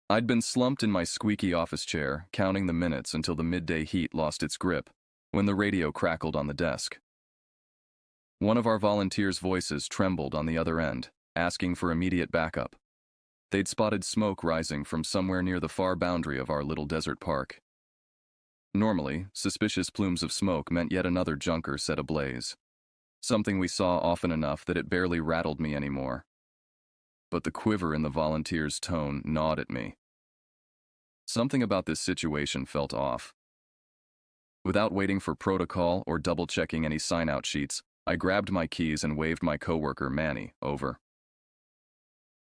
I'd been slumped in my squeaky office chair, counting the minutes until the midday heat lost its grip, when the radio crackled on the desk. One of our volunteers' voices trembled on the other end, asking for immediate backup. They'd spotted smoke rising from somewhere near the far boundary of our little desert park. Normally, suspicious plumes of smoke meant yet another junker set ablaze, something we saw often enough that it barely rattled me anymore. But the quiver in the volunteer's tone gnawed at me. Something about this situation felt off. Without waiting for protocol or double-checking any sign-out sheets, I grabbed my keys and waved my coworker, Manny, over.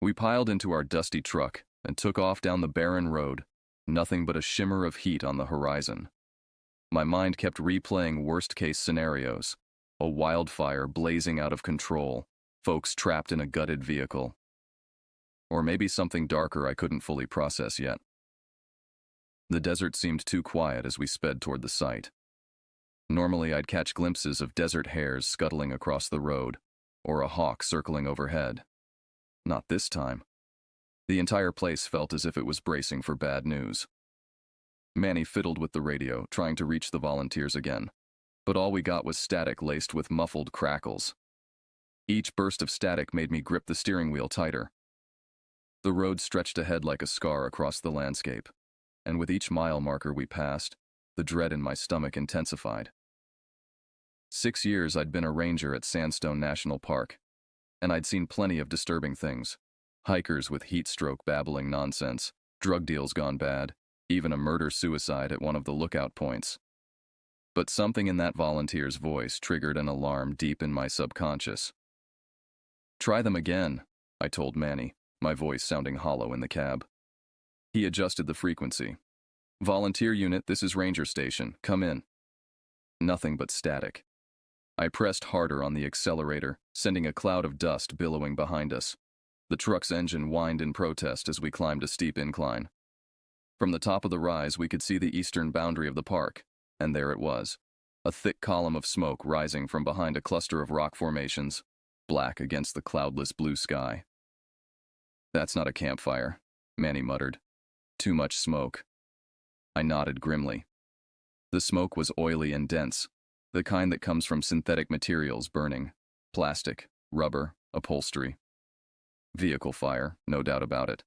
We piled into our dusty truck and took off down the barren road, nothing but a shimmer of heat on the horizon. My mind kept replaying worst-case scenarios, a wildfire blazing out of control, folks trapped in a gutted vehicle. Or maybe something darker I couldn't fully process yet. The desert seemed too quiet as we sped toward the site. Normally I'd catch glimpses of desert hares scuttling across the road, or a hawk circling overhead. Not this time. The entire place felt as if it was bracing for bad news. Manny fiddled with the radio, trying to reach the volunteers again, but all we got was static laced with muffled crackles. Each burst of static made me grip the steering wheel tighter. The road stretched ahead like a scar across the landscape, and with each mile marker we passed, the dread in my stomach intensified. 6 years I'd been a ranger at Sandstone National Park, and I'd seen plenty of disturbing things. Hikers with heat stroke babbling nonsense, drug deals gone bad, even a murder-suicide at one of the lookout points. But something in that volunteer's voice triggered an alarm deep in my subconscious. "Try them again," I told Manny, my voice sounding hollow in the cab. He adjusted the frequency. "Volunteer unit, this is Ranger Station. Come in." Nothing but static. I pressed harder on the accelerator, sending a cloud of dust billowing behind us. The truck's engine whined in protest as we climbed a steep incline. From the top of the rise, we could see the eastern boundary of the park, and there it was, a thick column of smoke rising from behind a cluster of rock formations, black against the cloudless blue sky. "That's not a campfire," Manny muttered. "Too much smoke." I nodded grimly. The smoke was oily and dense, the kind that comes from synthetic materials burning: plastic, rubber, upholstery. Vehicle fire, no doubt about it.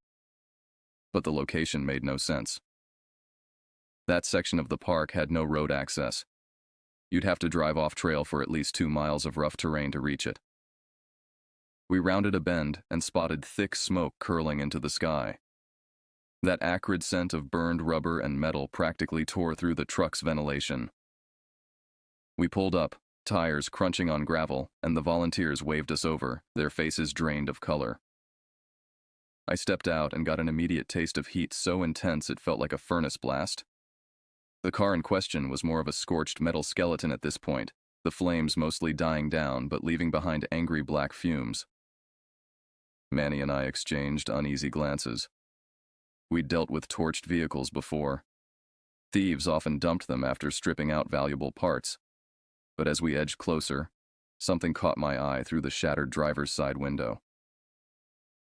But the location made no sense. That section of the park had no road access. You'd have to drive off-trail for at least 2 miles of rough terrain to reach it. We rounded a bend and spotted thick smoke curling into the sky. That acrid scent of burned rubber and metal practically tore through the truck's ventilation. We pulled up, tires crunching on gravel, and the volunteers waved us over, their faces drained of color. I stepped out and got an immediate taste of heat so intense it felt like a furnace blast. The car in question was more of a scorched metal skeleton at this point, the flames mostly dying down but leaving behind angry black fumes. Manny and I exchanged uneasy glances. We'd dealt with torched vehicles before. Thieves often dumped them after stripping out valuable parts. But as we edged closer, something caught my eye through the shattered driver's side window.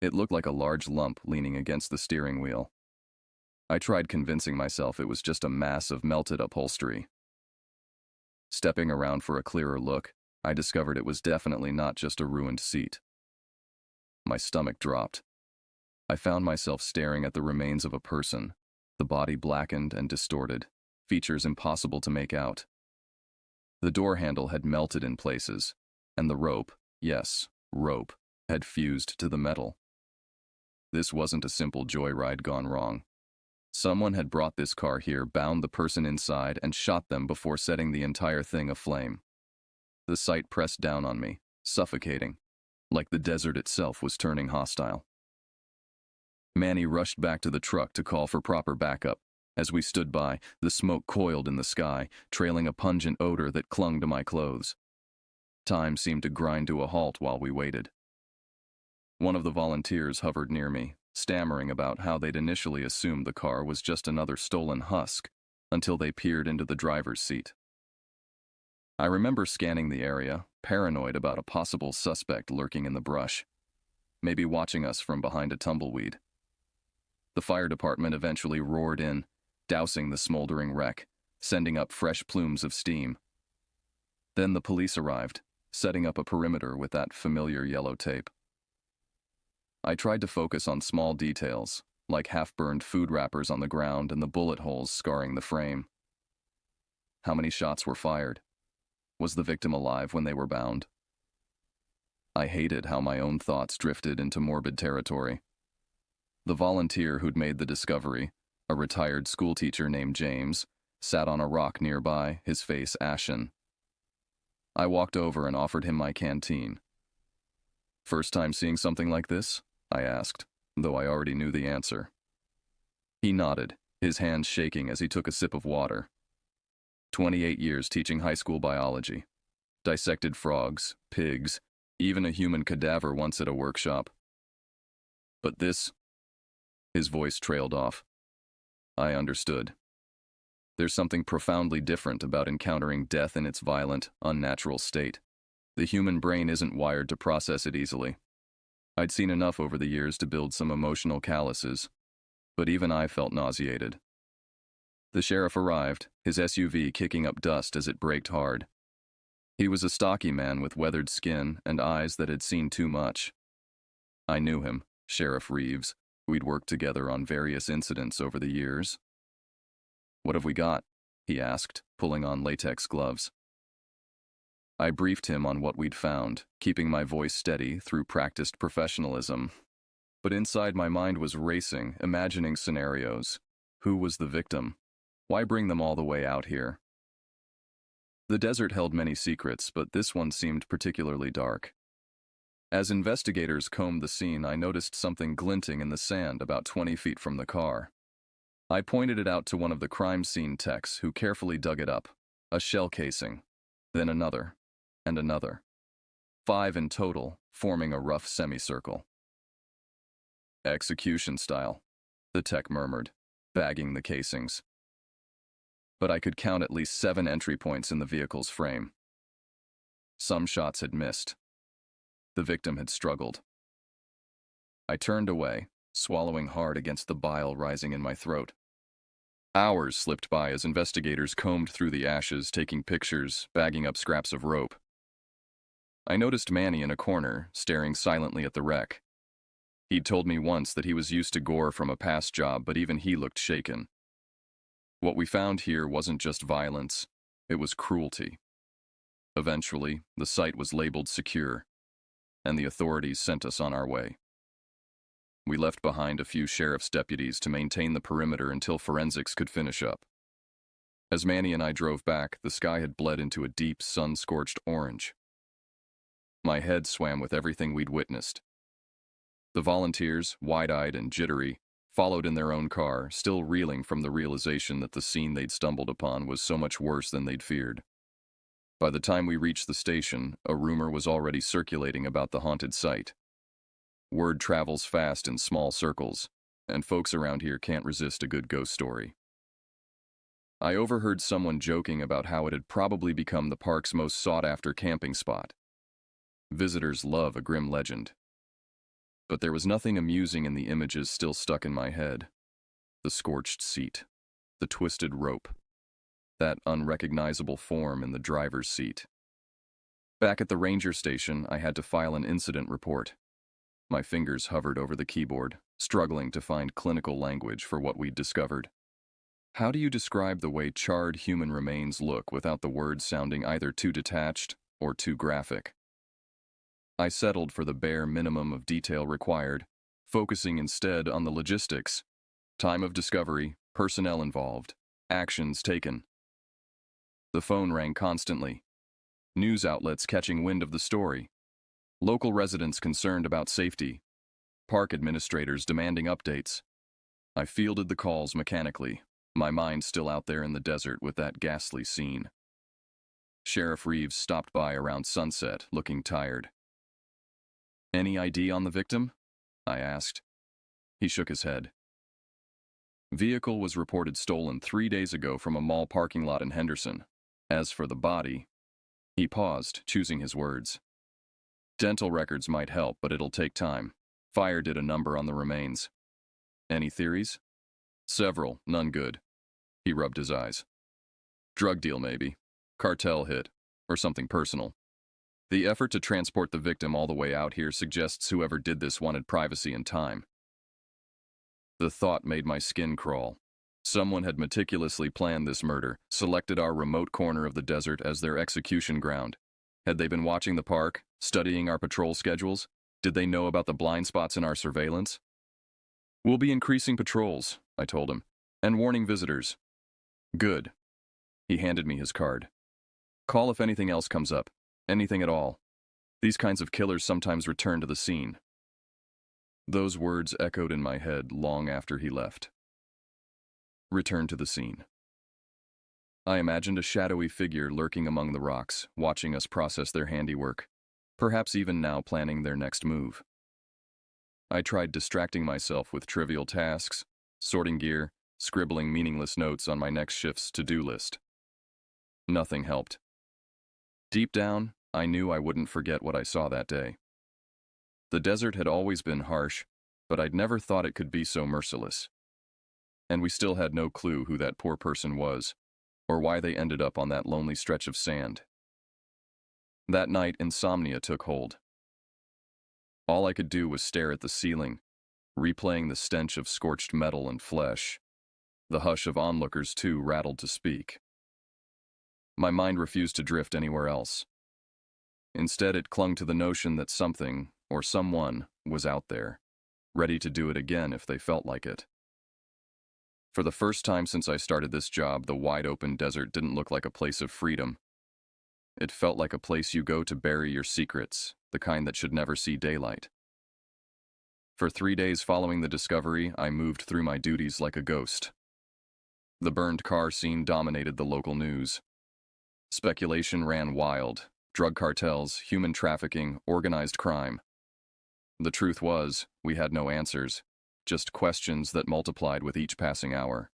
It looked like a large lump leaning against the steering wheel. I tried convincing myself it was just a mass of melted upholstery. Stepping around for a clearer look, I discovered it was definitely not just a ruined seat. My stomach dropped. I found myself staring at the remains of a person, the body blackened and distorted, features impossible to make out. The door handle had melted in places, and the rope, yes, rope, had fused to the metal. This wasn't a simple joyride gone wrong. Someone had brought this car here, bound the person inside, and shot them before setting the entire thing aflame. The sight pressed down on me, suffocating, like the desert itself was turning hostile. Manny rushed back to the truck to call for proper backup. As we stood by, the smoke coiled in the sky, trailing a pungent odor that clung to my clothes. Time seemed to grind to a halt while we waited. One of the volunteers hovered near me, stammering about how they'd initially assumed the car was just another stolen husk, until they peered into the driver's seat. I remember scanning the area, paranoid about a possible suspect lurking in the brush, maybe watching us from behind a tumbleweed. The fire department eventually roared in, dousing the smoldering wreck, sending up fresh plumes of steam. Then the police arrived, setting up a perimeter with that familiar yellow tape. I tried to focus on small details, like half-burned food wrappers on the ground and the bullet holes scarring the frame. How many shots were fired? Was the victim alive when they were bound? I hated how my own thoughts drifted into morbid territory. The volunteer who'd made the discovery, a retired schoolteacher named James, sat on a rock nearby, his face ashen. I walked over and offered him my canteen. "First time seeing something like this?" I asked, though I already knew the answer. He nodded, his hands shaking as he took a sip of water. 28 years teaching high school biology. Dissected frogs, pigs, even a human cadaver once at a workshop. But this... His voice trailed off. I understood. There's something profoundly different about encountering death in its violent, unnatural state. The human brain isn't wired to process it easily. I'd seen enough over the years to build some emotional calluses, but even I felt nauseated. The sheriff arrived, his SUV kicking up dust as it braked hard. He was a stocky man with weathered skin and eyes that had seen too much. I knew him, Sheriff Reeves. We'd worked together on various incidents over the years. "What have we got?" he asked, pulling on latex gloves. I briefed him on what we'd found, keeping my voice steady through practiced professionalism. But inside my mind was racing, imagining scenarios. Who was the victim? Why bring them all the way out here? The desert held many secrets, but this one seemed particularly dark. As investigators combed the scene, I noticed something glinting in the sand about 20 feet from the car. I pointed it out to one of the crime scene techs, who carefully dug it up. A shell casing. Then another. And another. 5 in total, forming a rough semicircle. "Execution style," the tech murmured, bagging the casings. But I could count at least 7 entry points in the vehicle's frame. Some shots had missed. The victim had struggled. I turned away, swallowing hard against the bile rising in my throat. Hours slipped by as investigators combed through the ashes, taking pictures, bagging up scraps of rope. I noticed Manny in a corner, staring silently at the wreck. He'd told me once that he was used to gore from a past job, but even he looked shaken. What we found here wasn't just violence, it was cruelty. Eventually, the site was labeled secure, and the authorities sent us on our way. We left behind a few sheriff's deputies to maintain the perimeter until forensics could finish up. As Manny and I drove back, the sky had bled into a deep, sun-scorched orange. My head swam with everything we'd witnessed. The volunteers, wide-eyed and jittery, followed in their own car, still reeling from the realization that the scene they'd stumbled upon was so much worse than they'd feared. By the time we reached the station, a rumor was already circulating about the haunted site. Word travels fast in small circles, and folks around here can't resist a good ghost story. I overheard someone joking about how it had probably become the park's most sought-after camping spot. Visitors love a grim legend. But there was nothing amusing in the images still stuck in my head. The scorched seat, the twisted rope, that unrecognizable form in the driver's seat. Back at the ranger station, I had to file an incident report. My fingers hovered over the keyboard, struggling to find clinical language for what we'd discovered. How do you describe the way charred human remains look without the words sounding either too detached or too graphic? I settled for the bare minimum of detail required, focusing instead on the logistics: time of discovery, personnel involved, actions taken. The phone rang constantly. News outlets catching wind of the story. Local residents concerned about safety. Park administrators demanding updates. I fielded the calls mechanically, my mind still out there in the desert with that ghastly scene. Sheriff Reeves stopped by around sunset, looking tired. "Any ID on the victim?" I asked. He shook his head. Vehicle was reported stolen 3 days ago from a mall parking lot in Henderson. As for the body... He paused, choosing his words. "Dental records might help, but it'll take time. Fire did a number on the remains." Any theories? Several, none good. He rubbed his eyes. Drug deal, maybe. Cartel hit. Or something personal. The effort to transport the victim all the way out here suggests whoever did this wanted privacy and time. The thought made my skin crawl. Someone had meticulously planned this murder, selected our remote corner of the desert as their execution ground. Had they been watching the park, studying our patrol schedules? Did they know about the blind spots in our surveillance? We'll be increasing patrols, I told him, and warning visitors. Good. He handed me his card. Call if anything else comes up. Anything at all. These kinds of killers sometimes return to the scene. Those words echoed in my head long after he left. Return to the scene. I imagined a shadowy figure lurking among the rocks, watching us process their handiwork, perhaps even now planning their next move. I tried distracting myself with trivial tasks, sorting gear, scribbling meaningless notes on my next shift's to-do list. Nothing helped. Deep down, I knew I wouldn't forget what I saw that day. The desert had always been harsh, but I'd never thought it could be so merciless. And we still had no clue who that poor person was, or why they ended up on that lonely stretch of sand. That night, insomnia took hold. All I could do was stare at the ceiling, replaying the stench of scorched metal and flesh. The hush of onlookers, too, rattled to speak. My mind refused to drift anywhere else. Instead, it clung to the notion that something, or someone, was out there, ready to do it again if they felt like it. For the first time since I started this job, the wide-open desert didn't look like a place of freedom. It felt like a place you go to bury your secrets, the kind that should never see daylight. For 3 days following the discovery, I moved through my duties like a ghost. The burned car scene dominated the local news. Speculation ran wild. Drug cartels, human trafficking, organized crime. The truth was, we had no answers, just questions that multiplied with each passing hour.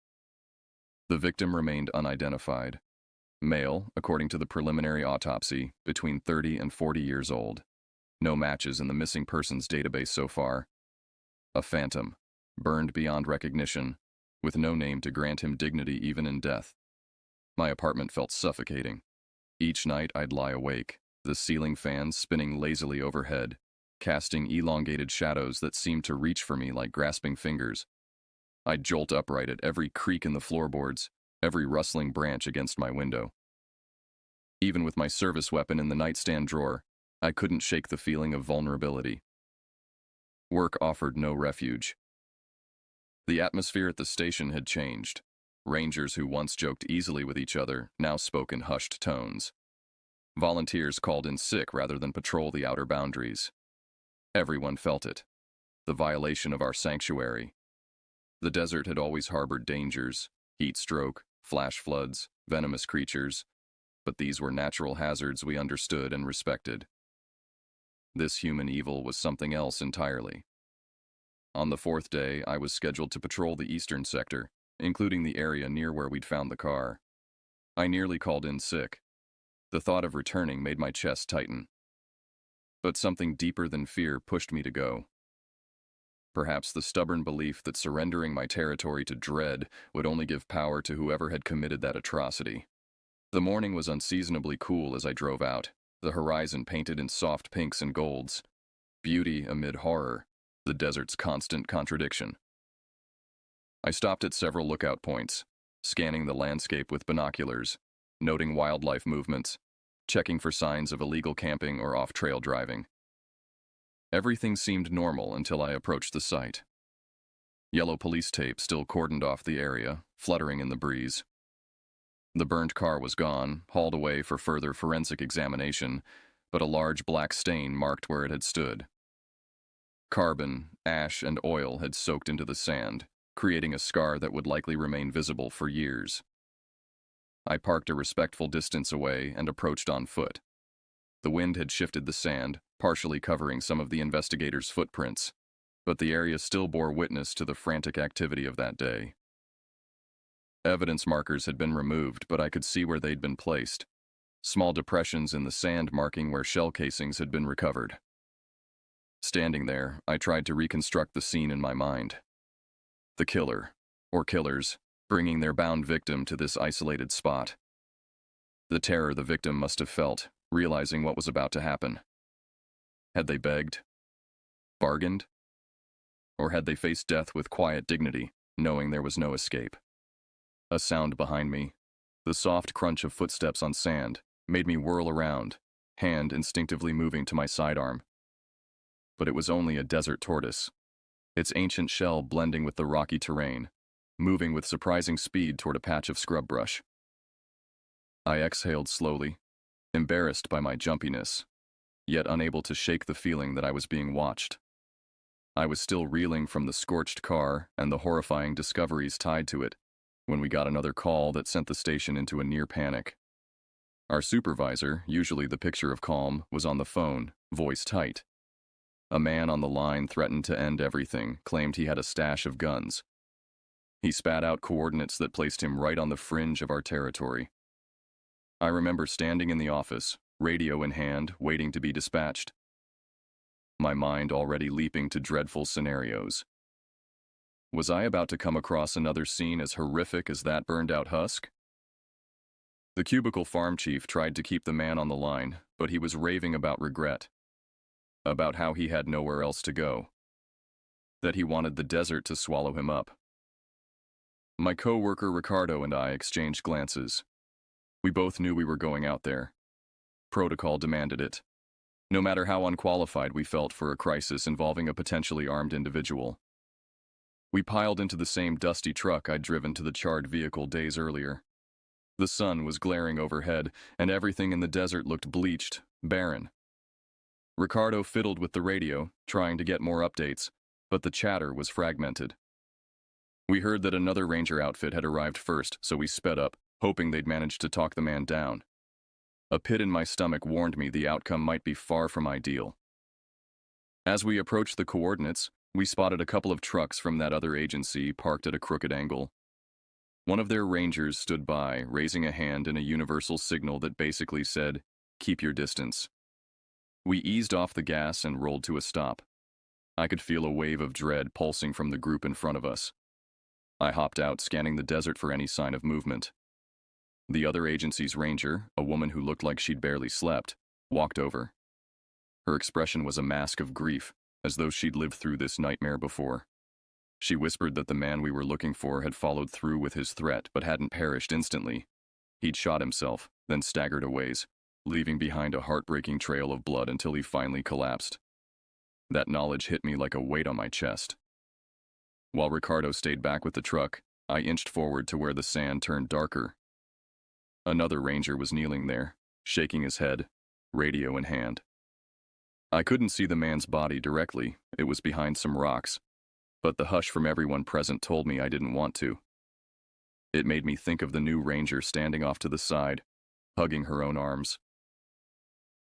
The victim remained unidentified. Male, according to the preliminary autopsy, between 30 and 40 years old. No matches in the missing persons database so far. A phantom, burned beyond recognition, with no name to grant him dignity even in death. My apartment felt suffocating. Each night I'd lie awake, the ceiling fans spinning lazily overhead, casting elongated shadows that seemed to reach for me like grasping fingers. I'd jolt upright at every creak in the floorboards, every rustling branch against my window. Even with my service weapon in the nightstand drawer, I couldn't shake the feeling of vulnerability. Work offered no refuge. The atmosphere at the station had changed. Rangers who once joked easily with each other now spoke in hushed tones. Volunteers called in sick rather than patrol the outer boundaries. Everyone felt it. The violation of our sanctuary. The desert had always harbored dangers, heat stroke, flash floods, venomous creatures, but these were natural hazards we understood and respected. This human evil was something else entirely. On the 4th day, I was scheduled to patrol the eastern sector, including the area near where we'd found the car. I nearly called in sick. The thought of returning made my chest tighten. But something deeper than fear pushed me to go. Perhaps the stubborn belief that surrendering my territory to dread would only give power to whoever had committed that atrocity. The morning was unseasonably cool as I drove out, the horizon painted in soft pinks and golds. Beauty amid horror, the desert's constant contradiction. I stopped at several lookout points, scanning the landscape with binoculars, noting wildlife movements, checking for signs of illegal camping or off-trail driving. Everything seemed normal until I approached the site. Yellow police tape still cordoned off the area, fluttering in the breeze. The burned car was gone, hauled away for further forensic examination, but a large black stain marked where it had stood. Carbon, ash, and oil had soaked into the sand, creating a scar that would likely remain visible for years. I parked a respectful distance away and approached on foot. The wind had shifted the sand, partially covering some of the investigators' footprints, but the area still bore witness to the frantic activity of that day. Evidence markers had been removed, but I could see where they'd been placed. Small depressions in the sand marking where shell casings had been recovered. Standing there, I tried to reconstruct the scene in my mind. The killer, or killers, bringing their bound victim to this isolated spot. The terror the victim must have felt, realizing what was about to happen. Had they begged? Bargained? Or had they faced death with quiet dignity, knowing there was no escape? A sound behind me, the soft crunch of footsteps on sand, made me whirl around, hand instinctively moving to my sidearm. But it was only a desert tortoise, its ancient shell blending with the rocky terrain, moving with surprising speed toward a patch of scrub brush. I exhaled slowly, embarrassed by my jumpiness, yet unable to shake the feeling that I was being watched. I was still reeling from the scorched car and the horrifying discoveries tied to it when we got another call that sent the station into a near panic. Our supervisor, usually the picture of calm, was on the phone, voice tight. A man on the line threatened to end everything, claimed he had a stash of guns. He spat out coordinates that placed him right on the fringe of our territory. I remember standing in the office, radio in hand, waiting to be dispatched. My mind already leaping to dreadful scenarios. Was I about to come across another scene as horrific as that burned-out husk? The cubicle farm chief tried to keep the man on the line, but he was raving about regret. About how he had nowhere else to go. That he wanted the desert to swallow him up. My co-worker Ricardo and I exchanged glances. We both knew we were going out there. Protocol demanded it. No matter how unqualified we felt for a crisis involving a potentially armed individual. We piled into the same dusty truck I'd driven to the charred vehicle days earlier. The sun was glaring overhead, and everything in the desert looked bleached, barren. Ricardo fiddled with the radio, trying to get more updates, but the chatter was fragmented. We heard that another ranger outfit had arrived first, so we sped up, hoping they'd managed to talk the man down. A pit in my stomach warned me the outcome might be far from ideal. As we approached the coordinates, we spotted a couple of trucks from that other agency parked at a crooked angle. One of their rangers stood by, raising a hand in a universal signal that basically said, "Keep your distance." We eased off the gas and rolled to a stop. I could feel a wave of dread pulsing from the group in front of us. I hopped out, scanning the desert for any sign of movement. The other agency's ranger, a woman who looked like she'd barely slept, walked over. Her expression was a mask of grief, as though she'd lived through this nightmare before. She whispered that the man we were looking for had followed through with his threat but hadn't perished instantly. He'd shot himself, then staggered a ways, leaving behind a heartbreaking trail of blood until he finally collapsed. That knowledge hit me like a weight on my chest. While Ricardo stayed back with the truck, I inched forward to where the sand turned darker. Another ranger was kneeling there, shaking his head, radio in hand. I couldn't see the man's body directly, it was behind some rocks, but the hush from everyone present told me I didn't want to. It made me think of the new ranger standing off to the side, hugging her own arms.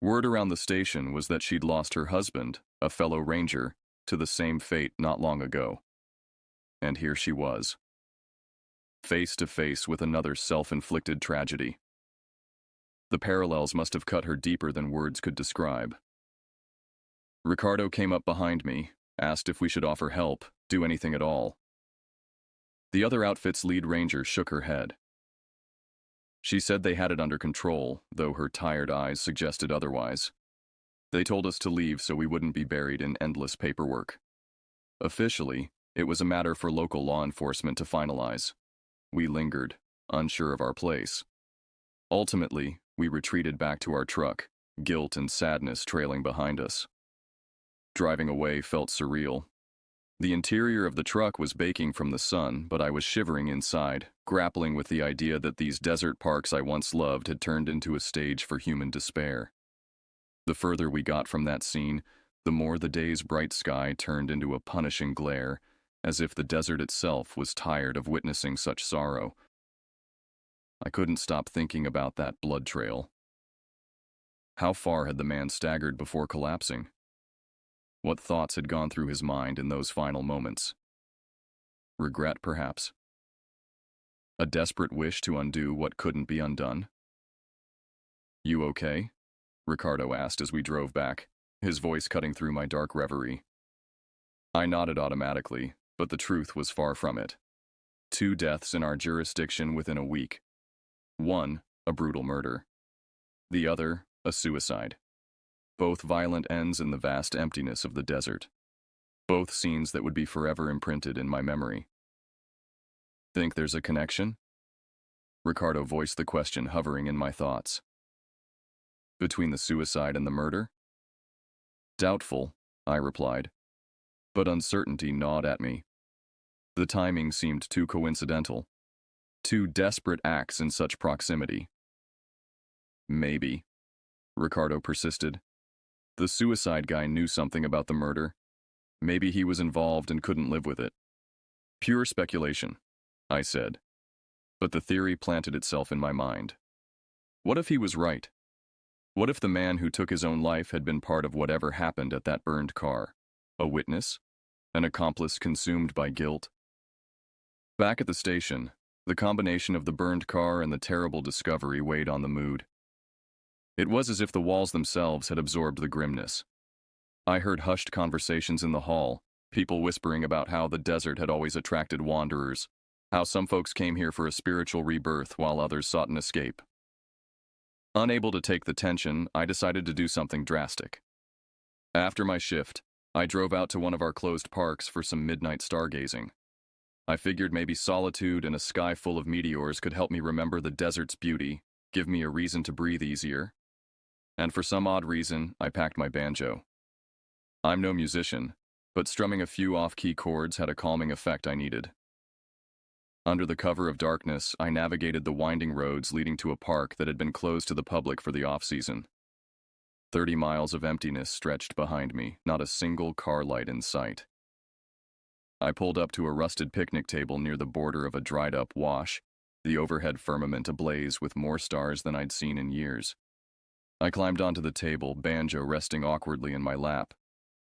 Word around the station was that she'd lost her husband, a fellow ranger, to the same fate not long ago. And here she was, face to face with another self-inflicted tragedy. The parallels must have cut her deeper than words could describe. Ricardo came up behind me, asked if we should offer help, do anything at all. The other outfit's lead ranger shook her head. She said they had it under control, though her tired eyes suggested otherwise. They told us to leave so we wouldn't be buried in endless paperwork. Officially, it was a matter for local law enforcement to finalize. We lingered, unsure of our place. Ultimately, we retreated back to our truck, guilt and sadness trailing behind us. Driving away felt surreal. The interior of the truck was baking from the sun, but I was shivering inside, grappling with the idea that these desert parks I once loved had turned into a stage for human despair. The further we got from that scene, the more the day's bright sky turned into a punishing glare, as if the desert itself was tired of witnessing such sorrow. I couldn't stop thinking about that blood trail. How far had the man staggered before collapsing? What thoughts had gone through his mind in those final moments? Regret, perhaps? A desperate wish to undo what couldn't be undone? "You okay?" Ricardo asked as we drove back, his voice cutting through my dark reverie. I nodded automatically, But the truth was far from it. 2 deaths in our jurisdiction within a week. One, a brutal murder. The other, a suicide. Both violent ends in the vast emptiness of the desert. Both scenes that would be forever imprinted in my memory. Think there's a connection? Ricardo voiced the question hovering in my thoughts. Between the suicide and the murder? Doubtful, I replied. But uncertainty gnawed at me. The timing seemed too coincidental. 2 desperate acts in such proximity. Maybe, Ricardo persisted. The suicide guy knew something about the murder. Maybe he was involved and couldn't live with it. Pure speculation, I said. But the theory planted itself in my mind. What if he was right? What if the man who took his own life had been part of whatever happened at that burned car? A witness? An accomplice consumed by guilt? Back at the station, the combination of the burned car and the terrible discovery weighed on the mood. It was as if the walls themselves had absorbed the grimness. I heard hushed conversations in the hall, people whispering about how the desert had always attracted wanderers, how some folks came here for a spiritual rebirth while others sought an escape. Unable to take the tension, I decided to do something drastic. After my shift, I drove out to one of our closed parks for some midnight stargazing. I figured maybe solitude and a sky full of meteors could help me remember the desert's beauty, give me a reason to breathe easier. And for some odd reason, I packed my banjo. I'm no musician, but strumming a few off-key chords had a calming effect I needed. Under the cover of darkness, I navigated the winding roads leading to a park that had been closed to the public for the off-season. 30 miles of emptiness stretched behind me, not a single car light in sight. I pulled up to a rusted picnic table near the border of a dried-up wash, the overhead firmament ablaze with more stars than I'd seen in years. I climbed onto the table, banjo resting awkwardly in my lap.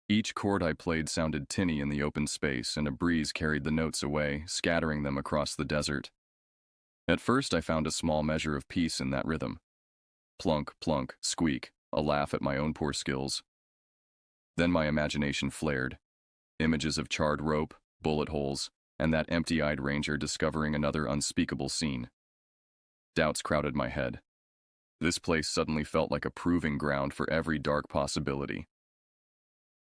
Each chord I played sounded tinny in the open space, and a breeze carried the notes away, scattering them across the desert. At first I found a small measure of peace in that rhythm. Plunk, plunk, squeak, a laugh at my own poor skills. Then my imagination flared. Images of charred rope, bullet holes, and that empty-eyed ranger discovering another unspeakable scene. Doubts crowded my head. This place suddenly felt like a proving ground for every dark possibility.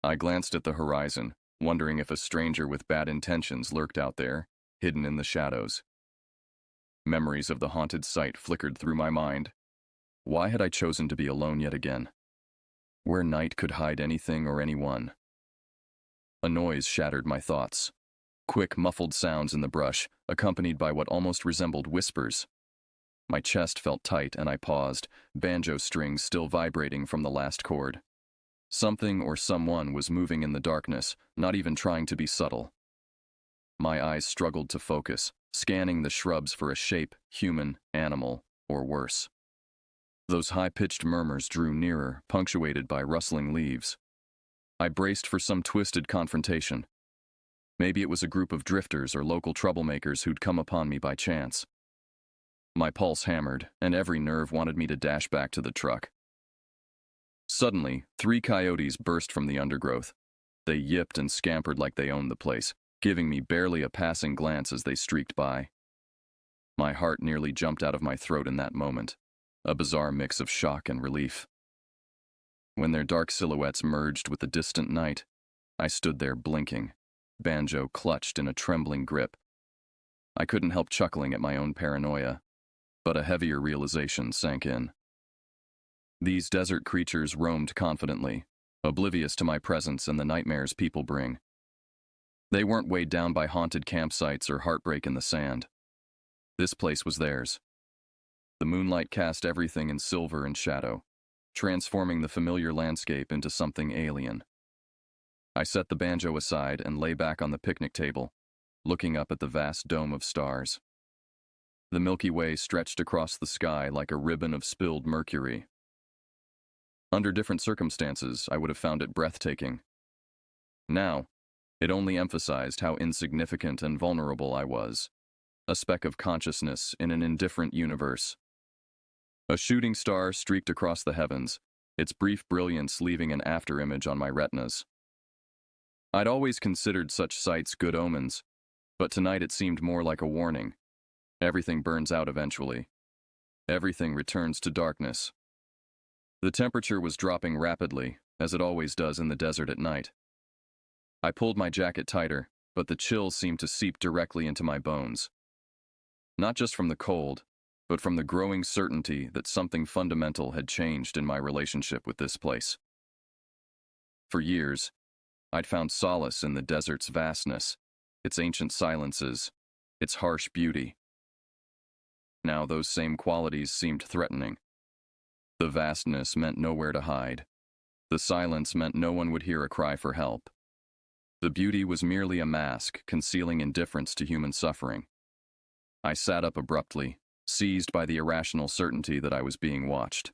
I glanced at the horizon, wondering if a stranger with bad intentions lurked out there, hidden in the shadows. Memories of the haunted site flickered through my mind. Why had I chosen to be alone yet again? Where night could hide anything or anyone. A noise shattered my thoughts. Quick, muffled sounds in the brush, accompanied by what almost resembled whispers. My chest felt tight and I paused, banjo strings still vibrating from the last chord. Something or someone was moving in the darkness, not even trying to be subtle. My eyes struggled to focus, scanning the shrubs for a shape, human, animal, or worse. Those high-pitched murmurs drew nearer, punctuated by rustling leaves. I braced for some twisted confrontation. Maybe it was a group of drifters or local troublemakers who'd come upon me by chance. My pulse hammered, and every nerve wanted me to dash back to the truck. Suddenly, 3 coyotes burst from the undergrowth. They yipped and scampered like they owned the place, giving me barely a passing glance as they streaked by. My heart nearly jumped out of my throat in that moment, a bizarre mix of shock and relief. When their dark silhouettes merged with the distant night, I stood there blinking, banjo clutched in a trembling grip. I couldn't help chuckling at my own paranoia, but a heavier realization sank in. These desert creatures roamed confidently, oblivious to my presence and the nightmares people bring. They weren't weighed down by haunted campsites or heartbreak in the sand. This place was theirs. The moonlight cast everything in silver and shadow, transforming the familiar landscape into something alien. I set the banjo aside and lay back on the picnic table, looking up at the vast dome of stars. The Milky Way stretched across the sky like a ribbon of spilled mercury. Under different circumstances, I would have found it breathtaking. Now, it only emphasized how insignificant and vulnerable I was, a speck of consciousness in an indifferent universe. A shooting star streaked across the heavens, its brief brilliance leaving an afterimage on my retinas. I'd always considered such sights good omens, but tonight it seemed more like a warning. Everything burns out eventually. Everything returns to darkness. The temperature was dropping rapidly, as it always does in the desert at night. I pulled my jacket tighter, but the chill seemed to seep directly into my bones. Not just from the cold, but from the growing certainty that something fundamental had changed in my relationship with this place. For years, I'd found solace in the desert's vastness, its ancient silences, its harsh beauty. Now those same qualities seemed threatening. The vastness meant nowhere to hide. The silence meant no one would hear a cry for help. The beauty was merely a mask concealing indifference to human suffering. I sat up abruptly, seized by the irrational certainty that I was being watched.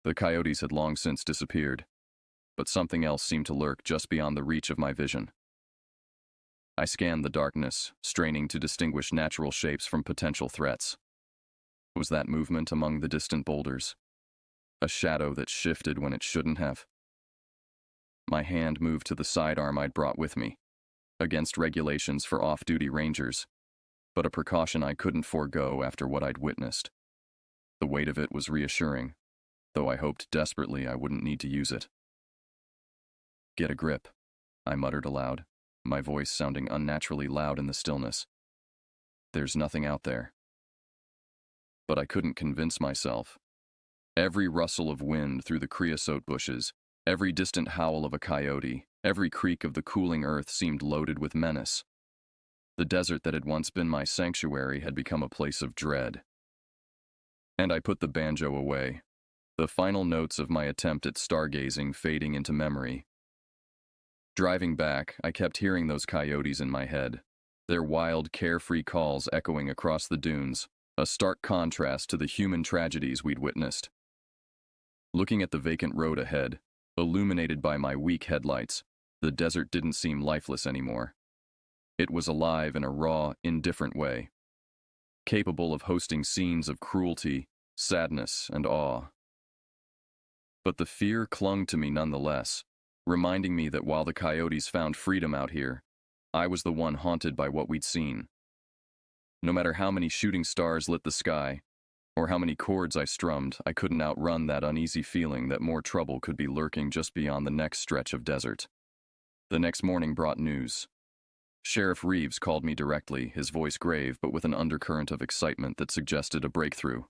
The coyotes had long since disappeared, but something else seemed to lurk just beyond the reach of my vision. I scanned the darkness, straining to distinguish natural shapes from potential threats. Was that movement among the distant boulders? A shadow that shifted when it shouldn't have? My hand moved to the sidearm I'd brought with me, against regulations for off-duty rangers, but a precaution I couldn't forego after what I'd witnessed. The weight of it was reassuring, though I hoped desperately I wouldn't need to use it. "Get a grip," I muttered aloud, my voice sounding unnaturally loud in the stillness. "There's nothing out there." But I couldn't convince myself. Every rustle of wind through the creosote bushes, every distant howl of a coyote, every creak of the cooling earth seemed loaded with menace. The desert that had once been my sanctuary had become a place of dread. And I put the banjo away, the final notes of my attempt at stargazing fading into memory. Driving back, I kept hearing those coyotes in my head, their wild, carefree calls echoing across the dunes, a stark contrast to the human tragedies we'd witnessed. Looking at the vacant road ahead, illuminated by my weak headlights, the desert didn't seem lifeless anymore. It was alive in a raw, indifferent way, capable of hosting scenes of cruelty, sadness, and awe. But the fear clung to me nonetheless, reminding me that while the coyotes found freedom out here, I was the one haunted by what we'd seen. No matter how many shooting stars lit the sky, or how many chords I strummed, I couldn't outrun that uneasy feeling that more trouble could be lurking just beyond the next stretch of desert. The next morning brought news. Sheriff Reeves called me directly, his voice grave but with an undercurrent of excitement that suggested a breakthrough.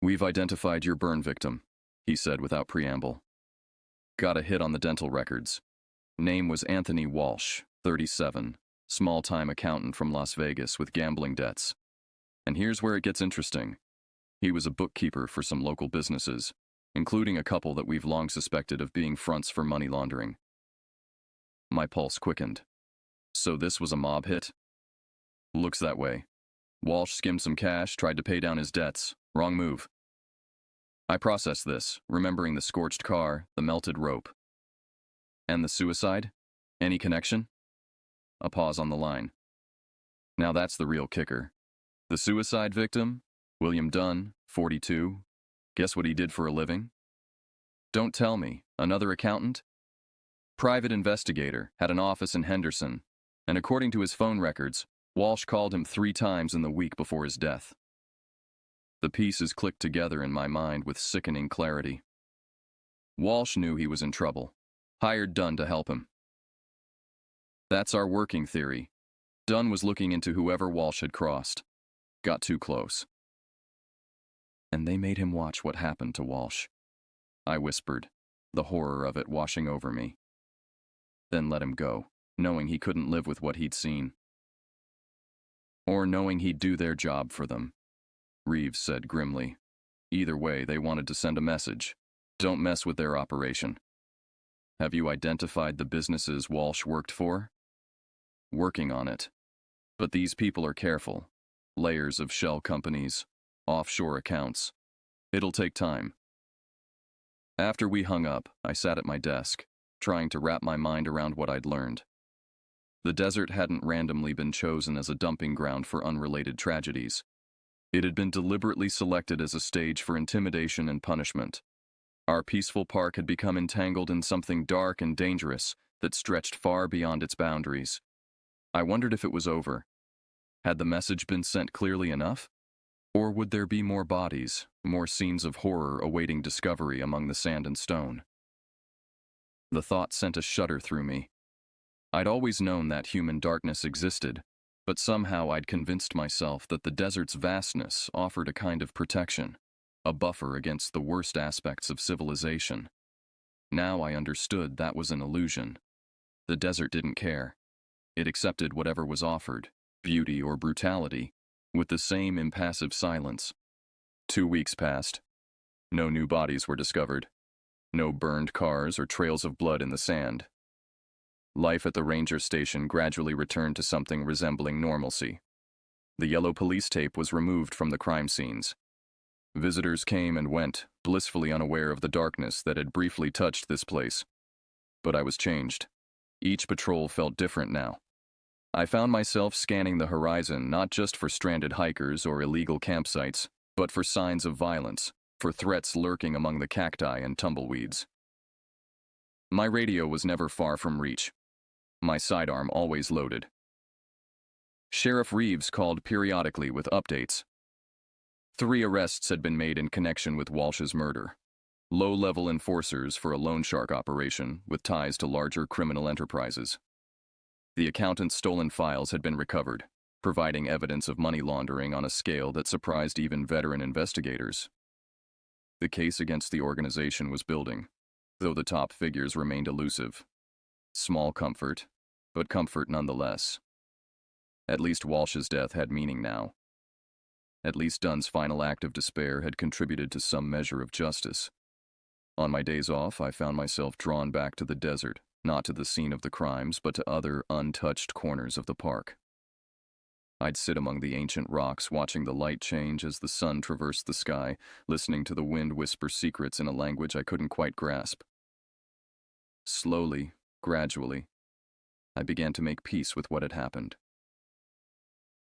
"We've identified your burn victim," he said without preamble. "Got a hit on the dental records. Name was Anthony Walsh, 37, small-time accountant from Las Vegas with gambling debts. And here's where it gets interesting. He was a bookkeeper for some local businesses, including a couple that we've long suspected of being fronts for money laundering." My pulse quickened. So this was a mob hit? Looks that way. Walsh skimmed some cash, tried to pay down his debts. Wrong move. I processed this, remembering the scorched car, the melted rope. And the suicide? Any connection? A pause on the line. Now that's the real kicker. The suicide victim? William Dunn, 42. Guess what he did for a living? Don't tell me. Another accountant? Private investigator, had an office in Henderson, and according to his phone records, Walsh called him 3 times in the week before his death. The pieces clicked together in my mind with sickening clarity. Walsh knew he was in trouble, hired Dunn to help him. That's our working theory. Dunn was looking into whoever Walsh had crossed. Got too close. And they made him watch what happened to Walsh. I whispered, the horror of it washing over me. Then let him go, knowing he couldn't live with what he'd seen. Or knowing he'd do their job for them, Reeves said grimly. Either way, they wanted to send a message. Don't mess with their operation. Have you identified the businesses Walsh worked for? Working on it. But these people are careful. Layers of shell companies, offshore accounts. It'll take time. After we hung up, I sat at my desk, trying to wrap my mind around what I'd learned. The desert hadn't randomly been chosen as a dumping ground for unrelated tragedies. It had been deliberately selected as a stage for intimidation and punishment. Our peaceful park had become entangled in something dark and dangerous that stretched far beyond its boundaries. I wondered if it was over. Had the message been sent clearly enough? Or would there be more bodies, more scenes of horror awaiting discovery among the sand and stone? The thought sent a shudder through me. I'd always known that human darkness existed, but somehow I'd convinced myself that the desert's vastness offered a kind of protection, a buffer against the worst aspects of civilization. Now I understood that was an illusion. The desert didn't care. It accepted whatever was offered, beauty or brutality, with the same impassive silence. 2 weeks passed. No new bodies were discovered. No burned cars or trails of blood in the sand. Life at the ranger station gradually returned to something resembling normalcy. The yellow police tape was removed from the crime scenes. Visitors came and went, blissfully unaware of the darkness that had briefly touched this place. But I was changed. Each patrol felt different now. I found myself scanning the horizon not just for stranded hikers or illegal campsites, but for signs of violence, for threats lurking among the cacti and tumbleweeds. My radio was never far from reach. My sidearm always loaded. Sheriff Reeves called periodically with updates. 3 arrests had been made in connection with Walsh's murder. Low-level enforcers for a loan shark operation with ties to larger criminal enterprises. The accountant's stolen files had been recovered, providing evidence of money laundering on a scale that surprised even veteran investigators. The case against the organization was building, though the top figures remained elusive. Small comfort, but comfort nonetheless. At least Walsh's death had meaning now. At least Dunn's final act of despair had contributed to some measure of justice. On my days off, I found myself drawn back to the desert, not to the scene of the crimes, but to other, untouched corners of the park. I'd sit among the ancient rocks watching the light change as the sun traversed the sky, listening to the wind whisper secrets in a language I couldn't quite grasp. Slowly, gradually, I began to make peace with what had happened.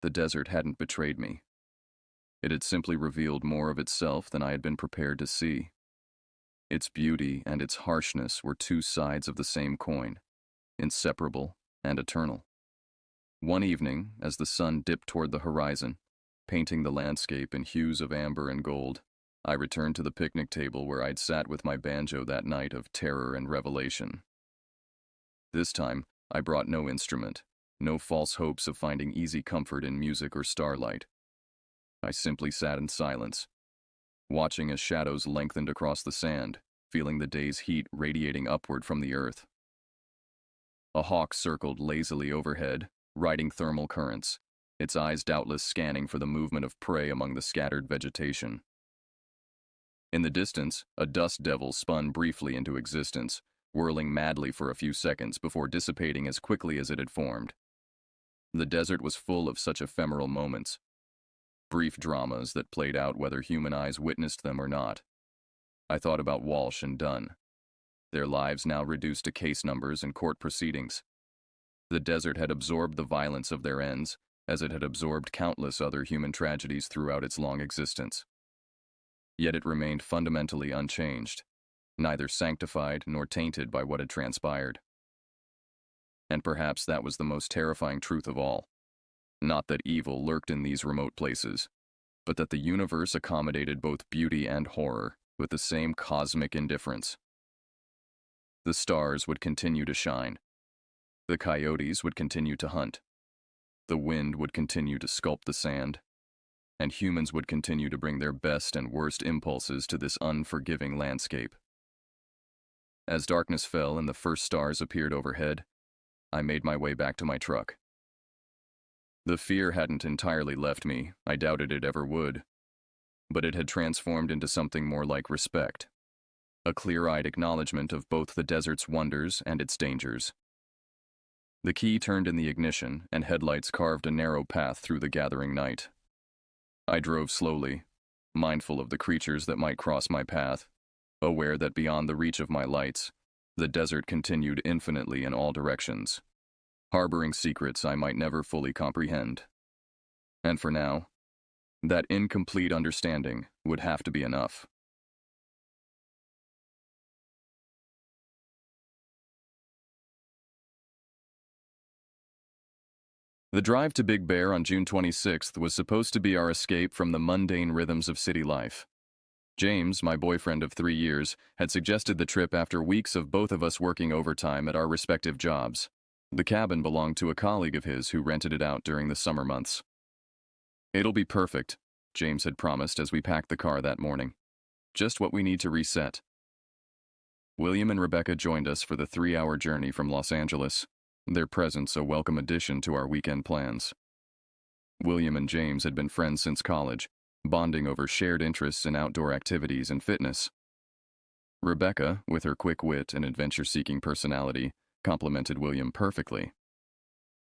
The desert hadn't betrayed me. It had simply revealed more of itself than I had been prepared to see. Its beauty and its harshness were 2 sides of the same coin, inseparable and eternal. One evening, as the sun dipped toward the horizon, painting the landscape in hues of amber and gold, I returned to the picnic table where I'd sat with my banjo that night of terror and revelation. This time, I brought no instrument, no false hopes of finding easy comfort in music or starlight. I simply sat in silence, watching as shadows lengthened across the sand, feeling the day's heat radiating upward from the earth. A hawk circled lazily overhead, riding thermal currents, its eyes doubtless scanning for the movement of prey among the scattered vegetation. In the distance, a dust devil spun briefly into existence, whirling madly for a few seconds before dissipating as quickly as it had formed. The desert was full of such ephemeral moments, brief dramas that played out whether human eyes witnessed them or not. I thought about Walsh and Dunn, their lives now reduced to case numbers and court proceedings. The desert had absorbed the violence of their ends, as it had absorbed countless other human tragedies throughout its long existence. Yet it remained fundamentally unchanged, neither sanctified nor tainted by what had transpired. And perhaps that was the most terrifying truth of all. Not that evil lurked in these remote places, but that the universe accommodated both beauty and horror with the same cosmic indifference. The stars would continue to shine. The coyotes would continue to hunt. The wind would continue to sculpt the sand. And humans would continue to bring their best and worst impulses to this unforgiving landscape. As darkness fell and the first stars appeared overhead, I made my way back to my truck. The fear hadn't entirely left me, I doubted it ever would, but it had transformed into something more like respect, a clear-eyed acknowledgement of both the desert's wonders and its dangers. The key turned in the ignition, and headlights carved a narrow path through the gathering night. I drove slowly, mindful of the creatures that might cross my path, aware that beyond the reach of my lights, the desert continued infinitely in all directions, harboring secrets I might never fully comprehend. And for now, that incomplete understanding would have to be enough. The drive to Big Bear on June 26th was supposed to be our escape from the mundane rhythms of city life. James, my boyfriend of 3 years, had suggested the trip after weeks of both of us working overtime at our respective jobs. The cabin belonged to a colleague of his who rented it out during the summer months. "It'll be perfect," James had promised as we packed the car that morning. "Just what we need to reset." William and Rebecca joined us for the 3-hour journey from Los Angeles, their presence a welcome addition to our weekend plans. William and James had been friends since college, bonding over shared interests in outdoor activities and fitness. Rebecca, with her quick wit and adventure-seeking personality, complemented William perfectly.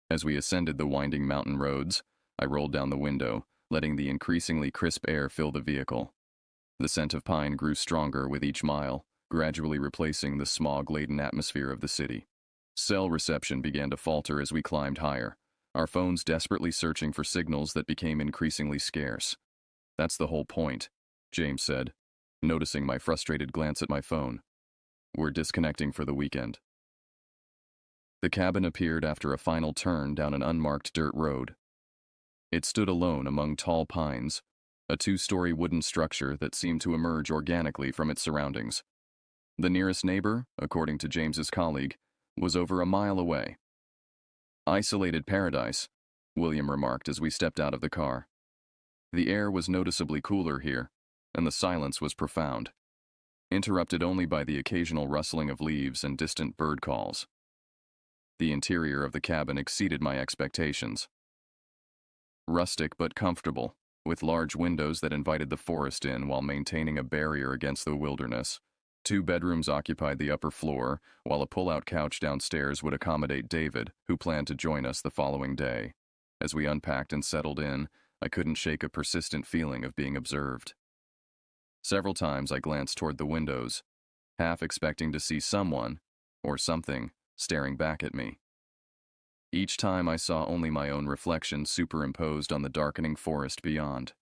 As we ascended the winding mountain roads, I rolled down the window, letting the increasingly crisp air fill the vehicle. The scent of pine grew stronger with each mile, gradually replacing the smog-laden atmosphere of the city. Cell reception began to falter as we climbed higher, our phones desperately searching for signals that became increasingly scarce. "That's the whole point," James said, noticing my frustrated glance at my phone. "We're disconnecting for the weekend." The cabin appeared after a final turn down an unmarked dirt road. It stood alone among tall pines, a 2-story wooden structure that seemed to emerge organically from its surroundings. The nearest neighbor, according to James's colleague, was over a mile away. "Isolated paradise," William remarked as we stepped out of the car. The air was noticeably cooler here, and the silence was profound, interrupted only by the occasional rustling of leaves and distant bird calls. The interior of the cabin exceeded my expectations. Rustic but comfortable, with large windows that invited the forest in while maintaining a barrier against the wilderness. 2 bedrooms occupied the upper floor, while a pull-out couch downstairs would accommodate David, who planned to join us the following day. As we unpacked and settled in, I couldn't shake a persistent feeling of being observed. Several times I glanced toward the windows, half expecting to see someone, or something, staring back at me. Each time I saw only my own reflection superimposed on the darkening forest beyond.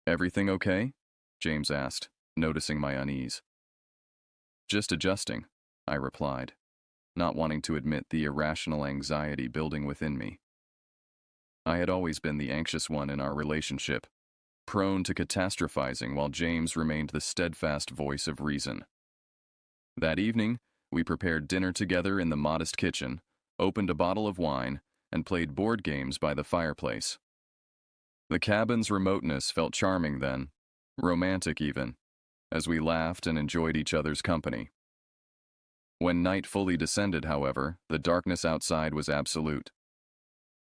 "Everything okay?" James asked, noticing my unease. "Just adjusting," I replied, not wanting to admit the irrational anxiety building within me. I had always been the anxious one in our relationship, prone to catastrophizing while James remained the steadfast voice of reason. That evening, we prepared dinner together in the modest kitchen, opened a bottle of wine, and played board games by the fireplace. The cabin's remoteness felt charming then, romantic even, as we laughed and enjoyed each other's company. When night fully descended, however, the darkness outside was absolute.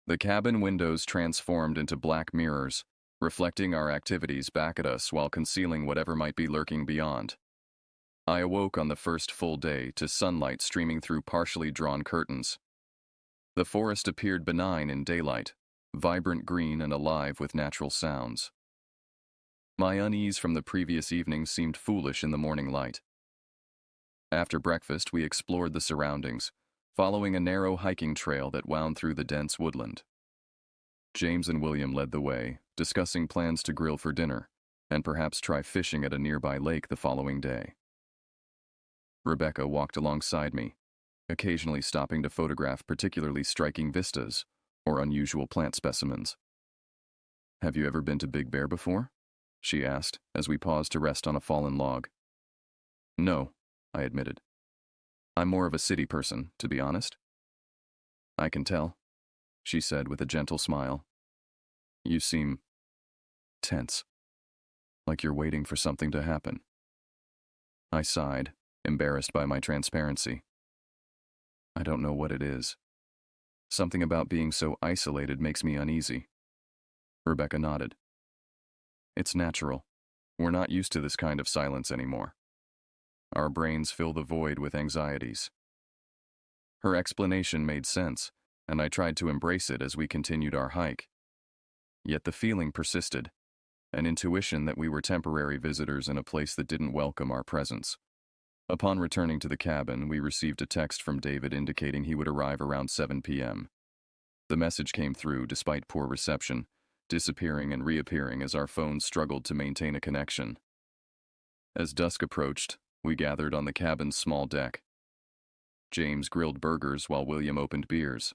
The cabin windows transformed into black mirrors, reflecting our activities back at us while concealing whatever might be lurking beyond. I awoke on the first full day to sunlight streaming through partially drawn curtains. The forest appeared benign in daylight, vibrant green and alive with natural sounds. My unease from the previous evening seemed foolish in the morning light. After breakfast, we explored the surroundings, following a narrow hiking trail that wound through the dense woodland. James and William led the way, discussing plans to grill for dinner, and perhaps try fishing at a nearby lake the following day. Rebecca walked alongside me, occasionally stopping to photograph particularly striking vistas or unusual plant specimens. "Have you ever been to Big Bear before?" she asked as we paused to rest on a fallen log. "No," I admitted. "I'm more of a city person, to be honest." "I can tell," she said with a gentle smile. "You seem tense, like you're waiting for something to happen." I sighed, embarrassed by my transparency. "I don't know what it is. Something about being so isolated makes me uneasy." Rebecca nodded. "It's natural. We're not used to this kind of silence anymore. Our brains fill the void with anxieties." Her explanation made sense, and I tried to embrace it as we continued our hike. Yet the feeling persisted, an intuition that we were temporary visitors in a place that didn't welcome our presence. Upon returning to the cabin, we received a text from David indicating he would arrive around 7 p.m. The message came through despite poor reception, disappearing and reappearing as our phones struggled to maintain a connection. As dusk approached, we gathered on the cabin's small deck. James grilled burgers while William opened beers.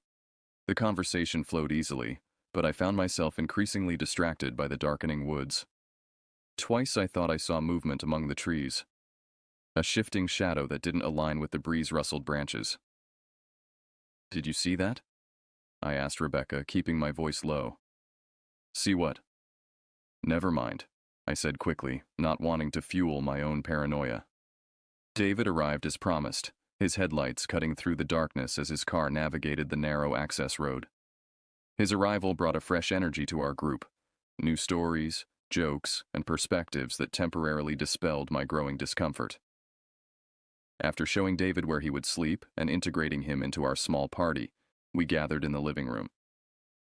The conversation flowed easily, but I found myself increasingly distracted by the darkening woods. Twice I thought I saw movement among the trees, a shifting shadow that didn't align with the breeze-rustled branches. "Did you see that?" I asked Rebecca, keeping my voice low. "See what?" "Never mind," I said quickly, not wanting to fuel my own paranoia. David arrived as promised, his headlights cutting through the darkness as his car navigated the narrow access road. His arrival brought a fresh energy to our group, new stories, jokes, and perspectives that temporarily dispelled my growing discomfort. After showing David where he would sleep and integrating him into our small party, we gathered in the living room.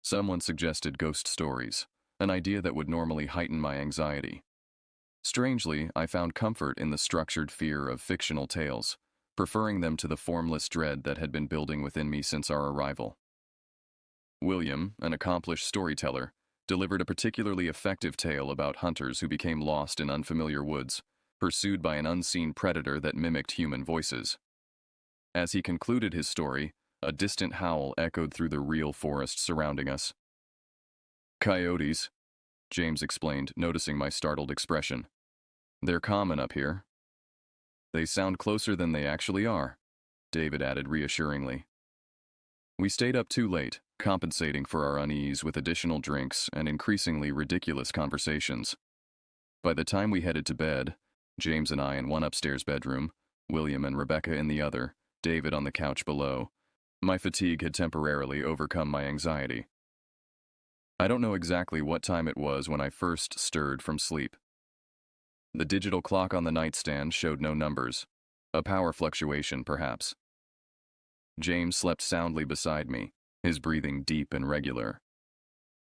Someone suggested ghost stories, an idea that would normally heighten my anxiety. Strangely, I found comfort in the structured fear of fictional tales, preferring them to the formless dread that had been building within me since our arrival. William, an accomplished storyteller, delivered a particularly effective tale about hunters who became lost in unfamiliar woods, pursued by an unseen predator that mimicked human voices. As he concluded his story, a distant howl echoed through the real forest surrounding us. "Coyotes," James explained, noticing my startled expression. "They're common up here." "They sound closer than they actually are," David added reassuringly. We stayed up too late, compensating for our unease with additional drinks and increasingly ridiculous conversations. By the time we headed to bed, James and I in one upstairs bedroom, William and Rebecca in the other, David on the couch below, my fatigue had temporarily overcome my anxiety. I don't know exactly what time it was when I first stirred from sleep. The digital clock on the nightstand showed no numbers, a power fluctuation perhaps. James slept soundly beside me, his breathing deep and regular.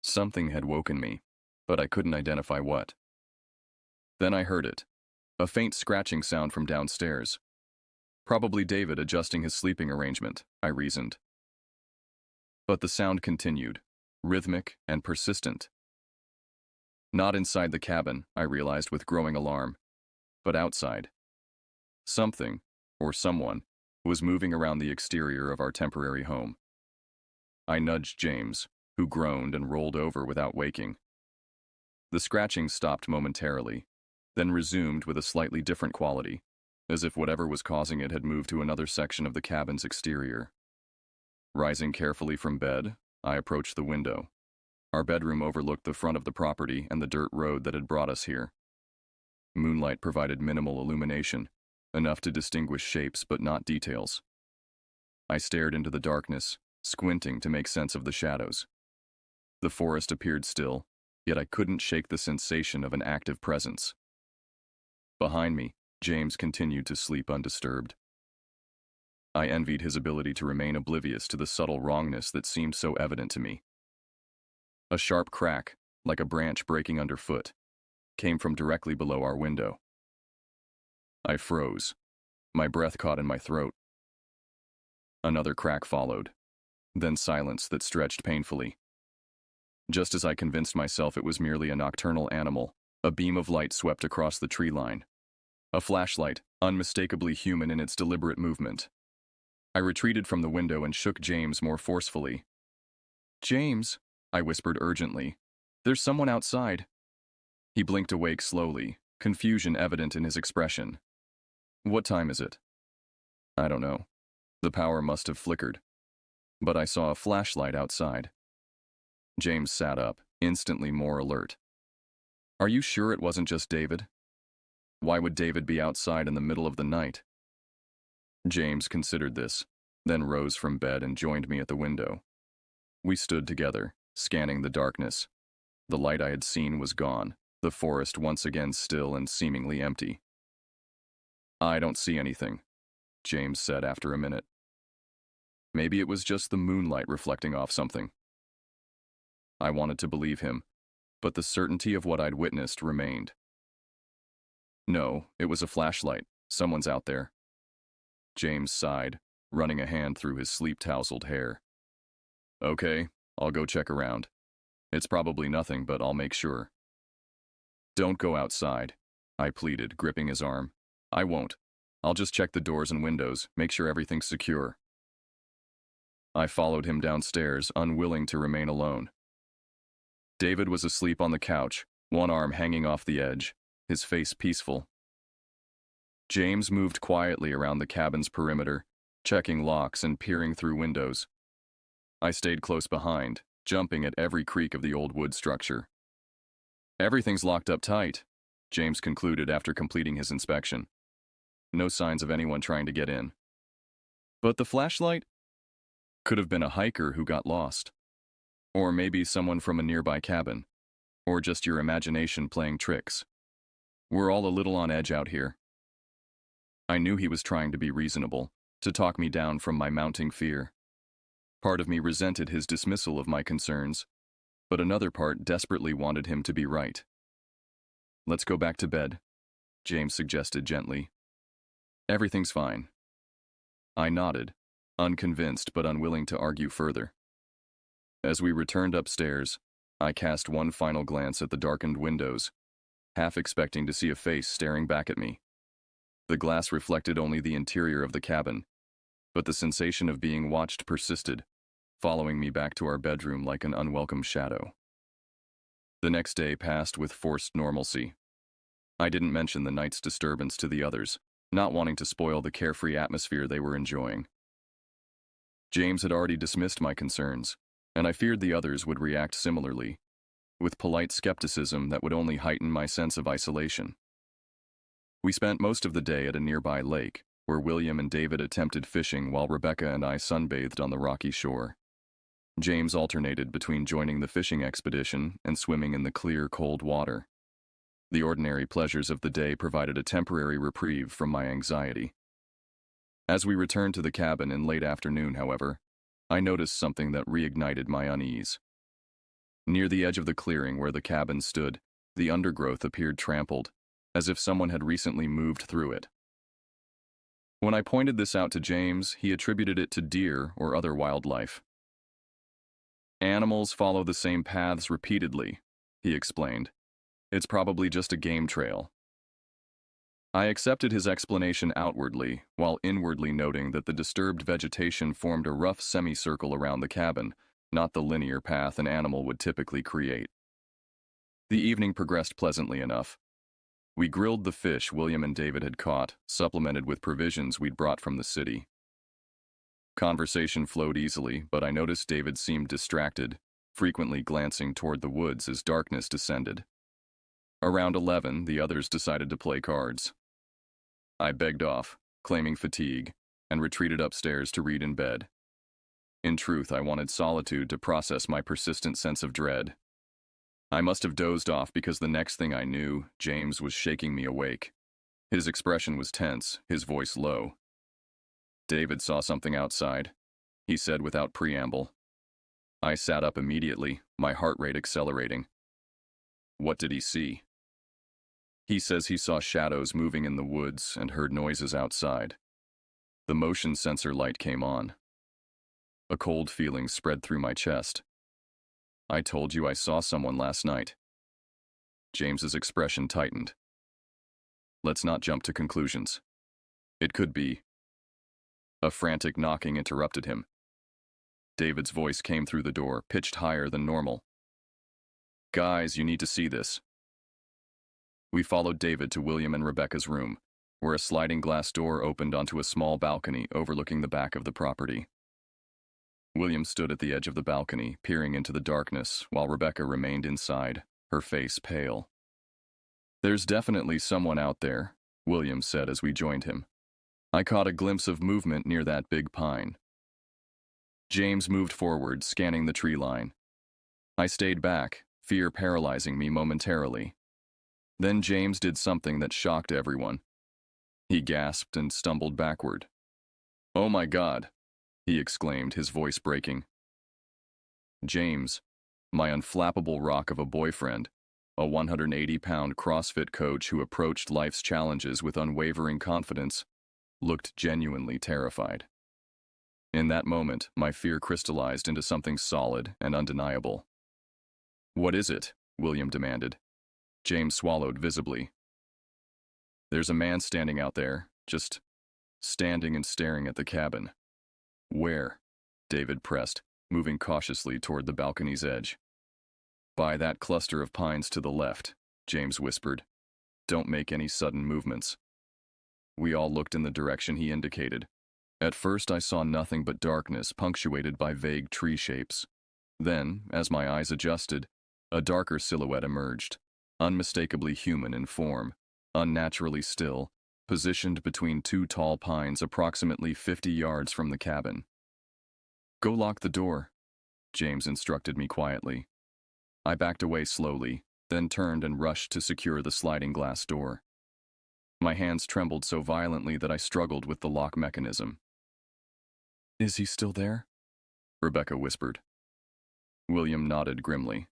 Something had woken me, but I couldn't identify what. Then I heard it, a faint scratching sound from downstairs. Probably David adjusting his sleeping arrangement, I reasoned. But the sound continued, rhythmic and persistent. Not inside the cabin, I realized with growing alarm, but outside. Something, or someone, was moving around the exterior of our temporary home. I nudged James, who groaned and rolled over without waking. The scratching stopped momentarily, then resumed with a slightly different quality, as if whatever was causing it had moved to another section of the cabin's exterior. Rising carefully from bed, I approached the window. Our bedroom overlooked the front of the property and the dirt road that had brought us here. Moonlight provided minimal illumination, enough to distinguish shapes but not details. I stared into the darkness, squinting to make sense of the shadows. The forest appeared still, yet I couldn't shake the sensation of an active presence. Behind me, James continued to sleep undisturbed. I envied his ability to remain oblivious to the subtle wrongness that seemed so evident to me. A sharp crack, like a branch breaking underfoot, came from directly below our window. I froze, my breath caught in my throat. Another crack followed, then silence that stretched painfully. Just as I convinced myself it was merely a nocturnal animal, a beam of light swept across the tree line. A flashlight, unmistakably human in its deliberate movement. I retreated from the window and shook James more forcefully. "James," I whispered urgently, "there's someone outside." He blinked awake slowly, confusion evident in his expression. "What time is it?" "I don't know. The power must have flickered. But I saw a flashlight outside." James sat up, instantly more alert. "Are you sure it wasn't just David? Why would David be outside in the middle of the night?" James considered this, then rose from bed and joined me at the window. We stood together, scanning the darkness. The light I had seen was gone, the forest once again still and seemingly empty. "I don't see anything," James said after a minute. Maybe it was just the moonlight reflecting off something. I wanted to believe him, but the certainty of what I'd witnessed remained. "No, it was a flashlight. Someone's out there." James sighed, running a hand through his sleep-tousled hair. "Okay, I'll go check around. It's probably nothing, but I'll make sure." "Don't go outside," I pleaded, gripping his arm. "I won't. I'll just check the doors and windows, make sure everything's secure." I followed him downstairs, unwilling to remain alone. David was asleep on the couch, one arm hanging off the edge, his face peaceful. James moved quietly around the cabin's perimeter, checking locks and peering through windows. I stayed close behind, jumping at every creak of the old wood structure. "Everything's locked up tight," James concluded after completing his inspection. No signs of anyone trying to get in. But the flashlight? Could have been a hiker who got lost. Or maybe someone from a nearby cabin. Or just your imagination playing tricks. We're all a little on edge out here. I knew he was trying to be reasonable, to talk me down from my mounting fear. Part of me resented his dismissal of my concerns, but another part desperately wanted him to be right. "Let's go back to bed," James suggested gently. "Everything's fine." I nodded, unconvinced but unwilling to argue further. As we returned upstairs, I cast one final glance at the darkened windows, half expecting to see a face staring back at me. The glass reflected only the interior of the cabin, but the sensation of being watched persisted, following me back to our bedroom like an unwelcome shadow. The next day passed with forced normalcy. I didn't mention the night's disturbance to the others, not wanting to spoil the carefree atmosphere they were enjoying. James had already dismissed my concerns, and I feared the others would react similarly, with polite skepticism that would only heighten my sense of isolation. We spent most of the day at a nearby lake, where William and David attempted fishing while Rebecca and I sunbathed on the rocky shore. James alternated between joining the fishing expedition and swimming in the clear, cold water. The ordinary pleasures of the day provided a temporary reprieve from my anxiety. As we returned to the cabin in late afternoon, however, I noticed something that reignited my unease. Near the edge of the clearing where the cabin stood, the undergrowth appeared trampled, as if someone had recently moved through it. When I pointed this out to James, he attributed it to deer or other wildlife. "Animals follow the same paths repeatedly," he explained. "It's probably just a game trail." I accepted his explanation outwardly, while inwardly noting that the disturbed vegetation formed a rough semicircle around the cabin, not the linear path an animal would typically create. The evening progressed pleasantly enough. We grilled the fish William and David had caught, supplemented with provisions we'd brought from the city. Conversation flowed easily, but I noticed David seemed distracted, frequently glancing toward the woods as darkness descended. Around 11, the others decided to play cards. I begged off, claiming fatigue, and retreated upstairs to read in bed. In truth, I wanted solitude to process my persistent sense of dread. I must have dozed off because the next thing I knew, James was shaking me awake. His expression was tense, his voice low. "David saw something outside," he said without preamble. I sat up immediately, my heart rate accelerating. "What did he see?" "He says he saw shadows moving in the woods and heard noises outside." The motion sensor light came on. A cold feeling spread through my chest. "I told you I saw someone last night." James's expression tightened. "Let's not jump to conclusions. It could be—" A frantic knocking interrupted him. David's voice came through the door, pitched higher than normal. "Guys, you need to see this." We followed David to William and Rebecca's room, where a sliding glass door opened onto a small balcony overlooking the back of the property. William stood at the edge of the balcony, peering into the darkness, while Rebecca remained inside, her face pale. "There's definitely someone out there," William said as we joined him. "I caught a glimpse of movement near that big pine." James moved forward, scanning the tree line. I stayed back, fear paralyzing me momentarily. Then James did something that shocked everyone. He gasped and stumbled backward. "Oh my God," he exclaimed, his voice breaking. James, my unflappable rock of a boyfriend, a 180-pound CrossFit coach who approached life's challenges with unwavering confidence, looked genuinely terrified. In that moment, my fear crystallized into something solid and undeniable. "What is it?" William demanded. James swallowed visibly. "There's a man standing out there, just standing and staring at the cabin." "Where?" David pressed, moving cautiously toward the balcony's edge. By that cluster of pines to the left, James whispered. Don't make any sudden movements. We all looked in the direction he indicated. At first I saw nothing but darkness punctuated by vague tree shapes. Then, as my eyes adjusted, a darker silhouette emerged, unmistakably human in form, unnaturally still, positioned between two tall pines approximately 50 yards from the cabin. Go lock the door, James instructed me quietly. I backed away slowly, then turned and rushed to secure the sliding glass door. My hands trembled so violently that I struggled with the lock mechanism. Is he still there? Rebecca whispered. William nodded grimly.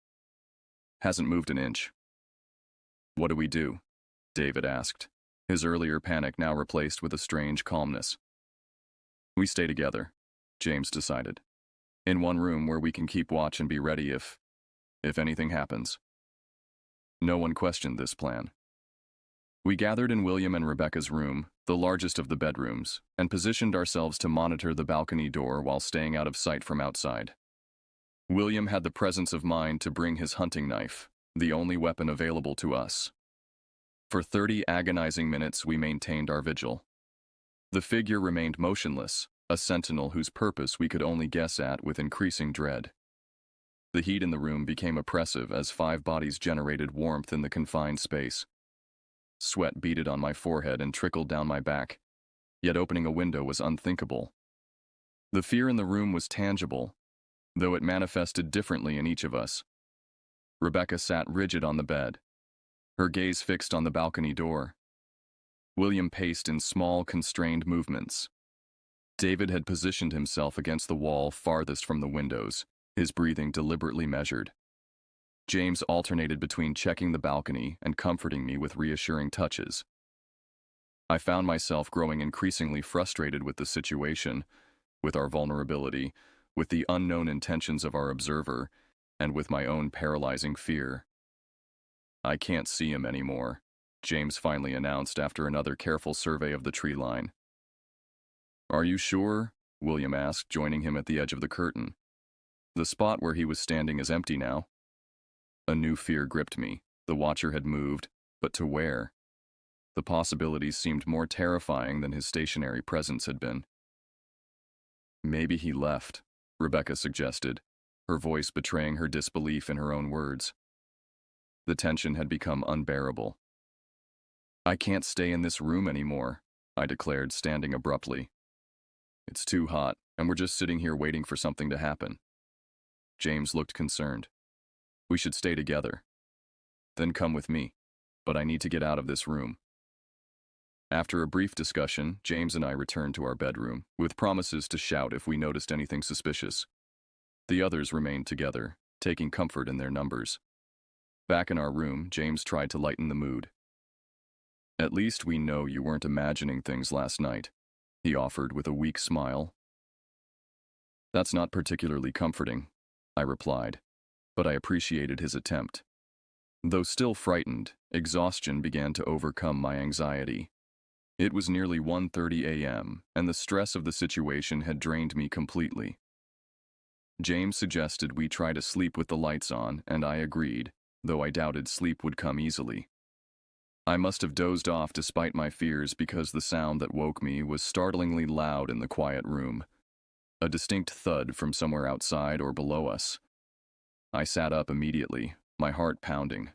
Hasn't moved an inch. What do we do? David asked, his earlier panic now replaced with a strange calmness. We stay together, James decided. In one room where we can keep watch and be ready if anything happens. No one questioned this plan. We gathered in William and Rebecca's room, the largest of the bedrooms, and positioned ourselves to monitor the balcony door while staying out of sight from outside. William had the presence of mind to bring his hunting knife, the only weapon available to us. For 30 agonizing minutes we maintained our vigil. The figure remained motionless, a sentinel whose purpose we could only guess at with increasing dread. The heat in the room became oppressive as 5 bodies generated warmth in the confined space. Sweat beaded on my forehead and trickled down my back, yet opening a window was unthinkable. The fear in the room was tangible, though it manifested differently in each of us. Rebecca sat rigid on the bed, her gaze fixed on the balcony door. William paced in small, constrained movements. David had positioned himself against the wall farthest from the windows, his breathing deliberately measured. James alternated between checking the balcony and comforting me with reassuring touches. I found myself growing increasingly frustrated with the situation, with our vulnerability, with the unknown intentions of our observer, and with my own paralyzing fear. I can't see him anymore, James finally announced after another careful survey of the tree line. Are you sure? William asked, joining him at the edge of the curtain. The spot where he was standing is empty now. A new fear gripped me. The watcher had moved, but to where? The possibilities seemed more terrifying than his stationary presence had been. Maybe he left, Rebecca suggested, her voice betraying her disbelief in her own words. The tension had become unbearable. I can't stay in this room anymore, I declared, standing abruptly. It's too hot, and we're just sitting here waiting for something to happen. James looked concerned. We should stay together. Then come with me, but I need to get out of this room. After a brief discussion, James and I returned to our bedroom, with promises to shout if we noticed anything suspicious. The others remained together, taking comfort in their numbers. Back in our room, James tried to lighten the mood. At least we know you weren't imagining things last night, he offered with a weak smile. That's not particularly comforting, I replied, but I appreciated his attempt. Though still frightened, exhaustion began to overcome my anxiety. It was nearly 1:30 a.m., and the stress of the situation had drained me completely. James suggested we try to sleep with the lights on, and I agreed, though I doubted sleep would come easily. I must have dozed off despite my fears because the sound that woke me was startlingly loud in the quiet room. A distinct thud from somewhere outside or below us. I sat up immediately, my heart pounding.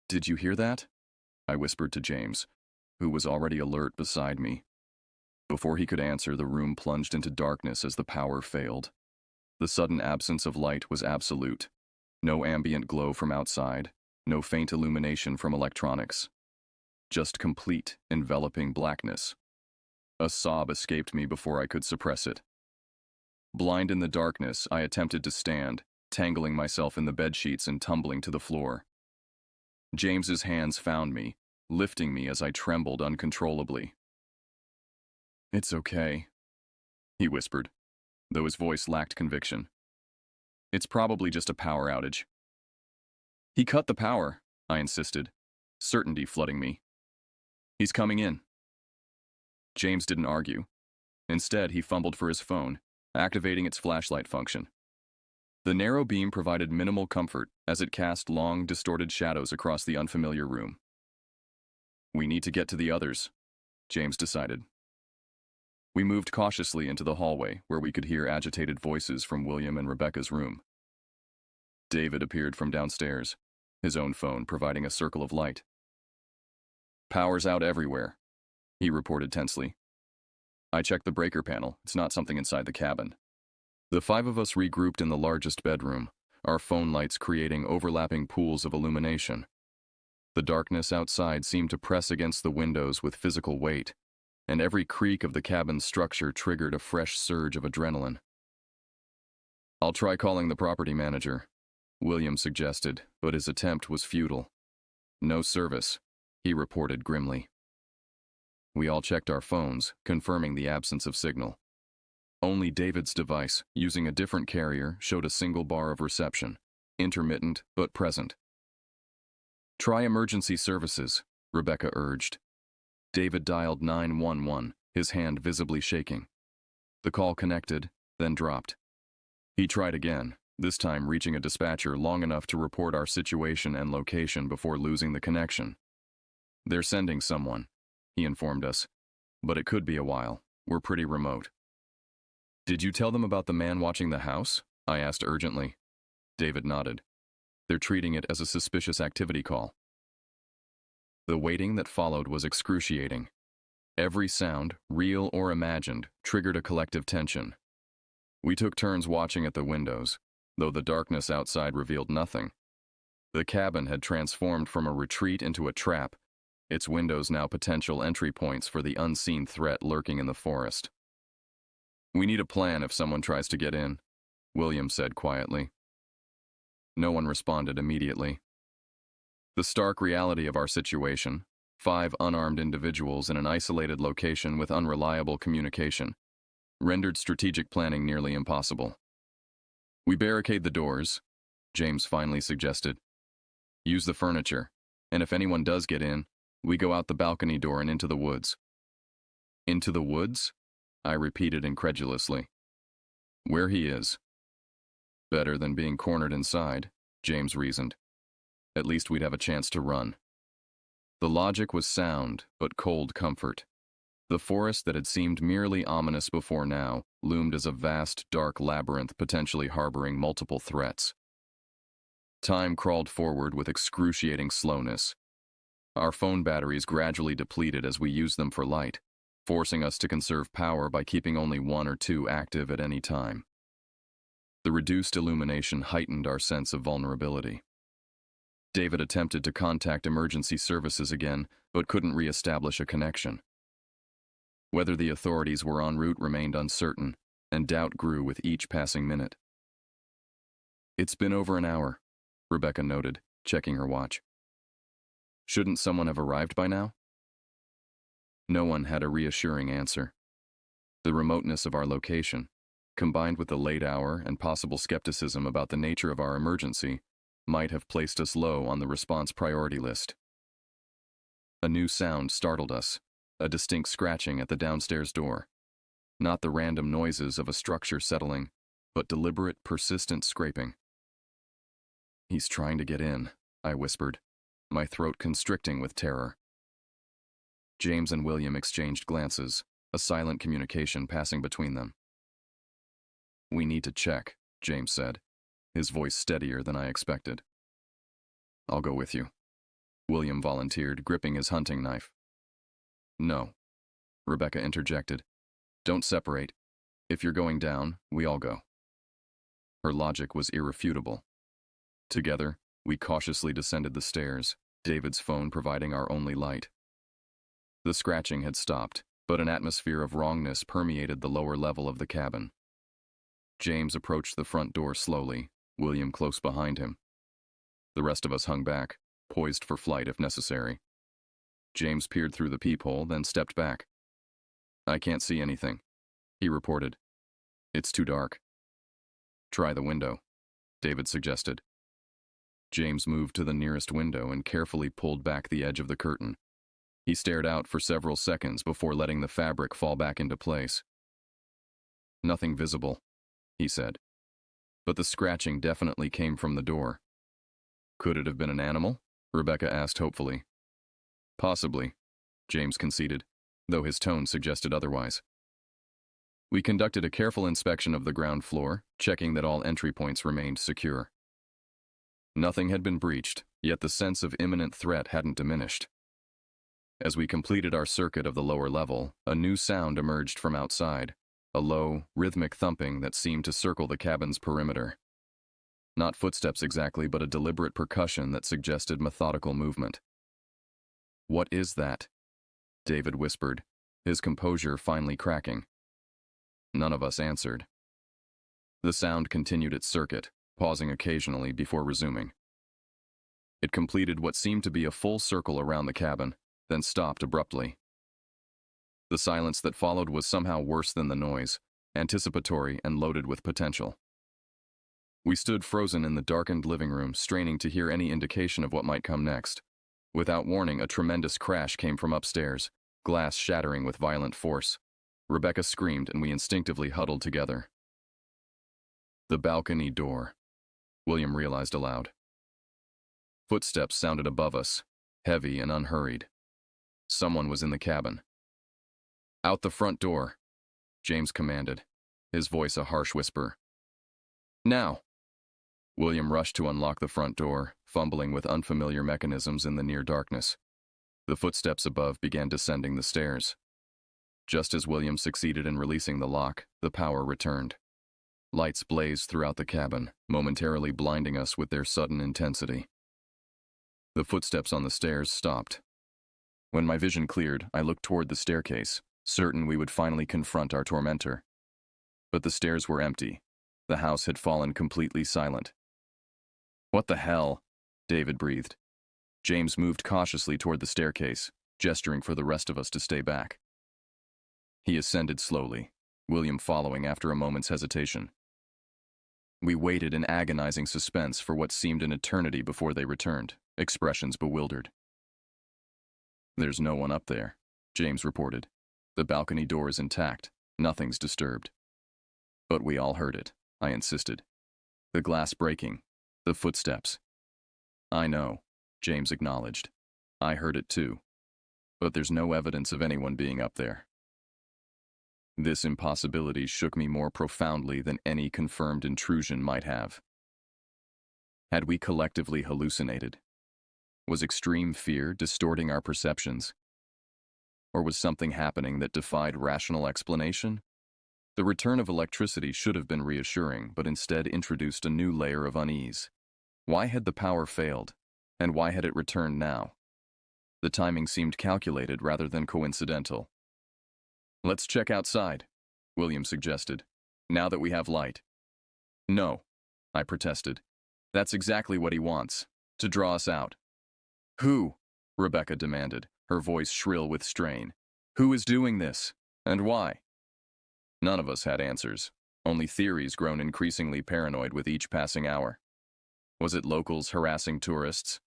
Did you hear that? I whispered to James, who was already alert beside me. Before he could answer, the room plunged into darkness as the power failed. The sudden absence of light was absolute. No ambient glow from outside, no faint illumination from electronics. Just complete, enveloping blackness. A sob escaped me before I could suppress it. Blind in the darkness, I attempted to stand, tangling myself in the bedsheets and tumbling to the floor. James's hands found me, lifting me as I trembled uncontrollably. It's okay, he whispered, though his voice lacked conviction. It's probably just a power outage. He cut the power, I insisted, certainty flooding me. He's coming in. James didn't argue. Instead, he fumbled for his phone, activating its flashlight function. The narrow beam provided minimal comfort as it cast long, distorted shadows across the unfamiliar room. We need to get to the others, James decided. We moved cautiously into the hallway, where we could hear agitated voices from William and Rebecca's room. David appeared from downstairs, his own phone providing a circle of light. "Power's out everywhere," he reported tensely. "I checked the breaker panel. It's not something inside the cabin." The five of us regrouped in the largest bedroom, our phone lights creating overlapping pools of illumination. The darkness outside seemed to press against the windows with physical weight, and every creak of the cabin's structure triggered a fresh surge of adrenaline. "I'll try calling the property manager," William suggested, but his attempt was futile. "No service," he reported grimly. We all checked our phones, confirming the absence of signal. Only David's device, using a different carrier, showed a single bar of reception, intermittent but present. "Try emergency services," Rebecca urged. David dialed 911, his hand visibly shaking. The call connected, then dropped. He tried again, this time reaching a dispatcher long enough to report our situation and location before losing the connection. "They're sending someone," he informed us, "but it could be a while. We're pretty remote." "Did you tell them about the man watching the house?" I asked urgently. David nodded. "They're treating it as a suspicious activity call." The waiting that followed was excruciating. Every sound, real or imagined, triggered a collective tension. We took turns watching at the windows, though the darkness outside revealed nothing. The cabin had transformed from a retreat into a trap, its windows now potential entry points for the unseen threat lurking in the forest. "We need a plan if someone tries to get in," William said quietly. No one responded immediately. The stark reality of our situation, 5 unarmed individuals in an isolated location with unreliable communication, rendered strategic planning nearly impossible. "We barricade the doors," James finally suggested. "Use the furniture, and if anyone does get in, we go out the balcony door and into the woods." "Into the woods?" I repeated incredulously. "Where he is." "Better than being cornered inside," James reasoned. "At least we'd have a chance to run." The logic was sound, but cold comfort. The forest that had seemed merely ominous before now loomed as a vast, dark labyrinth potentially harboring multiple threats. Time crawled forward with excruciating slowness. Our phone batteries gradually depleted as we used them for light, forcing us to conserve power by keeping only 1 or 2 active at any time. The reduced illumination heightened our sense of vulnerability. David attempted to contact emergency services again, but couldn't re-establish a connection. Whether the authorities were en route remained uncertain, and doubt grew with each passing minute. "It's been over an hour," Rebecca noted, checking her watch. "Shouldn't someone have arrived by now?" No one had a reassuring answer. The remoteness of our location, combined with the late hour and possible skepticism about the nature of our emergency, might have placed us low on the response priority list. A new sound startled us, a distinct scratching at the downstairs door. Not the random noises of a structure settling, but deliberate, persistent scraping. "He's trying to get in," I whispered, my throat constricting with terror. James and William exchanged glances, a silent communication passing between them. "We need to check," James said, his voice steadier than I expected. "I'll go with you," William volunteered, gripping his hunting knife. "No," Rebecca interjected. "Don't separate. If you're going down, we all go." Her logic was irrefutable. Together, we cautiously descended the stairs, David's phone providing our only light. The scratching had stopped, but an atmosphere of wrongness permeated the lower level of the cabin. James approached the front door slowly, William close behind him. The rest of us hung back, poised for flight if necessary. James peered through the peephole, then stepped back. "I can't see anything," he reported. "It's too dark." "Try the window," David suggested. James moved to the nearest window and carefully pulled back the edge of the curtain. He stared out for several seconds before letting the fabric fall back into place. Nothing visible, he said. But the scratching definitely came from the door. Could it have been an animal? Rebecca asked hopefully. Possibly, James conceded, though his tone suggested otherwise. We conducted a careful inspection of the ground floor, checking that all entry points remained secure. Nothing had been breached, yet the sense of imminent threat hadn't diminished. As we completed our circuit of the lower level, a new sound emerged from outside, a low, rhythmic thumping that seemed to circle the cabin's perimeter. Not footsteps exactly, but a deliberate percussion that suggested methodical movement. "What is that?" David whispered, his composure finally cracking. None of us answered. The sound continued its circuit, pausing occasionally before resuming. It completed what seemed to be a full circle around the cabin, then stopped abruptly. The silence that followed was somehow worse than the noise, anticipatory and loaded with potential. We stood frozen in the darkened living room, straining to hear any indication of what might come next. Without warning, a tremendous crash came from upstairs, glass shattering with violent force. Rebecca screamed, and we instinctively huddled together. The balcony door, William realized aloud. Footsteps sounded above us, heavy and unhurried. Someone was in the cabin. "Out the front door," James commanded, his voice a harsh whisper. "Now!" William rushed to unlock the front door, fumbling with unfamiliar mechanisms in the near darkness. The footsteps above began descending the stairs. Just as William succeeded in releasing the lock, the power returned. Lights blazed throughout the cabin, momentarily blinding us with their sudden intensity. The footsteps on the stairs stopped. When my vision cleared, I looked toward the staircase, certain we would finally confront our tormentor. But the stairs were empty. The house had fallen completely silent. "What the hell?" David breathed. James moved cautiously toward the staircase, gesturing for the rest of us to stay back. He ascended slowly, William following after a moment's hesitation. We waited in agonizing suspense for what seemed an eternity before they returned, expressions bewildered. "There's no one up there," James reported. "The balcony door is intact. Nothing's disturbed." "But we all heard it," I insisted. "The glass breaking. The footsteps." "I know," James acknowledged. "I heard it too. But there's no evidence of anyone being up there." This impossibility shook me more profoundly than any confirmed intrusion might have. Had we collectively hallucinated? Was extreme fear distorting our perceptions? Or was something happening that defied rational explanation? The return of electricity should have been reassuring, but instead introduced a new layer of unease. Why had the power failed? And why had it returned now? The timing seemed calculated rather than coincidental. "Let's check outside," William suggested, "now that we have light." "No," I protested. "That's exactly what he wants, to draw us out." "Who?" Rebecca demanded, her voice shrill with strain. "Who is doing this? And why?" None of us had answers, only theories grown increasingly paranoid with each passing hour. Was it locals harassing tourists?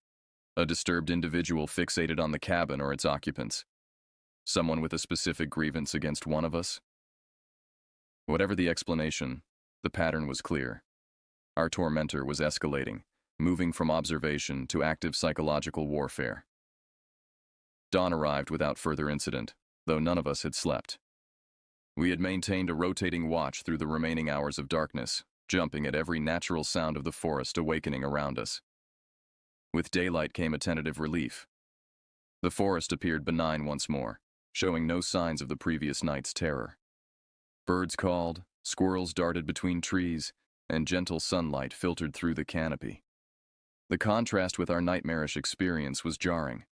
A disturbed individual fixated on the cabin or its occupants? Someone with a specific grievance against one of us? Whatever the explanation, the pattern was clear. Our tormentor was escalating, moving from observation to active psychological warfare. Dawn arrived without further incident, though none of us had slept. We had maintained a rotating watch through the remaining hours of darkness, jumping at every natural sound of the forest awakening around us. With daylight came a tentative relief. The forest appeared benign once more, showing no signs of the previous night's terror. Birds called, squirrels darted between trees, and gentle sunlight filtered through the canopy. The contrast with our nightmarish experience was jarring.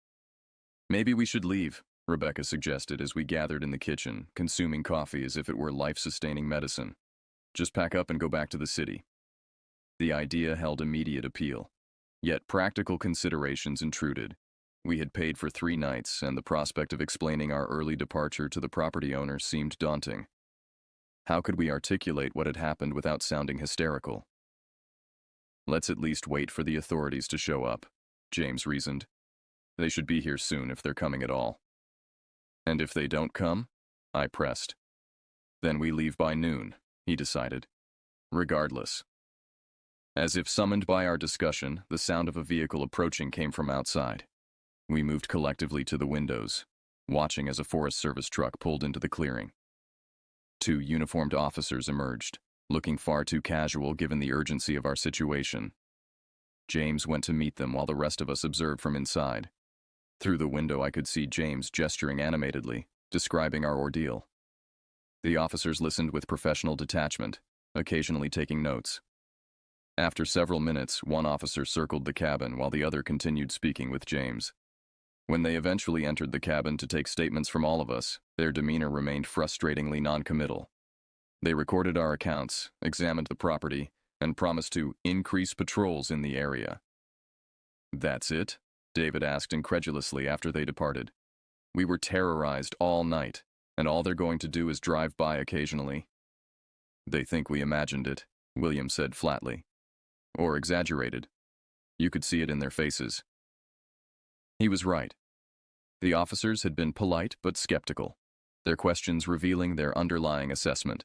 "Maybe we should leave," Rebecca suggested as we gathered in the kitchen, consuming coffee as if it were life-sustaining medicine. "Just pack up and go back to the city." The idea held immediate appeal, yet practical considerations intruded. We had paid for 3 nights, and the prospect of explaining our early departure to the property owner seemed daunting. How could we articulate what had happened without sounding hysterical? "Let's at least wait for the authorities to show up," James reasoned. "They should be here soon if they're coming at all." "And if they don't come?" I pressed. "Then we leave by noon," he decided. Regardless. As if summoned by our discussion, the sound of a vehicle approaching came from outside. We moved collectively to the windows, watching as a Forest Service truck pulled into the clearing. 2 uniformed officers emerged, looking far too casual given the urgency of our situation. James went to meet them while the rest of us observed from inside. Through the window I could see James gesturing animatedly, describing our ordeal. The officers listened with professional detachment, occasionally taking notes. After several minutes, one officer circled the cabin while the other continued speaking with James. When they eventually entered the cabin to take statements from all of us, their demeanor remained frustratingly noncommittal. They recorded our accounts, examined the property, and promised to increase patrols in the area. "That's it?" David asked incredulously after they departed. "We were terrorized all night, and all they're going to do is drive by occasionally." "They think we imagined it," William said flatly. "Or exaggerated. You could see it in their faces." He was right. The officers had been polite but skeptical, their questions revealing their underlying assessment.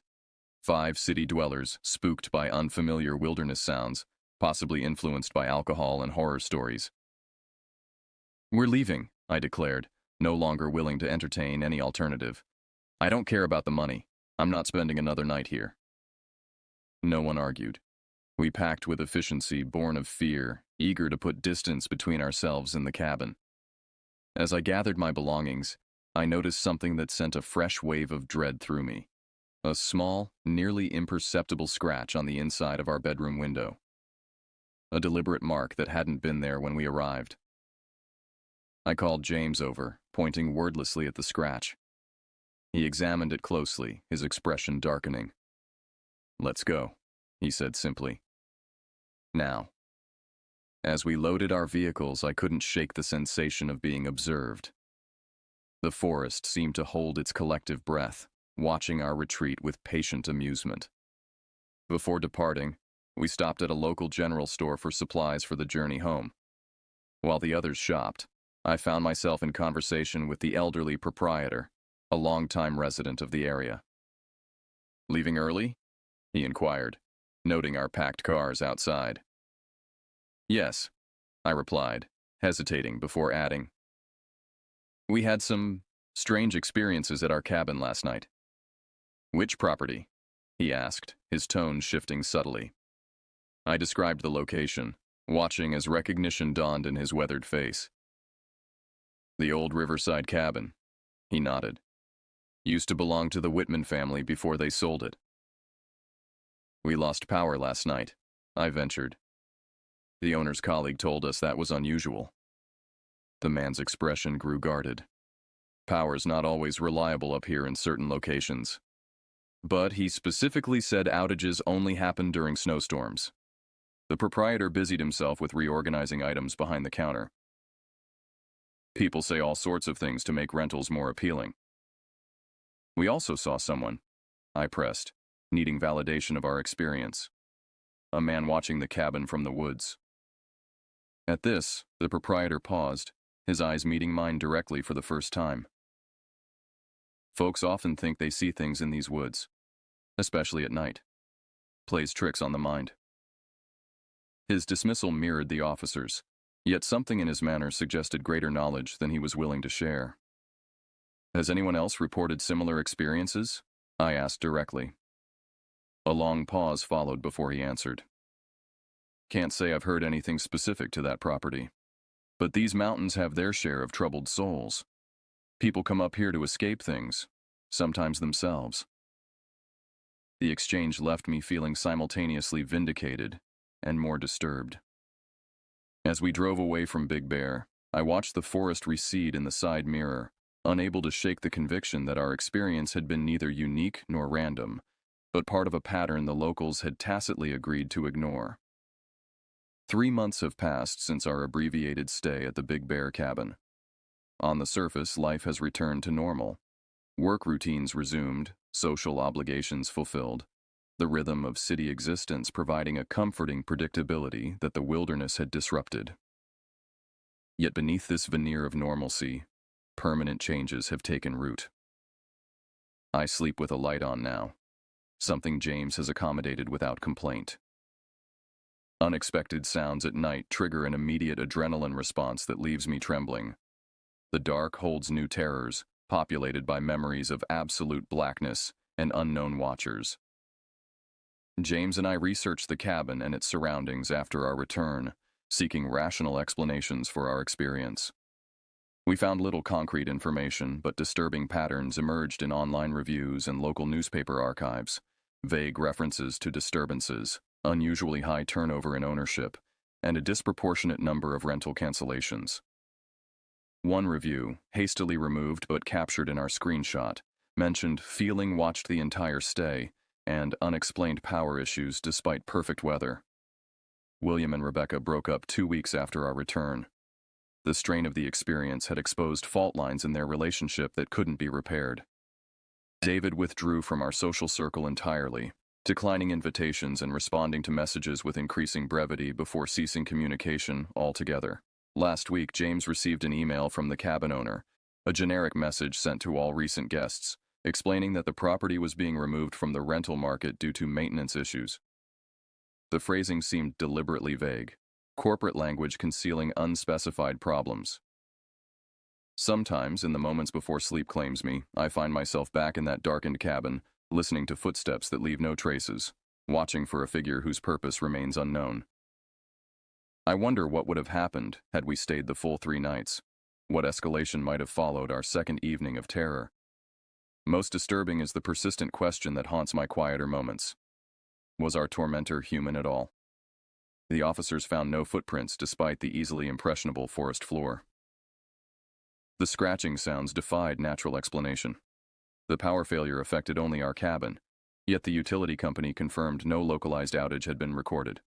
5 city dwellers, spooked by unfamiliar wilderness sounds, possibly influenced by alcohol and horror stories. "We're leaving," I declared, no longer willing to entertain any alternative. "I don't care about the money. I'm not spending another night here." No one argued. We packed with efficiency born of fear, eager to put distance between ourselves and the cabin. As I gathered my belongings, I noticed something that sent a fresh wave of dread through me. A small, nearly imperceptible scratch on the inside of our bedroom window. A deliberate mark that hadn't been there when we arrived. I called James over, pointing wordlessly at the scratch. He examined it closely, his expression darkening. "Let's go," he said simply. "Now." As we loaded our vehicles, I couldn't shake the sensation of being observed. The forest seemed to hold its collective breath, watching our retreat with patient amusement. Before departing, we stopped at a local general store for supplies for the journey home. While the others shopped, I found myself in conversation with the elderly proprietor, a longtime resident of the area. "Leaving early?" he inquired, noting our packed cars outside. "Yes," I replied, hesitating before adding. "We had some strange experiences at our cabin last night." "Which property?" he asked, his tone shifting subtly. I described the location, watching as recognition dawned in his weathered face. "The old Riverside cabin," he nodded. "Used to belong to the Whitman family before they sold it." "We lost power last night," I ventured. "The owner's colleague told us that was unusual." The man's expression grew guarded. "Power's not always reliable up here in certain locations. But he specifically said outages only happen during snowstorms." The proprietor busied himself with reorganizing items behind the counter. "People say all sorts of things to make rentals more appealing." "We also saw someone," I pressed, needing validation of our experience. "A man watching the cabin from the woods." At this, the proprietor paused, his eyes meeting mine directly for the first time. "Folks often think they see things in these woods, especially at night. Plays tricks on the mind." His dismissal mirrored the officer's, yet something in his manner suggested greater knowledge than he was willing to share. "Has anyone else reported similar experiences?" I asked directly. A long pause followed before he answered. "Can't say I've heard anything specific to that property. But these mountains have their share of troubled souls. People come up here to escape things, sometimes themselves." The exchange left me feeling simultaneously vindicated and more disturbed. As we drove away from Big Bear, I watched the forest recede in the side mirror, unable to shake the conviction that our experience had been neither unique nor random, but part of a pattern the locals had tacitly agreed to ignore. 3 months have passed since our abbreviated stay at the Big Bear cabin. On the surface, life has returned to normal. Work routines resumed, social obligations fulfilled, the rhythm of city existence providing a comforting predictability that the wilderness had disrupted. Yet beneath this veneer of normalcy, permanent changes have taken root. I sleep with a light on now, something James has accommodated without complaint. Unexpected sounds at night trigger an immediate adrenaline response that leaves me trembling. The dark holds new terrors, populated by memories of absolute blackness and unknown watchers. James and I researched the cabin and its surroundings after our return, seeking rational explanations for our experience. We found little concrete information, but disturbing patterns emerged in online reviews and local newspaper archives. Vague references to disturbances, unusually high turnover in ownership, and a disproportionate number of rental cancellations. One review, hastily removed but captured in our screenshot, mentioned feeling watched the entire stay and unexplained power issues despite perfect weather. William and Rebecca broke up 2 weeks after our return. The strain of the experience had exposed fault lines in their relationship that couldn't be repaired. David withdrew from our social circle entirely, declining invitations and responding to messages with increasing brevity before ceasing communication altogether. Last week, James received an email from the cabin owner, a generic message sent to all recent guests, explaining that the property was being removed from the rental market due to maintenance issues. The phrasing seemed deliberately vague, corporate language concealing unspecified problems. Sometimes, in the moments before sleep claims me, I find myself back in that darkened cabin, listening to footsteps that leave no traces, watching for a figure whose purpose remains unknown. I wonder what would have happened had we stayed the full 3 nights, what escalation might have followed our second evening of terror. Most disturbing is the persistent question that haunts my quieter moments. Was our tormentor human at all? The officers found no footprints despite the easily impressionable forest floor. The scratching sounds defied natural explanation. The power failure affected only our cabin, yet the utility company confirmed no localized outage had been recorded.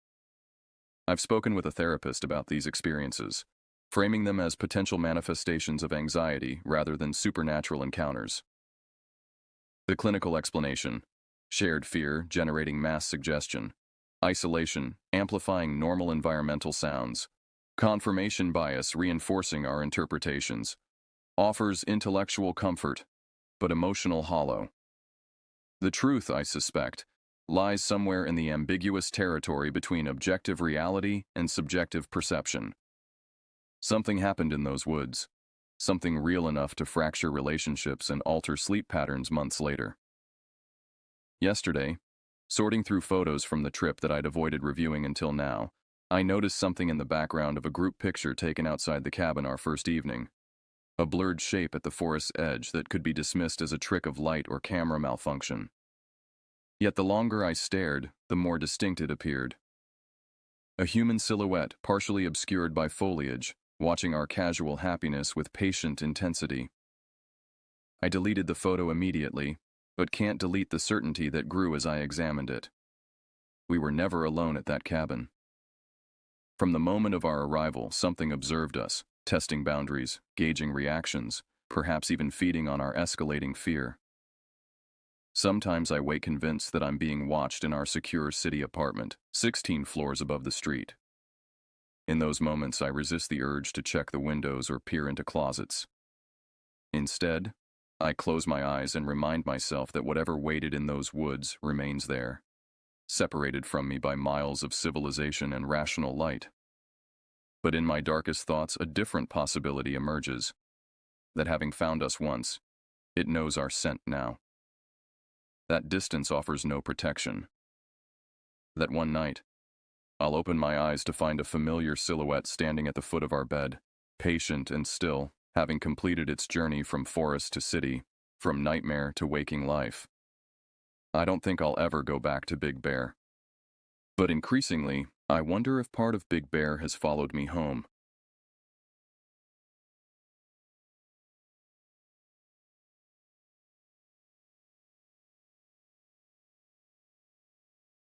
I've spoken with a therapist about these experiences, framing them as potential manifestations of anxiety rather than supernatural encounters. The clinical explanation: shared fear generating mass suggestion, isolation amplifying normal environmental sounds, confirmation bias reinforcing our interpretations, offers intellectual comfort, but emotional hollow. The truth, I suspect, lies somewhere in the ambiguous territory between objective reality and subjective perception. Something happened in those woods, something real enough to fracture relationships and alter sleep patterns months later. Yesterday, sorting through photos from the trip that I'd avoided reviewing until now, I noticed something in the background of a group picture taken outside the cabin our first evening. A blurred shape at the forest's edge that could be dismissed as a trick of light or camera malfunction. Yet the longer I stared, the more distinct it appeared. A human silhouette partially obscured by foliage, watching our casual happiness with patient intensity. I deleted the photo immediately, but can't delete the certainty that grew as I examined it. We were never alone at that cabin. From the moment of our arrival, something observed us, testing boundaries, gauging reactions, perhaps even feeding on our escalating fear. Sometimes I wake convinced that I'm being watched in our secure city apartment, 16 floors above the street. In those moments, I resist the urge to check the windows or peer into closets. Instead, I close my eyes and remind myself that whatever waited in those woods remains there, separated from me by miles of civilization and rational light. But in my darkest thoughts, a different possibility emerges, that having found us once, it knows our scent now. That distance offers no protection. That one night, I'll open my eyes to find a familiar silhouette standing at the foot of our bed, patient and still, having completed its journey from forest to city, from nightmare to waking life. I don't think I'll ever go back to Big Bear. But increasingly, I wonder if part of Big Bear has followed me home.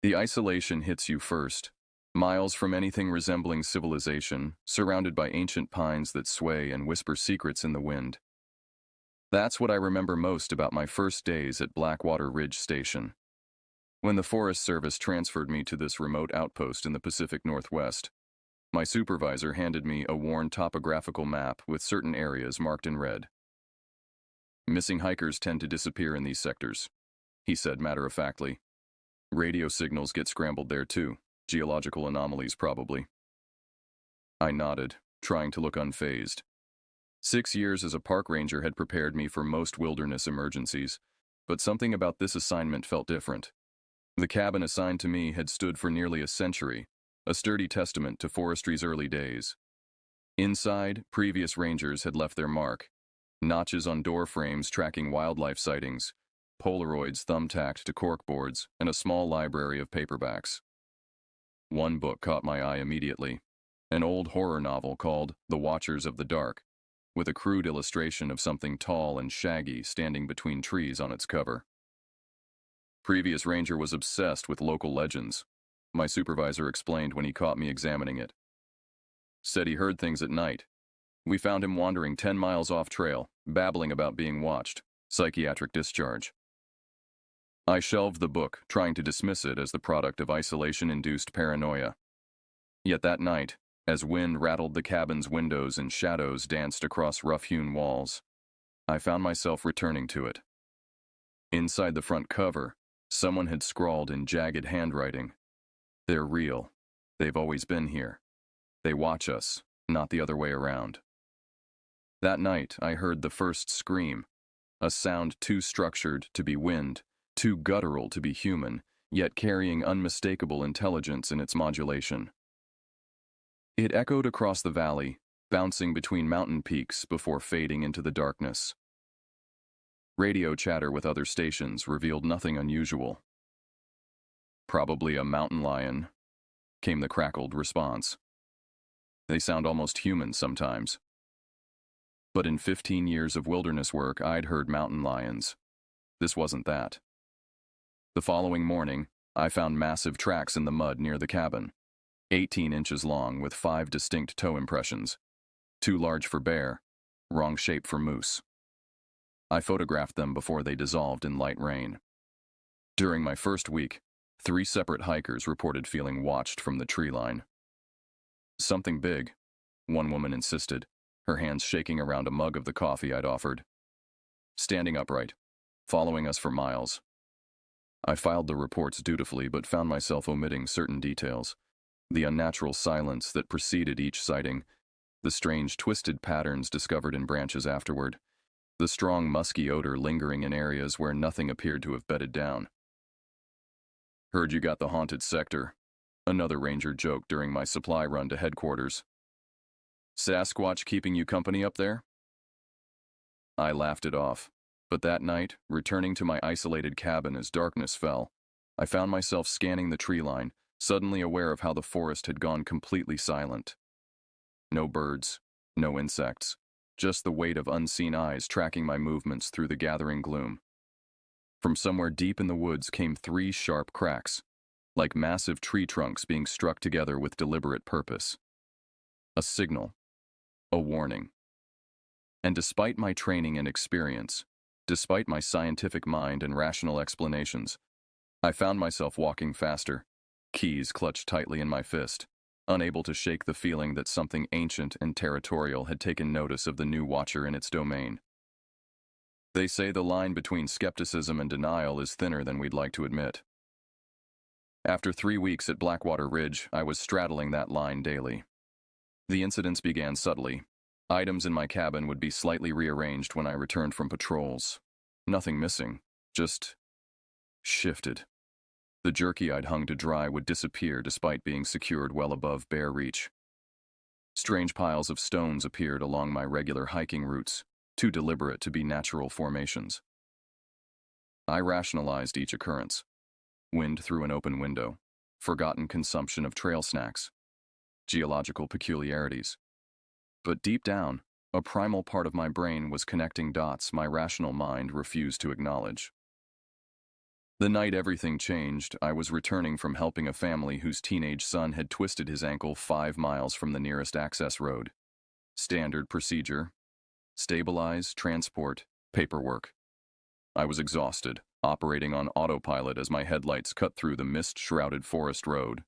The isolation hits you first, miles from anything resembling civilization, surrounded by ancient pines that sway and whisper secrets in the wind. That's what I remember most about my first days at Blackwater Ridge Station. When the Forest Service transferred me to this remote outpost in the Pacific Northwest, my supervisor handed me a worn topographical map with certain areas marked in red. "Missing hikers tend to disappear in these sectors," he said matter-of-factly. Radio signals get scrambled there too. Geological anomalies, probably. I nodded, trying to look unfazed. 6 years as a park ranger had prepared me for most wilderness emergencies, but something about this assignment felt different. The cabin assigned to me had stood for nearly a century, a sturdy testament to forestry's early days. Inside, previous rangers had left their mark. Notches on door frames tracking wildlife sightings, Polaroids thumbtacked to corkboards, and a small library of paperbacks. One book caught my eye immediately, an old horror novel called The Watchers of the Dark, with a crude illustration of something tall and shaggy standing between trees on its cover. Previous ranger was obsessed with local legends, my supervisor explained when he caught me examining it. Said he heard things at night. We found him wandering 10 miles off trail, babbling about being watched, psychiatric discharge. I shelved the book, trying to dismiss it as the product of isolation-induced paranoia. Yet that night, as wind rattled the cabin's windows and shadows danced across rough-hewn walls, I found myself returning to it. Inside the front cover, someone had scrawled in jagged handwriting, "They're real. They've always been here. They watch us, not the other way around." That night, I heard the first scream, a sound too structured to be wind, too guttural to be human, yet carrying unmistakable intelligence in its modulation. It echoed across the valley, bouncing between mountain peaks before fading into the darkness. Radio chatter with other stations revealed nothing unusual. "Probably a mountain lion," came the crackled response. "They sound almost human sometimes." But in 15 years of wilderness work, I'd heard mountain lions. This wasn't that. The following morning, I found massive tracks in the mud near the cabin, 18 inches long with 5 distinct toe impressions. Too large for bear, wrong shape for moose. I photographed them before they dissolved in light rain. During my first week, 3 separate hikers reported feeling watched from the tree line. "Something big," one woman insisted, her hands shaking around a mug of the coffee I'd offered. "Standing upright, following us for miles." I filed the reports dutifully but found myself omitting certain details. The unnatural silence that preceded each sighting, the strange twisted patterns discovered in branches afterward, the strong musky odor lingering in areas where nothing appeared to have bedded down. "Heard you got the haunted sector," another ranger joked during my supply run to headquarters. "Sasquatch keeping you company up there?" I laughed it off, but that night, returning to my isolated cabin as darkness fell, I found myself scanning the tree line, suddenly aware of how the forest had gone completely silent. No birds, no insects, just the weight of unseen eyes tracking my movements through the gathering gloom. From somewhere deep in the woods came 3 sharp cracks, like massive tree trunks being struck together with deliberate purpose. A signal. A warning. And despite my training and experience, despite my scientific mind and rational explanations, I found myself walking faster, keys clutched tightly in my fist, unable to shake the feeling that something ancient and territorial had taken notice of the new watcher in its domain. They say the line between skepticism and denial is thinner than we'd like to admit. After 3 weeks at Blackwater Ridge, I was straddling that line daily. The incidents began subtly. Items in my cabin would be slightly rearranged when I returned from patrols. Nothing missing, just shifted. The jerky I'd hung to dry would disappear despite being secured well above bear reach. Strange piles of stones appeared along my regular hiking routes, too deliberate to be natural formations. I rationalized each occurrence. Wind through an open window, forgotten consumption of trail snacks, geological peculiarities. But deep down, a primal part of my brain was connecting dots my rational mind refused to acknowledge. The night everything changed, I was returning from helping a family whose teenage son had twisted his ankle 5 miles from the nearest access road. Standard procedure. Stabilize, transport, paperwork. I was exhausted, operating on autopilot as my headlights cut through the mist-shrouded forest road.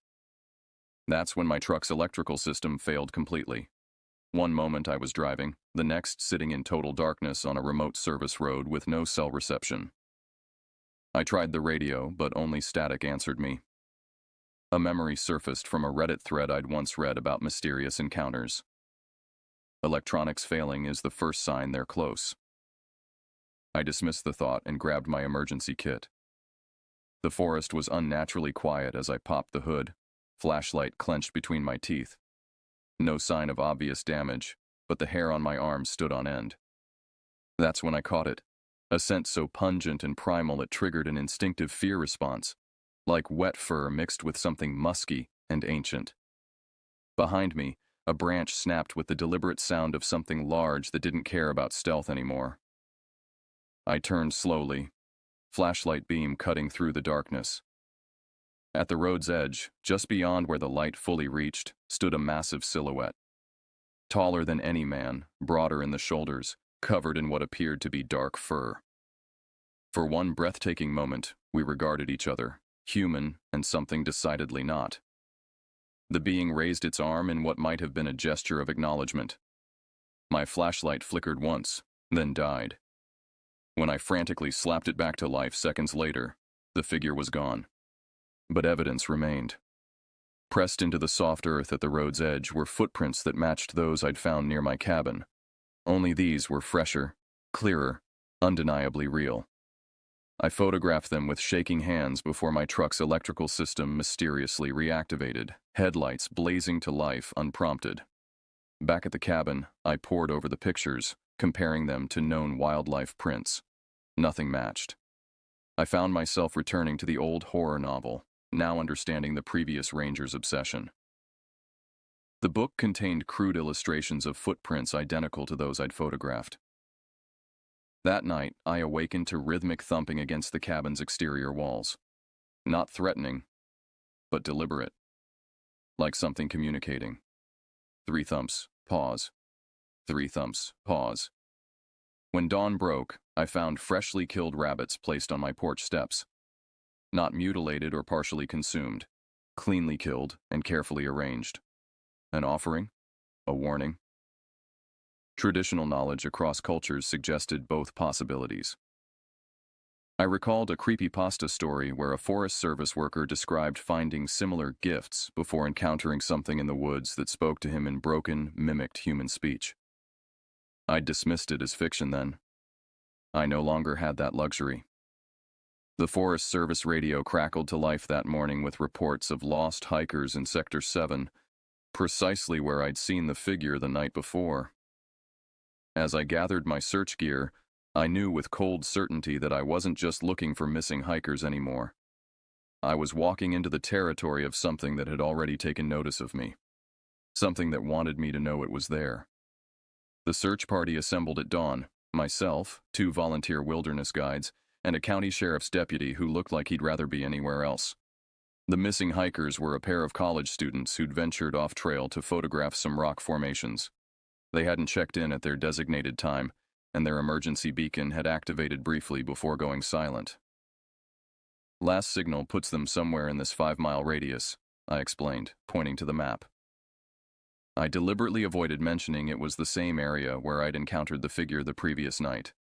That's when my truck's electrical system failed completely. One moment I was driving, the next sitting in total darkness on a remote service road with no cell reception. I tried the radio, but only static answered me. A memory surfaced from a Reddit thread I'd once read about mysterious encounters. Electronics failing is the first sign they're close. I dismissed the thought and grabbed my emergency kit. The forest was unnaturally quiet as I popped the hood, flashlight clenched between my teeth. No sign of obvious damage, but the hair on my arm stood on end. That's when I caught it, a scent so pungent and primal it triggered an instinctive fear response, like wet fur mixed with something musky and ancient. Behind me, a branch snapped with the deliberate sound of something large that didn't care about stealth anymore. I turned slowly, flashlight beam cutting through the darkness. At the road's edge, just beyond where the light fully reached, stood a massive silhouette. Taller than any man, broader in the shoulders, covered in what appeared to be dark fur. For one breathtaking moment, we regarded each other, human and something decidedly not. The being raised its arm in what might have been a gesture of acknowledgement. My flashlight flickered once, then died. When I frantically slapped it back to life seconds later, the figure was gone. But evidence remained. Pressed into the soft earth at the road's edge were footprints that matched those I'd found near my cabin. Only these were fresher, clearer, undeniably real. I photographed them with shaking hands before my truck's electrical system mysteriously reactivated, headlights blazing to life unprompted. Back at the cabin, I pored over the pictures, comparing them to known wildlife prints. Nothing matched. I found myself returning to the old horror novel, now understanding the previous ranger's obsession. The book contained crude illustrations of footprints identical to those I'd photographed. That night, I awakened to rhythmic thumping against the cabin's exterior walls. Not threatening, but deliberate. Like something communicating. 3 thumps, pause. 3 thumps, pause. When dawn broke, I found freshly killed rabbits placed on my porch steps. Not mutilated or partially consumed, cleanly killed and carefully arranged. An offering? A warning? Traditional knowledge across cultures suggested both possibilities. I recalled a creepypasta story where a Forest Service worker described finding similar gifts before encountering something in the woods that spoke to him in broken, mimicked human speech. I dismissed it as fiction then. I no longer had that luxury. The Forest Service radio crackled to life that morning with reports of lost hikers in Sector 7, precisely where I'd seen the figure the night before. As I gathered my search gear, I knew with cold certainty that I wasn't just looking for missing hikers anymore. I was walking into the territory of something that had already taken notice of me. Something that wanted me to know it was there. The search party assembled at dawn, myself, 2 volunteer wilderness guides, and a county sheriff's deputy who looked like he'd rather be anywhere else. The missing hikers were a pair of college students who'd ventured off-trail to photograph some rock formations. They hadn't checked in at their designated time, and their emergency beacon had activated briefly before going silent. Last signal puts them somewhere in this 5-mile radius, I explained, pointing to the map. I deliberately avoided mentioning it was the same area where I'd encountered the figure the previous night.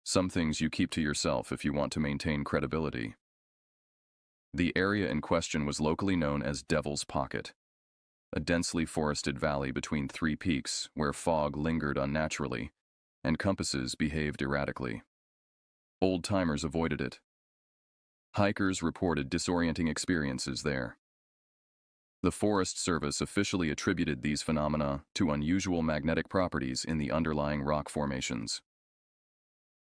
Some things you keep to yourself if you want to maintain credibility. The area in question was locally known as Devil's Pocket, a densely forested valley between 3 peaks where fog lingered unnaturally and compasses behaved erratically. Old-timers avoided it. Hikers reported disorienting experiences there. The Forest Service officially attributed these phenomena to unusual magnetic properties in the underlying rock formations.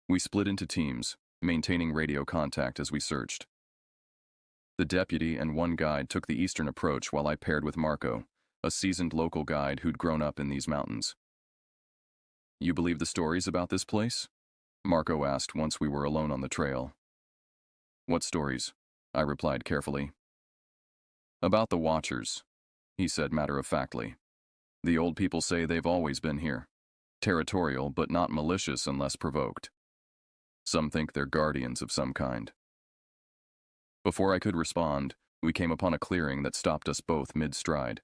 We split into teams, maintaining radio contact as we searched. The deputy and 1 guide took the eastern approach while I paired with Marco, a seasoned local guide who'd grown up in these mountains. "You believe the stories about this place?" Marco asked once we were alone on the trail. "What stories?" I replied carefully. "About the Watchers," he said matter-of-factly. "The old people say they've always been here. Territorial, but not malicious unless provoked. Some think they're guardians of some kind." Before I could respond, we came upon a clearing that stopped us both mid-stride.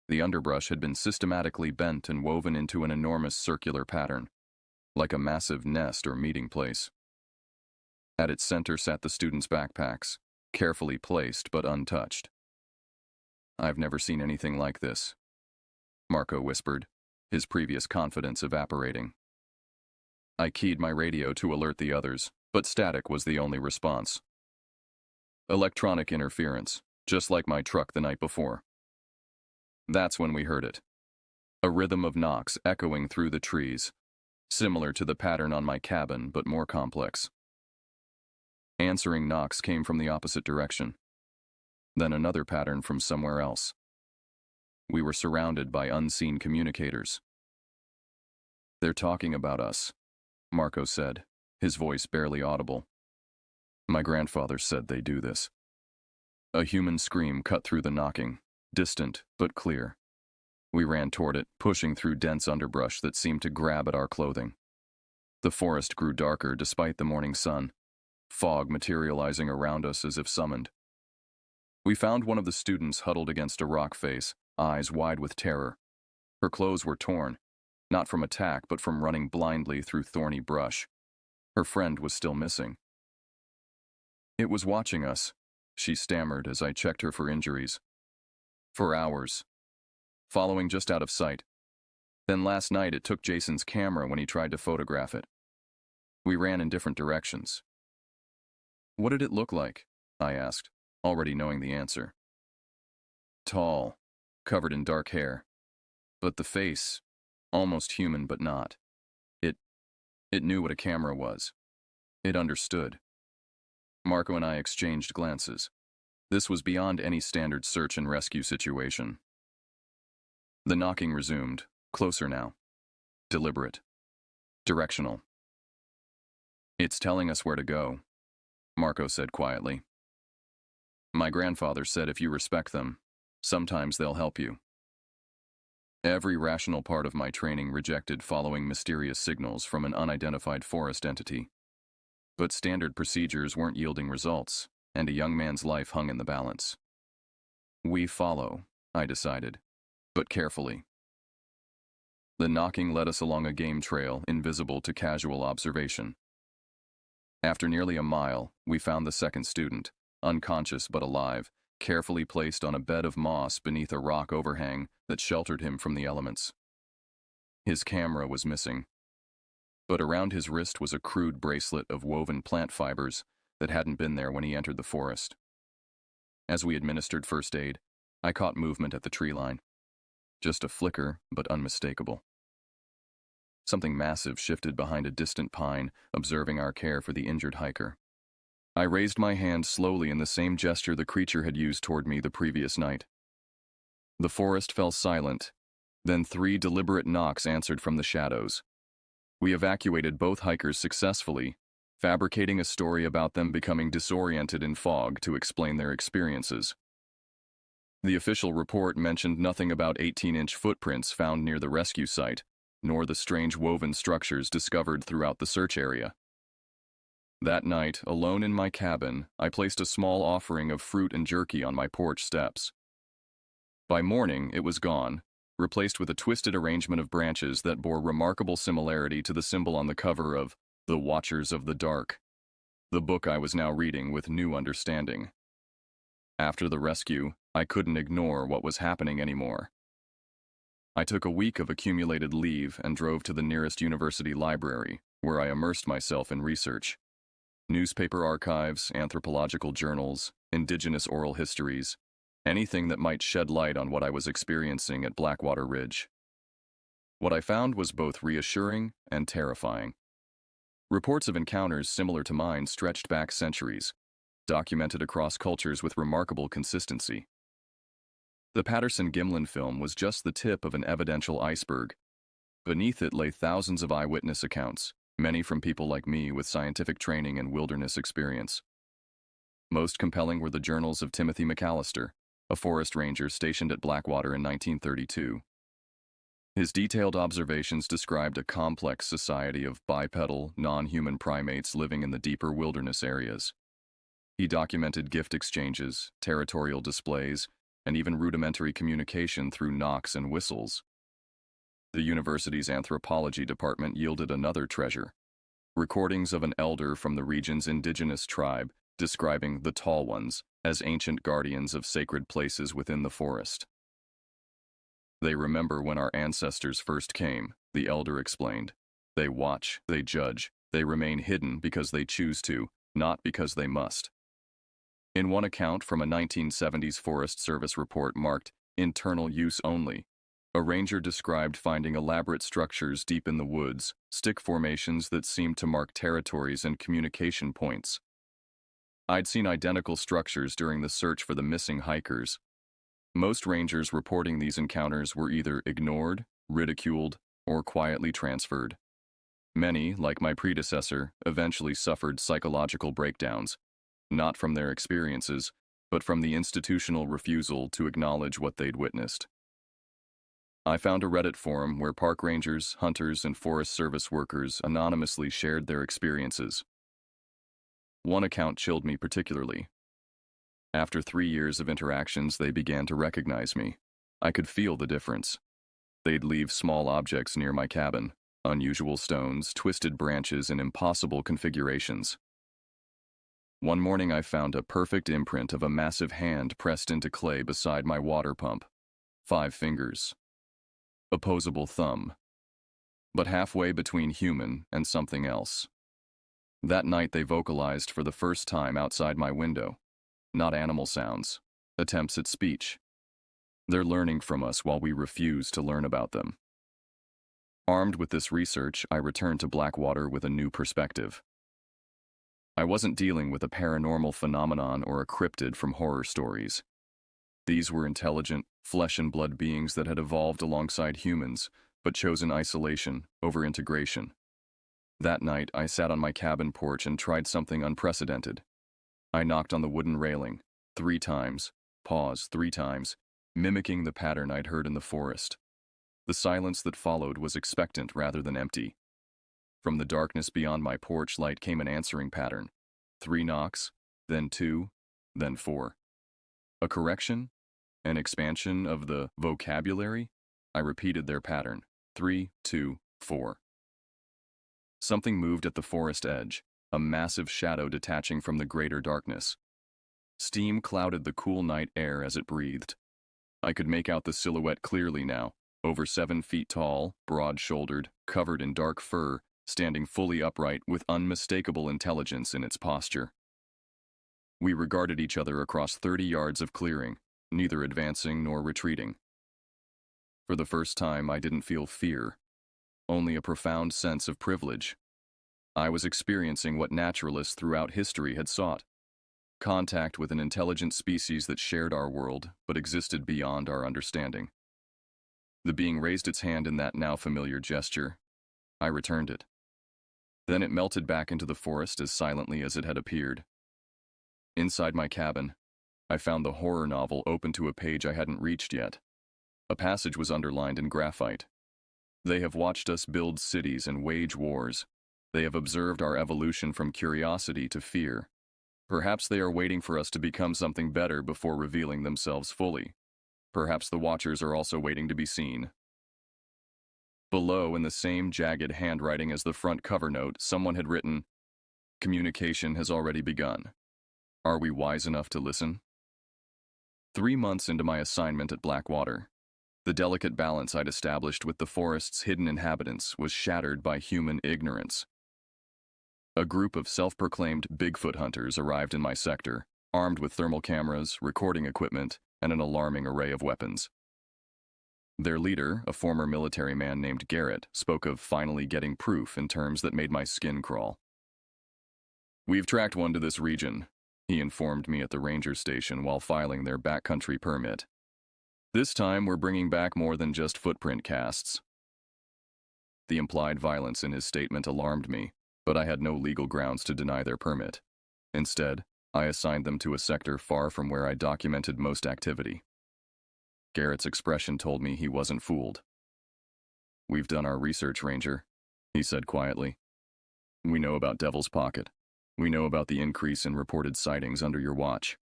The underbrush had been systematically bent and woven into an enormous circular pattern, like a massive nest or meeting place. At its center sat the students' backpacks, carefully placed but untouched. "I've never seen anything like this," Marco whispered, his previous confidence evaporating. I keyed my radio to alert the others, but static was the only response. Electronic interference, just like my truck the night before. That's when we heard it. A rhythm of knocks echoing through the trees, similar to the pattern on my cabin, but more complex. Answering knocks came from the opposite direction. Then another pattern from somewhere else. We were surrounded by unseen communicators. "They're talking about us," Marco said, his voice barely audible. "My grandfather said they do this." A human scream cut through the knocking, distant but clear. We ran toward it, pushing through dense underbrush that seemed to grab at our clothing. The forest grew darker despite the morning sun, fog materializing around us as if summoned. We found one of the students huddled against a rock face, eyes wide with terror. Her clothes were torn, not from attack but from running blindly through thorny brush. Her friend was still missing. "It was watching us," she stammered as I checked her for injuries. "For hours. Following just out of sight. Then last night it took Jason's camera when he tried to photograph it. We ran in different directions." "What did it look like?" I asked, already knowing the answer. "Tall, covered in dark hair. But the face, almost human but not. It knew what a camera was. It understood." Marco and I exchanged glances. This was beyond any standard search and rescue situation. The knocking resumed, closer now. Deliberate. Directional. "It's telling us where to go," Marco said quietly. "My grandfather said if you respect them, sometimes they'll help you." Every rational part of my training rejected following mysterious signals from an unidentified forest entity. But standard procedures weren't yielding results, and a young man's life hung in the balance. "We follow," I decided, but carefully. The knocking led us along a game trail invisible to casual observation. After nearly a mile, we found the second student, unconscious but alive, carefully placed on a bed of moss beneath a rock overhang that sheltered him from the elements. His camera was missing, but around his wrist was a crude bracelet of woven plant fibers that hadn't been there when he entered the forest. As we administered first aid, I caught movement at the tree line. Just a flicker, but unmistakable. Something massive shifted behind a distant pine, observing our care for the injured hiker. I raised my hand slowly in the same gesture the creature had used toward me the previous night. The forest fell silent, then 3 deliberate knocks answered from the shadows. We evacuated both hikers successfully, fabricating a story about them becoming disoriented in fog to explain their experiences. The official report mentioned nothing about 18-inch footprints found near the rescue site, nor the strange woven structures discovered throughout the search area. That night, alone in my cabin, I placed a small offering of fruit and jerky on my porch steps. By morning, it was gone, replaced with a twisted arrangement of branches that bore remarkable similarity to the symbol on the cover of The Watchers of the Dark, the book I was now reading with new understanding. After the rescue, I couldn't ignore what was happening anymore. I took a week of accumulated leave and drove to the nearest university library, where I immersed myself in research. Newspaper archives, anthropological journals, indigenous oral histories, anything that might shed light on what I was experiencing at Blackwater Ridge. What I found was both reassuring and terrifying. Reports of encounters similar to mine stretched back centuries, documented across cultures with remarkable consistency. The Patterson-Gimlin film was just the tip of an evidential iceberg. Beneath it lay thousands of eyewitness accounts, many from people like me with scientific training and wilderness experience. Most compelling were the journals of Timothy McAllister, a forest ranger stationed at Blackwater in 1932. His detailed observations described a complex society of bipedal, non-human primates living in the deeper wilderness areas. He documented gift exchanges, territorial displays, and even rudimentary communication through knocks and whistles. The university's anthropology department yielded another treasure: recordings of an elder from the region's indigenous tribe describing the Tall Ones as ancient guardians of sacred places within the forest. They remember when our ancestors first came, the elder explained. They watch, they judge, they remain hidden because they choose to, not because they must. In one account from a 1970s Forest Service report marked internal use only, a ranger described finding elaborate structures deep in the woods, stick formations that seemed to mark territories and communication points. I'd seen identical structures during the search for the missing hikers. Most rangers reporting these encounters were either ignored, ridiculed, or quietly transferred. Many, like my predecessor, eventually suffered psychological breakdowns, not from their experiences, but from the institutional refusal to acknowledge what they'd witnessed. I found a Reddit forum where park rangers, hunters, and Forest Service workers anonymously shared their experiences. One account chilled me particularly. After 3 years of interactions, they began to recognize me. I could feel the difference. They'd leave small objects near my cabin, unusual stones, twisted branches, and impossible configurations. One morning I found a perfect imprint of a massive hand pressed into clay beside my water pump. 5 fingers. Opposable thumb. But halfway between human and something else. That night they vocalized for the first time outside my window. Not animal sounds, attempts at speech. They're learning from us while we refuse to learn about them. Armed with this research, I returned to Blackwater with a new perspective. I wasn't dealing with a paranormal phenomenon or a cryptid from horror stories. These were intelligent, flesh-and-blood beings that had evolved alongside humans, but chosen isolation over integration. That night, I sat on my cabin porch and tried something unprecedented. I knocked on the wooden railing 3 times, paused 3 times, mimicking the pattern I'd heard in the forest. The silence that followed was expectant rather than empty. From the darkness beyond my porch light came an answering pattern. 3 knocks, then 2, then 4. A correction? An expansion of the vocabulary? I repeated their pattern. 3, 2, 4. Something moved at the forest edge, a massive shadow detaching from the greater darkness. Steam clouded the cool night air as it breathed. I could make out the silhouette clearly now, over 7 feet tall, broad-shouldered, covered in dark fur, standing fully upright with unmistakable intelligence in its posture. We regarded each other across 30 yards of clearing, neither advancing nor retreating. For the first time, I didn't feel fear, only a profound sense of privilege. I was experiencing what naturalists throughout history had sought: contact with an intelligent species that shared our world but existed beyond our understanding. The being raised its hand in that now familiar gesture. I returned it. Then it melted back into the forest as silently as it had appeared. Inside my cabin, I found the horror novel open to a page I hadn't reached yet. A passage was underlined in graphite. They have watched us build cities and wage wars. They have observed our evolution from curiosity to fear. Perhaps they are waiting for us to become something better before revealing themselves fully. Perhaps the Watchers are also waiting to be seen. Below, in the same jagged handwriting as the front cover note, someone had written, "Communication has already begun. Are we wise enough to listen?" 3 months into my assignment at Blackwater, the delicate balance I'd established with the forest's hidden inhabitants was shattered by human ignorance. A group of self-proclaimed Bigfoot hunters arrived in my sector, armed with thermal cameras, recording equipment, and an alarming array of weapons. Their leader, a former military man named Garrett, spoke of finally getting proof in terms that made my skin crawl. "We've tracked one to this region," he informed me at the ranger station while filing their backcountry permit. "This time we're bringing back more than just footprint casts." The implied violence in his statement alarmed me, but I had no legal grounds to deny their permit. Instead, I assigned them to a sector far from where I documented most activity. Garrett's expression told me he wasn't fooled. "We've done our research, Ranger," he said quietly. "We know about Devil's Pocket. We know about the increase in reported sightings under your watch."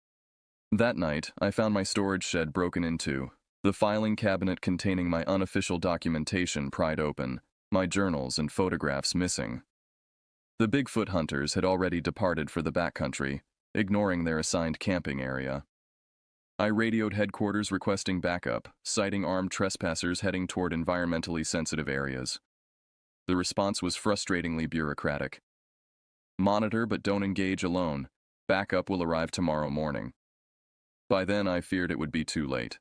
That night, I found my storage shed broken into, the filing cabinet containing my unofficial documentation pried open, my journals and photographs missing. The Bigfoot hunters had already departed for the backcountry, ignoring their assigned camping area. I radioed headquarters requesting backup, citing armed trespassers heading toward environmentally sensitive areas. The response was frustratingly bureaucratic. Monitor but don't engage alone. Backup will arrive tomorrow morning. By then, I feared it would be too late.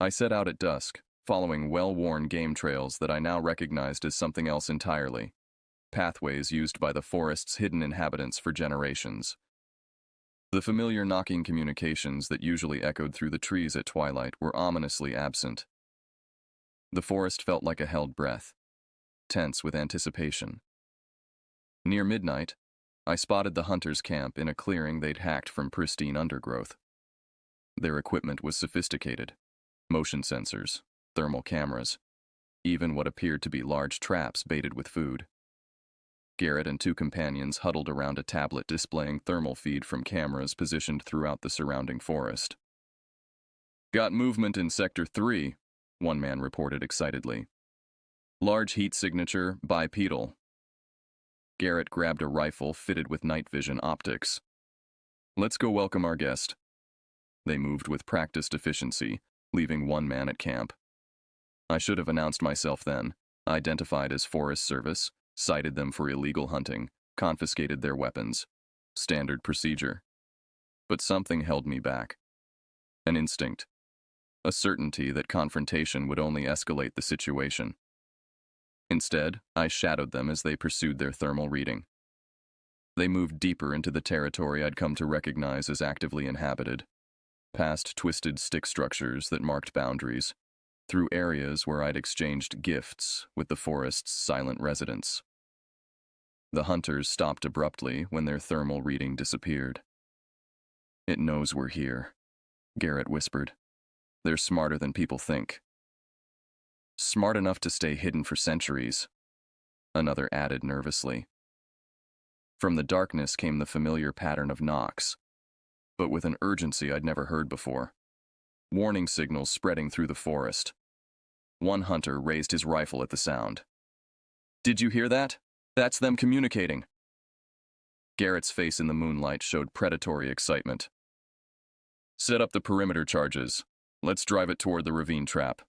I set out at dusk, following well-worn game trails that I now recognized as something else entirely. Pathways used by the forest's hidden inhabitants for generations. The familiar knocking communications that usually echoed through the trees at twilight were ominously absent. The forest felt like a held breath, tense with anticipation. Near midnight, I spotted the hunters' camp in a clearing they'd hacked from pristine undergrowth. Their equipment was sophisticated. Motion sensors, thermal cameras, even what appeared to be large traps baited with food. Garrett and two companions huddled around a tablet displaying thermal feed from cameras positioned throughout the surrounding forest. "Got movement in Sector 3, one man reported excitedly. "Large heat signature, bipedal." Garrett grabbed a rifle fitted with night vision optics. "Let's go welcome our guest." They moved with practiced efficiency, leaving one man at camp. I should have announced myself then, identified as Forest Service, cited them for illegal hunting, confiscated their weapons. Standard procedure. But something held me back. An instinct. A certainty that confrontation would only escalate the situation. Instead, I shadowed them as they pursued their thermal reading. They moved deeper into the territory I'd come to recognize as actively inhabited, past twisted stick structures that marked boundaries, through areas where I'd exchanged gifts with the forest's silent residents. The hunters stopped abruptly when their thermal reading disappeared. "It knows we're here," Garrett whispered. "They're smarter than people think." "Smart enough to stay hidden for centuries," another added nervously. From the darkness came the familiar pattern of knocks, but with an urgency I'd never heard before. Warning signals spreading through the forest. One hunter raised his rifle at the sound. "Did you hear that? That's them communicating." Garrett's face in the moonlight showed predatory excitement. "Set up the perimeter charges. Let's drive it toward the ravine trap."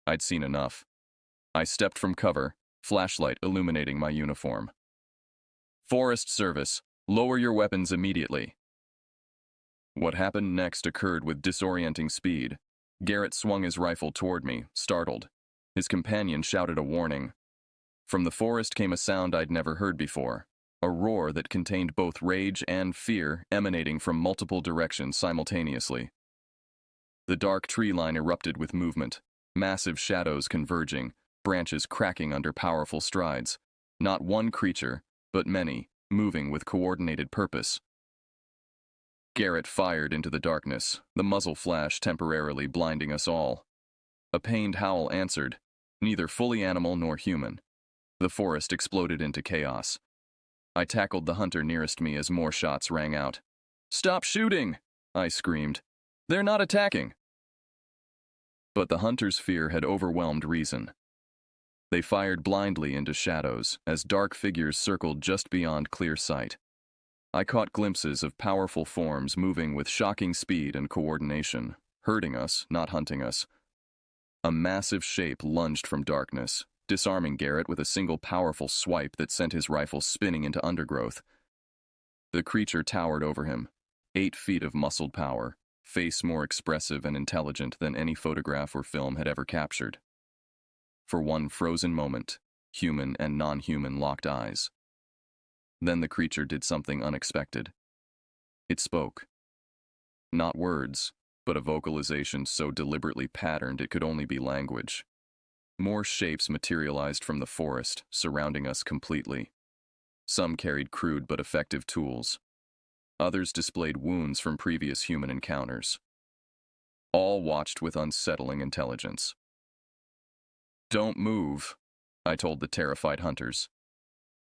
I'd seen enough. I stepped from cover, flashlight illuminating my uniform. "Forest Service, lower your weapons immediately." What happened next occurred with disorienting speed. Garrett swung his rifle toward me, startled. His companion shouted a warning. From the forest came a sound I'd never heard before, a roar that contained both rage and fear emanating from multiple directions simultaneously. The dark tree line erupted with movement, massive shadows converging, branches cracking under powerful strides. Not one creature, but many, moving with coordinated purpose. Garrett fired into the darkness, the muzzle flash temporarily blinding us all. A pained howl answered, neither fully animal nor human. The forest exploded into chaos. I tackled the hunter nearest me as more shots rang out. "Stop shooting!" I screamed. "They're not attacking!" But the hunter's fear had overwhelmed reason. They fired blindly into shadows as dark figures circled just beyond clear sight. I caught glimpses of powerful forms moving with shocking speed and coordination, hurting us, not hunting us. A massive shape lunged from darkness, disarming Garrett with a single powerful swipe that sent his rifle spinning into undergrowth. The creature towered over him, 8 feet of muscled power, face more expressive and intelligent than any photograph or film had ever captured. For one frozen moment, human and non-human locked eyes. Then the creature did something unexpected. It spoke. Not words, but a vocalization so deliberately patterned it could only be language. More shapes materialized from the forest, surrounding us completely. Some carried crude but effective tools. Others displayed wounds from previous human encounters. All watched with unsettling intelligence. "Don't move," I told the terrified hunters.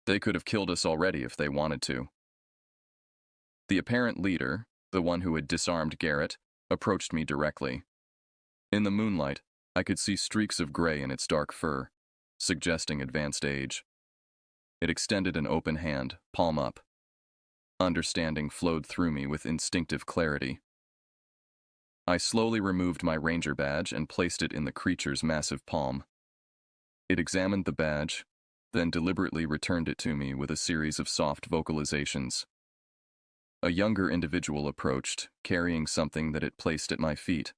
They could have killed us already if they wanted to. The apparent leader, the one who had disarmed Garrett, approached me directly. In the moonlight, I could see streaks of gray in its dark fur, suggesting advanced age. It extended an open hand, palm up. Understanding flowed through me with instinctive clarity. I slowly removed my ranger badge and placed it in the creature's massive palm. It examined the badge, then deliberately returned it to me with a series of soft vocalizations. A younger individual approached, carrying something that it placed at my feet.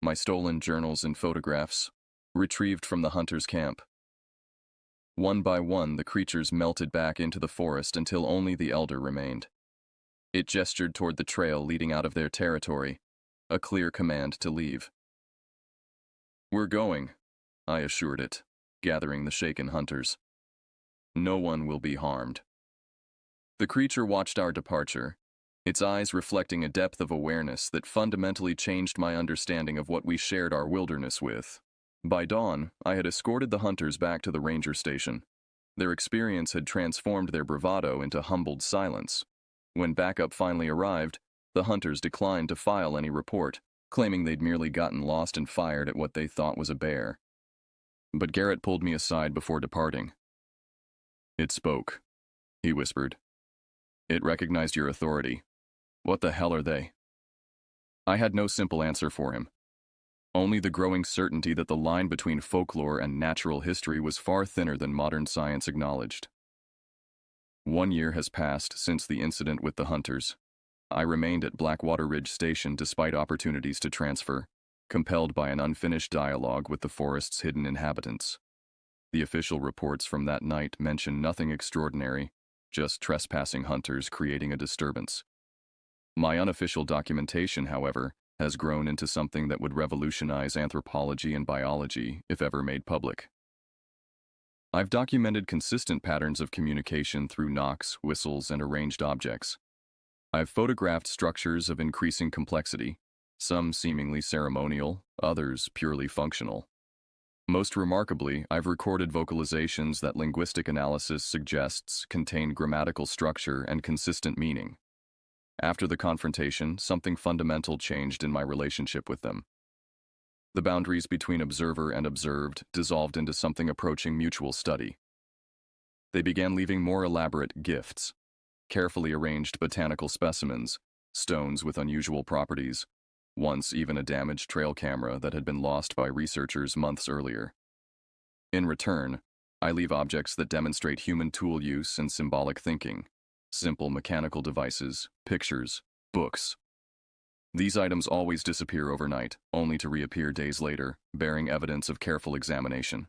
My stolen journals and photographs, retrieved from the hunter's camp. One by one, the creatures melted back into the forest until only the elder remained. It gestured toward the trail leading out of their territory, a clear command to leave. "We're going," I assured it, gathering the shaken hunters. "No one will be harmed." The creature watched our departure, its eyes reflecting a depth of awareness that fundamentally changed my understanding of what we shared our wilderness with. By dawn, I had escorted the hunters back to the ranger station. Their experience had transformed their bravado into humbled silence. When backup finally arrived, the hunters declined to file any report, claiming they'd merely gotten lost and fired at what they thought was a bear. But Garrett pulled me aside before departing. "It spoke," he whispered. "It recognized your authority. What the hell are they?" I had no simple answer for him. Only the growing certainty that the line between folklore and natural history was far thinner than modern science acknowledged. 1 year has passed since the incident with the hunters. I remained at Blackwater Ridge Station despite opportunities to transfer, compelled by an unfinished dialogue with the forest's hidden inhabitants. The official reports from that night mention nothing extraordinary, just trespassing hunters creating a disturbance. My unofficial documentation, however, has grown into something that would revolutionize anthropology and biology if ever made public. I've documented consistent patterns of communication through knocks, whistles, and arranged objects. I've photographed structures of increasing complexity, some seemingly ceremonial, others purely functional. Most remarkably, I've recorded vocalizations that linguistic analysis suggests contain grammatical structure and consistent meaning. After the confrontation, something fundamental changed in my relationship with them. The boundaries between observer and observed dissolved into something approaching mutual study. They began leaving more elaborate gifts, carefully arranged botanical specimens, stones with unusual properties, once even a damaged trail camera that had been lost by researchers months earlier. In return, I leave objects that demonstrate human tool use and symbolic thinking. Simple mechanical devices, pictures, books. These items always disappear overnight, only to reappear days later, bearing evidence of careful examination.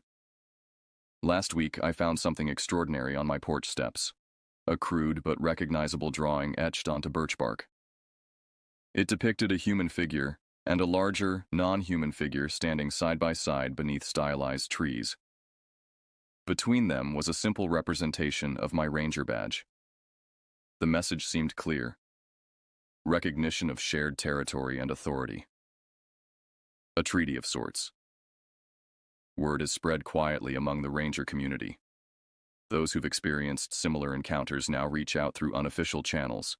Last week, I found something extraordinary on my porch steps. A crude but recognizable drawing etched onto birch bark. It depicted a human figure and a larger, non-human figure standing side by side beneath stylized trees. Between them was a simple representation of my ranger badge. The message seemed clear. Recognition of shared territory and authority. A treaty of sorts. Word is spread quietly among the ranger community. Those who've experienced similar encounters now reach out through unofficial channels.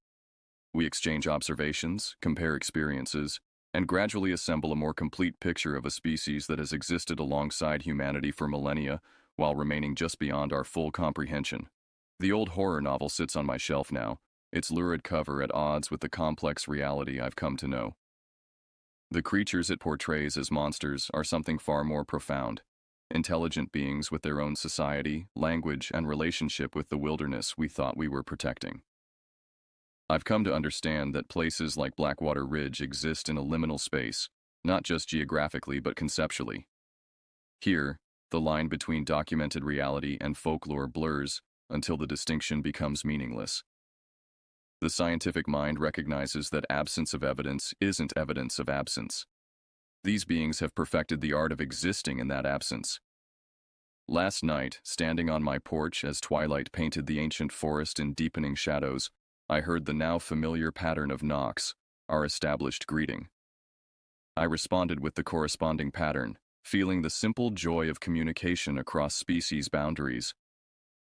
We exchange observations, compare experiences, and gradually assemble a more complete picture of a species that has existed alongside humanity for millennia while remaining just beyond our full comprehension. The old horror novel sits on my shelf now, its lurid cover at odds with the complex reality I've come to know. The creatures it portrays as monsters are something far more profound, intelligent beings with their own society, language, and relationship with the wilderness we thought we were protecting. I've come to understand that places like Blackwater Ridge exist in a liminal space, not just geographically but conceptually. Here, the line between documented reality and folklore blurs until the distinction becomes meaningless. The scientific mind recognizes that absence of evidence isn't evidence of absence. These beings have perfected the art of existing in that absence. Last night, standing on my porch as twilight painted the ancient forest in deepening shadows, I heard the now familiar pattern of knocks, our established greeting. I responded with the corresponding pattern, feeling the simple joy of communication across species boundaries.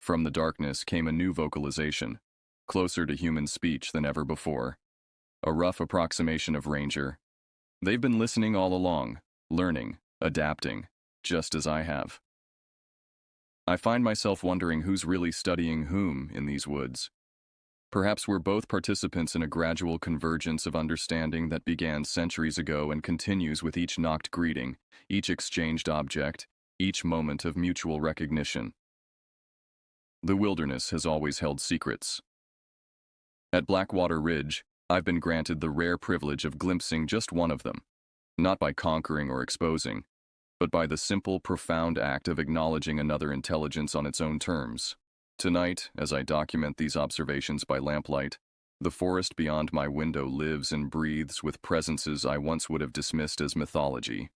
From the darkness came a new vocalization, closer to human speech than ever before. A rough approximation of Ranger. They've been listening all along, learning, adapting, just as I have. I find myself wondering who's really studying whom in these woods. Perhaps we're both participants in a gradual convergence of understanding that began centuries ago and continues with each knocked greeting, each exchanged object, each moment of mutual recognition. The wilderness has always held secrets. At Blackwater Ridge, I've been granted the rare privilege of glimpsing just one of them, not by conquering or exposing, but by the simple, profound act of acknowledging another intelligence on its own terms. Tonight, as I document these observations by lamplight, the forest beyond my window lives and breathes with presences I once would have dismissed as mythology.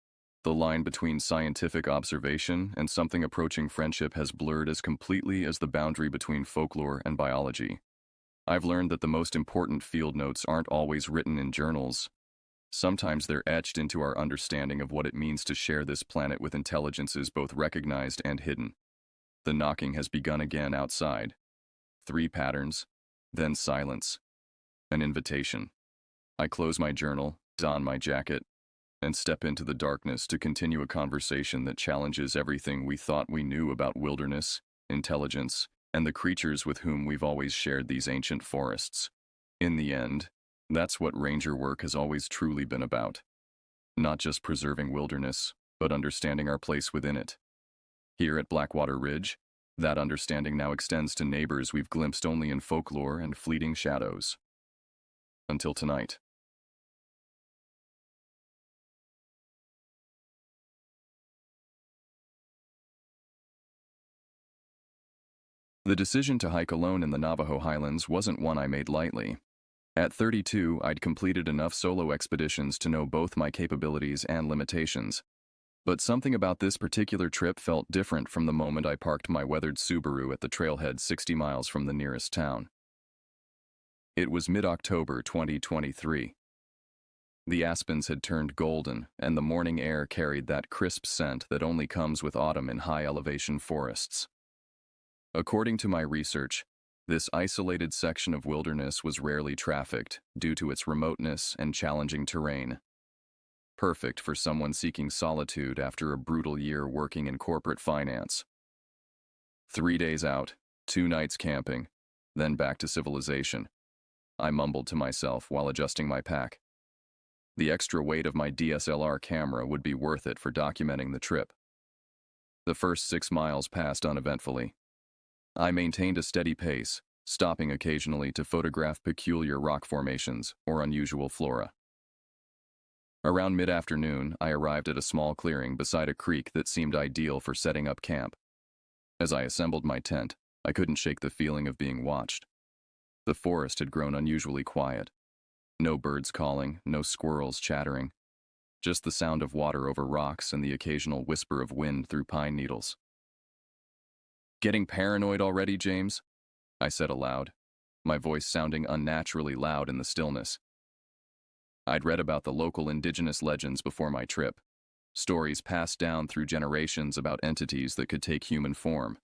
The line between scientific observation and something approaching friendship has blurred as completely as the boundary between folklore and biology. I've learned that the most important field notes aren't always written in journals. Sometimes they're etched into our understanding of what it means to share this planet with intelligences both recognized and hidden. The knocking has begun again outside. 3 patterns, then silence. An invitation. I close my journal, don my jacket, and step into the darkness to continue a conversation that challenges everything we thought we knew about wilderness, intelligence, and the creatures with whom we've always shared these ancient forests. In the end, that's what ranger work has always truly been about. Not just preserving wilderness, but understanding our place within it. Here at Blackwater Ridge, that understanding now extends to neighbors we've glimpsed only in folklore and fleeting shadows. Until tonight. The decision to hike alone in the Navajo Highlands wasn't one I made lightly. At 32, I'd completed enough solo expeditions to know both my capabilities and limitations. But something about this particular trip felt different from the moment I parked my weathered Subaru at the trailhead 60 miles from the nearest town. It was mid-October 2023. The aspens had turned golden, and the morning air carried that crisp scent that only comes with autumn in high-elevation forests. According to my research, this isolated section of wilderness was rarely trafficked due to its remoteness and challenging terrain. Perfect for someone seeking solitude after a brutal year working in corporate finance. 3 days out, 2 nights camping, then back to civilization. I mumbled to myself while adjusting my pack. The extra weight of my DSLR camera would be worth it for documenting the trip. The first 6 miles passed uneventfully. I maintained a steady pace, stopping occasionally to photograph peculiar rock formations or unusual flora. Around mid-afternoon, I arrived at a small clearing beside a creek that seemed ideal for setting up camp. As I assembled my tent, I couldn't shake the feeling of being watched. The forest had grown unusually quiet. No birds calling, no squirrels chattering. Just the sound of water over rocks and the occasional whisper of wind through pine needles. "Getting paranoid already, James?" I said aloud, my voice sounding unnaturally loud in the stillness. I'd read about the local indigenous legends before my trip, stories passed down through generations about entities that could take human form.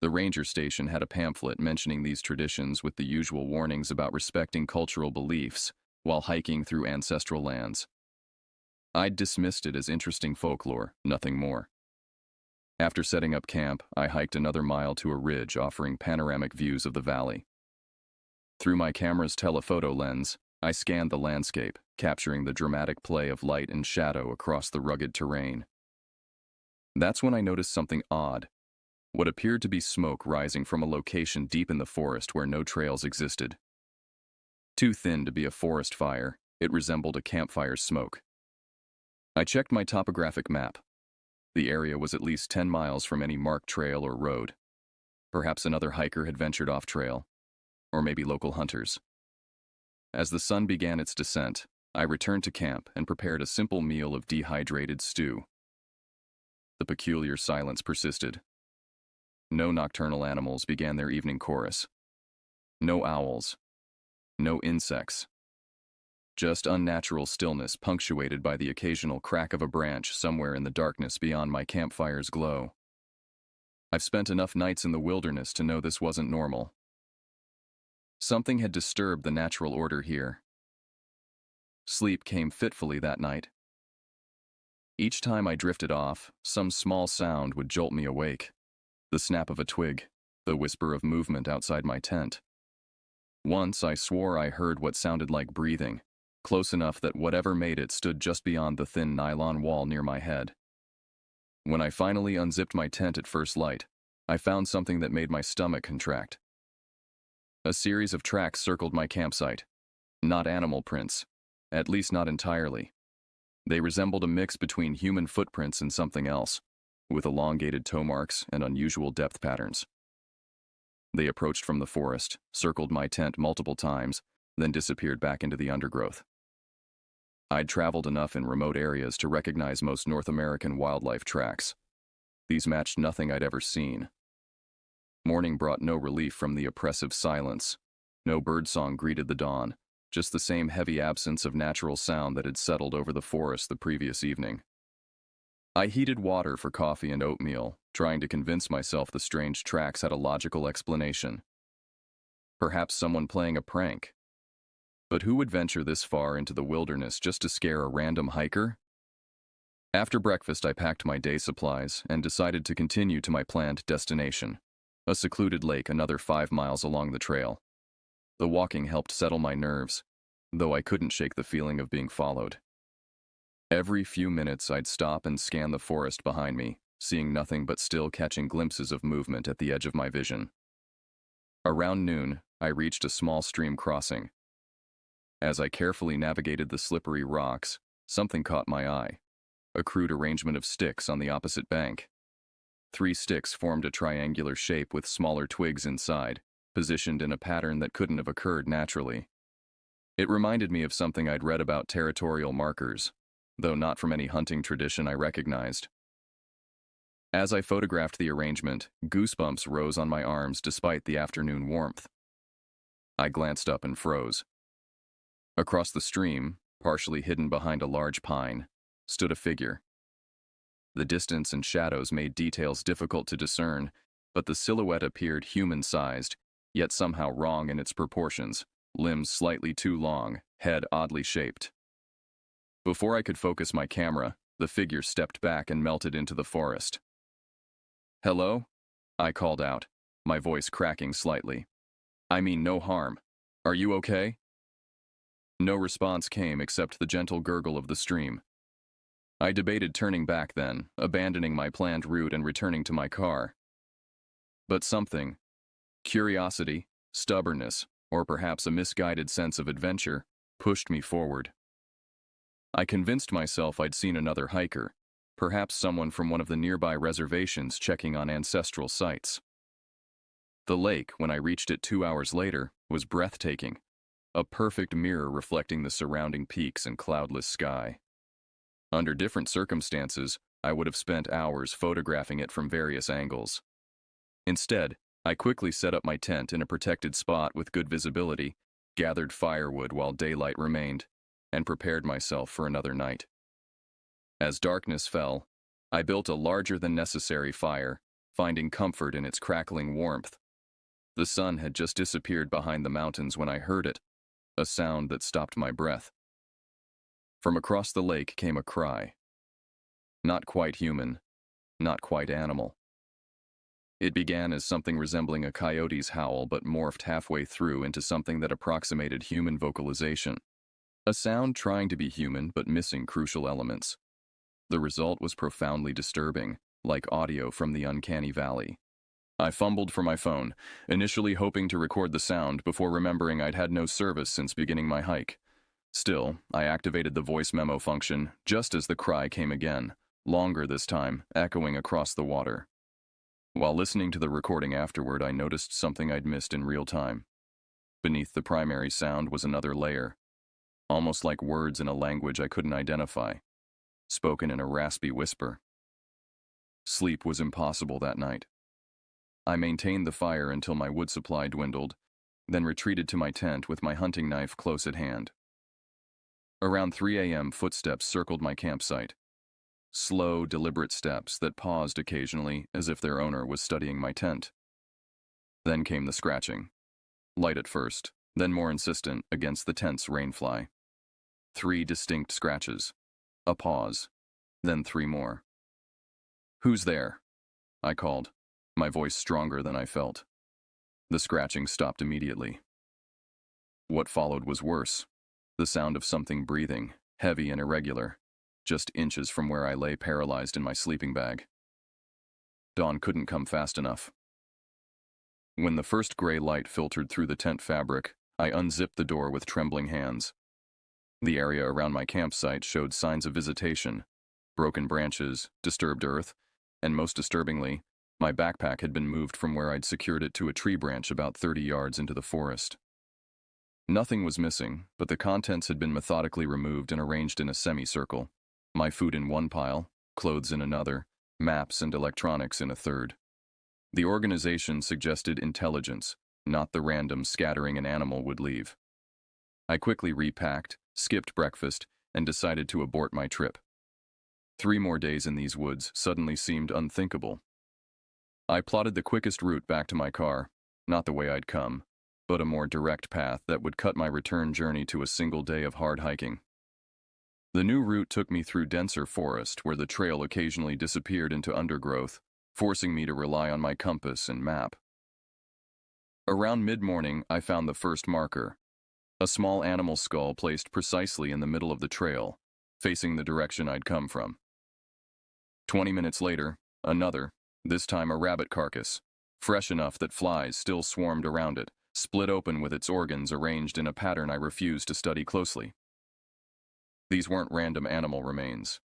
The ranger station had a pamphlet mentioning these traditions with the usual warnings about respecting cultural beliefs while hiking through ancestral lands. I'd dismissed it as interesting folklore, nothing more. After setting up camp, I hiked another mile to a ridge offering panoramic views of the valley. Through my camera's telephoto lens, I scanned the landscape, capturing the dramatic play of light and shadow across the rugged terrain. That's when I noticed something odd. What appeared to be smoke rising from a location deep in the forest where no trails existed. Too thin to be a forest fire, it resembled a campfire's smoke. I checked my topographic map. The area was at least 10 miles from any marked trail or road. Perhaps another hiker had ventured off trail, or maybe local hunters. As the sun began its descent, I returned to camp and prepared a simple meal of dehydrated stew. The peculiar silence persisted. No nocturnal animals began their evening chorus. No owls. No insects. Just unnatural stillness punctuated by the occasional crack of a branch somewhere in the darkness beyond my campfire's glow. I've spent enough nights in the wilderness to know this wasn't normal. Something had disturbed the natural order here. Sleep came fitfully that night. Each time I drifted off, some small sound would jolt me awake. The snap of a twig, the whisper of movement outside my tent. Once I swore I heard what sounded like breathing, close enough that whatever made it stood just beyond the thin nylon wall near my head. When I finally unzipped my tent at first light, I found something that made my stomach contract. A series of tracks circled my campsite. Not animal prints, at least not entirely. They resembled a mix between human footprints and something else, with elongated toe marks and unusual depth patterns. They approached from the forest, circled my tent multiple times, then disappeared back into the undergrowth. I'd traveled enough in remote areas to recognize most North American wildlife tracks. These matched nothing I'd ever seen. Morning brought no relief from the oppressive silence. No birdsong greeted the dawn, just the same heavy absence of natural sound that had settled over the forest the previous evening. I heated water for coffee and oatmeal, trying to convince myself the strange tracks had a logical explanation. Perhaps someone playing a prank. But who would venture this far into the wilderness just to scare a random hiker? After breakfast, I packed my day supplies and decided to continue to my planned destination, a secluded lake another 5 miles along the trail. The walking helped settle my nerves, though I couldn't shake the feeling of being followed. Every few minutes, I'd stop and scan the forest behind me, seeing nothing but still catching glimpses of movement at the edge of my vision. Around noon, I reached a small stream crossing. As I carefully navigated the slippery rocks, something caught my eye: a crude arrangement of sticks on the opposite bank. 3 sticks formed a triangular shape with smaller twigs inside, positioned in a pattern that couldn't have occurred naturally. It reminded me of something I'd read about territorial markers, though not from any hunting tradition I recognized. As I photographed the arrangement, goosebumps rose on my arms despite the afternoon warmth. I glanced up and froze. Across the stream, partially hidden behind a large pine, stood a figure. The distance and shadows made details difficult to discern, but the silhouette appeared human-sized, yet somehow wrong in its proportions, limbs slightly too long, head oddly shaped. Before I could focus my camera, the figure stepped back and melted into the forest. "Hello?" I called out, my voice cracking slightly. "I mean no harm. Are you okay?" No response came except the gentle gurgle of the stream. I debated turning back then, abandoning my planned route and returning to my car. But something, curiosity, stubbornness, or perhaps a misguided sense of adventure, pushed me forward. I convinced myself I'd seen another hiker, perhaps someone from one of the nearby reservations checking on ancestral sites. The lake, when I reached it 2 hours later, was breathtaking, a perfect mirror reflecting the surrounding peaks and cloudless sky. Under different circumstances, I would have spent hours photographing it from various angles. Instead, I quickly set up my tent in a protected spot with good visibility, gathered firewood while daylight remained, and prepared myself for another night. As darkness fell, I built a larger-than-necessary fire, finding comfort in its crackling warmth. The sun had just disappeared behind the mountains when I heard it, a sound that stopped my breath. From across the lake came a cry. Not quite human, not quite animal. It began as something resembling a coyote's howl but morphed halfway through into something that approximated human vocalization. A sound trying to be human but missing crucial elements. The result was profoundly disturbing, like audio from the uncanny valley. I fumbled for my phone, initially hoping to record the sound before remembering I'd had no service since beginning my hike. Still, I activated the voice memo function just as the cry came again, longer this time, echoing across the water. While listening to the recording afterward, I noticed something I'd missed in real time. Beneath the primary sound was another layer, almost like words in a language I couldn't identify, spoken in a raspy whisper. Sleep was impossible that night. I maintained the fire until my wood supply dwindled, then retreated to my tent with my hunting knife close at hand. Around 3 a.m., footsteps circled my campsite. Slow, deliberate steps that paused occasionally as if their owner was studying my tent. Then came the scratching. Light at first, then more insistent against the tent's rainfly. 3 distinct scratches. A pause. Then 3 more. "Who's there?" I called, my voice stronger than I felt. The scratching stopped immediately. What followed was worse. The sound of something breathing, heavy and irregular, just inches from where I lay paralyzed in my sleeping bag. Dawn couldn't come fast enough. When the first gray light filtered through the tent fabric, I unzipped the door with trembling hands. The area around my campsite showed signs of visitation: broken branches, disturbed earth, and most disturbingly, my backpack had been moved from where I'd secured it to a tree branch about 30 yards into the forest. Nothing was missing, but the contents had been methodically removed and arranged in a semicircle. My food in one pile, clothes in another, maps and electronics in a third. The organization suggested intelligence, not the random scattering an animal would leave. I quickly repacked, skipped breakfast, and decided to abort my trip. 3 more days in these woods suddenly seemed unthinkable. I plotted the quickest route back to my car, not the way I'd come, but a more direct path that would cut my return journey to a single day of hard hiking. The new route took me through denser forest where the trail occasionally disappeared into undergrowth, forcing me to rely on my compass and map. Around mid-morning, I found the first marker: a small animal skull placed precisely in the middle of the trail, facing the direction I'd come from. 20 minutes later, another, this time a rabbit carcass, fresh enough that flies still swarmed around it, split open with its organs arranged in a pattern I refused to study closely. These weren't random animal remains.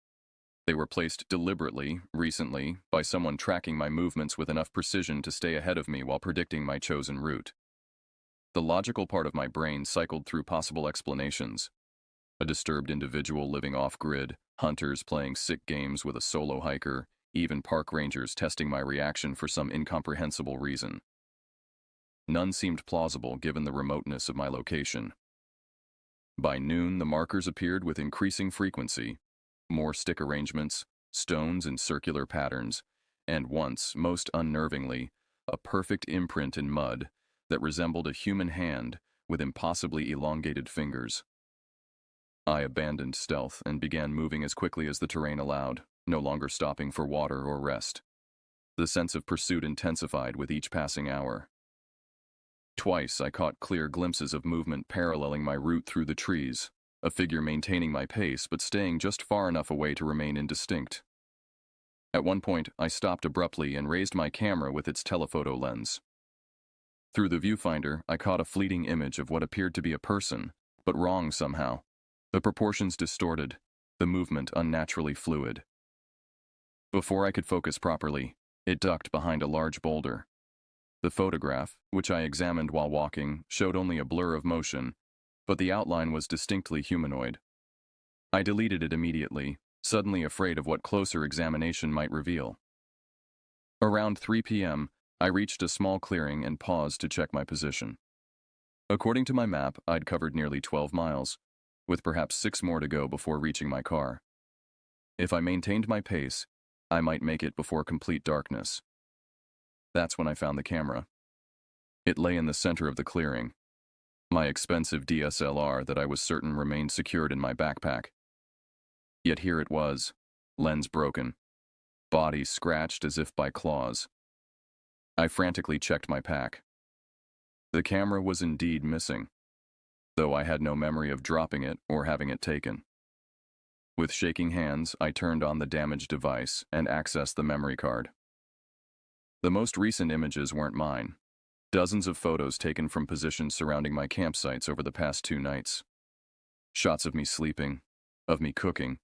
They were placed deliberately, recently, by someone tracking my movements with enough precision to stay ahead of me while predicting my chosen route. The logical part of my brain cycled through possible explanations: a disturbed individual living off-grid, hunters playing sick games with a solo hiker, even park rangers testing my reaction for some incomprehensible reason. None seemed plausible given the remoteness of my location. By noon, the markers appeared with increasing frequency: more stick arrangements, stones in circular patterns, and once, most unnervingly, a perfect imprint in mud that resembled a human hand with impossibly elongated fingers. I abandoned stealth and began moving as quickly as the terrain allowed, no longer stopping for water or rest. The sense of pursuit intensified with each passing hour. Twice I caught clear glimpses of movement paralleling my route through the trees, a figure maintaining my pace but staying just far enough away to remain indistinct. At one point, I stopped abruptly and raised my camera with its telephoto lens. Through the viewfinder, I caught a fleeting image of what appeared to be a person, but wrong somehow. The proportions distorted, the movement unnaturally fluid. Before I could focus properly, it ducked behind a large boulder. The photograph, which I examined while walking, showed only a blur of motion, but the outline was distinctly humanoid. I deleted it immediately, suddenly afraid of what closer examination might reveal. Around 3 p.m., I reached a small clearing and paused to check my position. According to my map, I'd covered nearly 12 miles, with perhaps 6 more to go before reaching my car. If I maintained my pace, I might make it before complete darkness. That's when I found the camera. It lay in the center of the clearing. My expensive DSLR that I was certain remained secured in my backpack. Yet here it was, lens broken, body scratched as if by claws. I frantically checked my pack. The camera was indeed missing, though I had no memory of dropping it or having it taken. With shaking hands, I turned on the damaged device and accessed the memory card. The most recent images weren't mine. Dozens of photos taken from positions surrounding my campsites over the past 2 nights. Shots of me sleeping, of me cooking,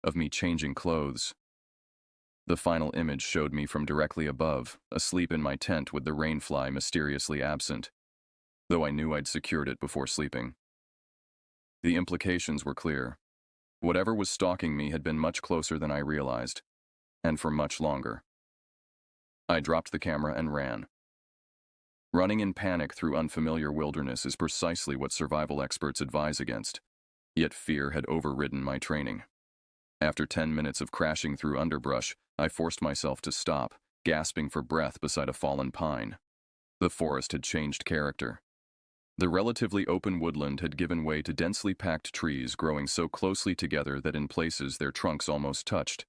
of me changing clothes. The final image showed me from directly above, asleep in my tent with the rainfly mysteriously absent, though I knew I'd secured it before sleeping. The implications were clear. Whatever was stalking me had been much closer than I realized, and for much longer. I dropped the camera and ran. Running in panic through unfamiliar wilderness is precisely what survival experts advise against, yet fear had overridden my training. After 10 minutes of crashing through underbrush, I forced myself to stop, gasping for breath beside a fallen pine. The forest had changed character. The relatively open woodland had given way to densely packed trees growing so closely together that in places their trunks almost touched.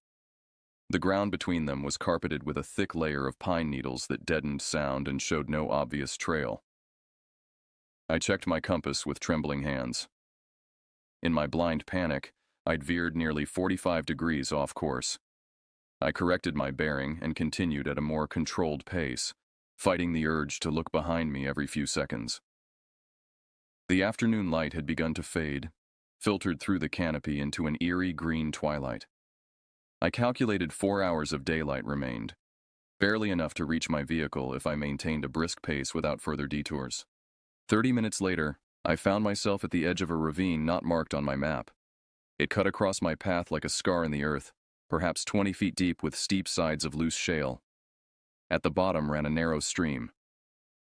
The ground between them was carpeted with a thick layer of pine needles that deadened sound and showed no obvious trail. I checked my compass with trembling hands. In my blind panic, I'd veered nearly 45 degrees off course. I corrected my bearing and continued at a more controlled pace, fighting the urge to look behind me every few seconds. The afternoon light had begun to fade, filtered through the canopy into an eerie green twilight. I calculated 4 hours of daylight remained, barely enough to reach my vehicle if I maintained a brisk pace without further detours. 30 minutes later, I found myself at the edge of a ravine not marked on my map. It cut across my path like a scar in the earth, perhaps 20 feet deep with steep sides of loose shale. At the bottom ran a narrow stream.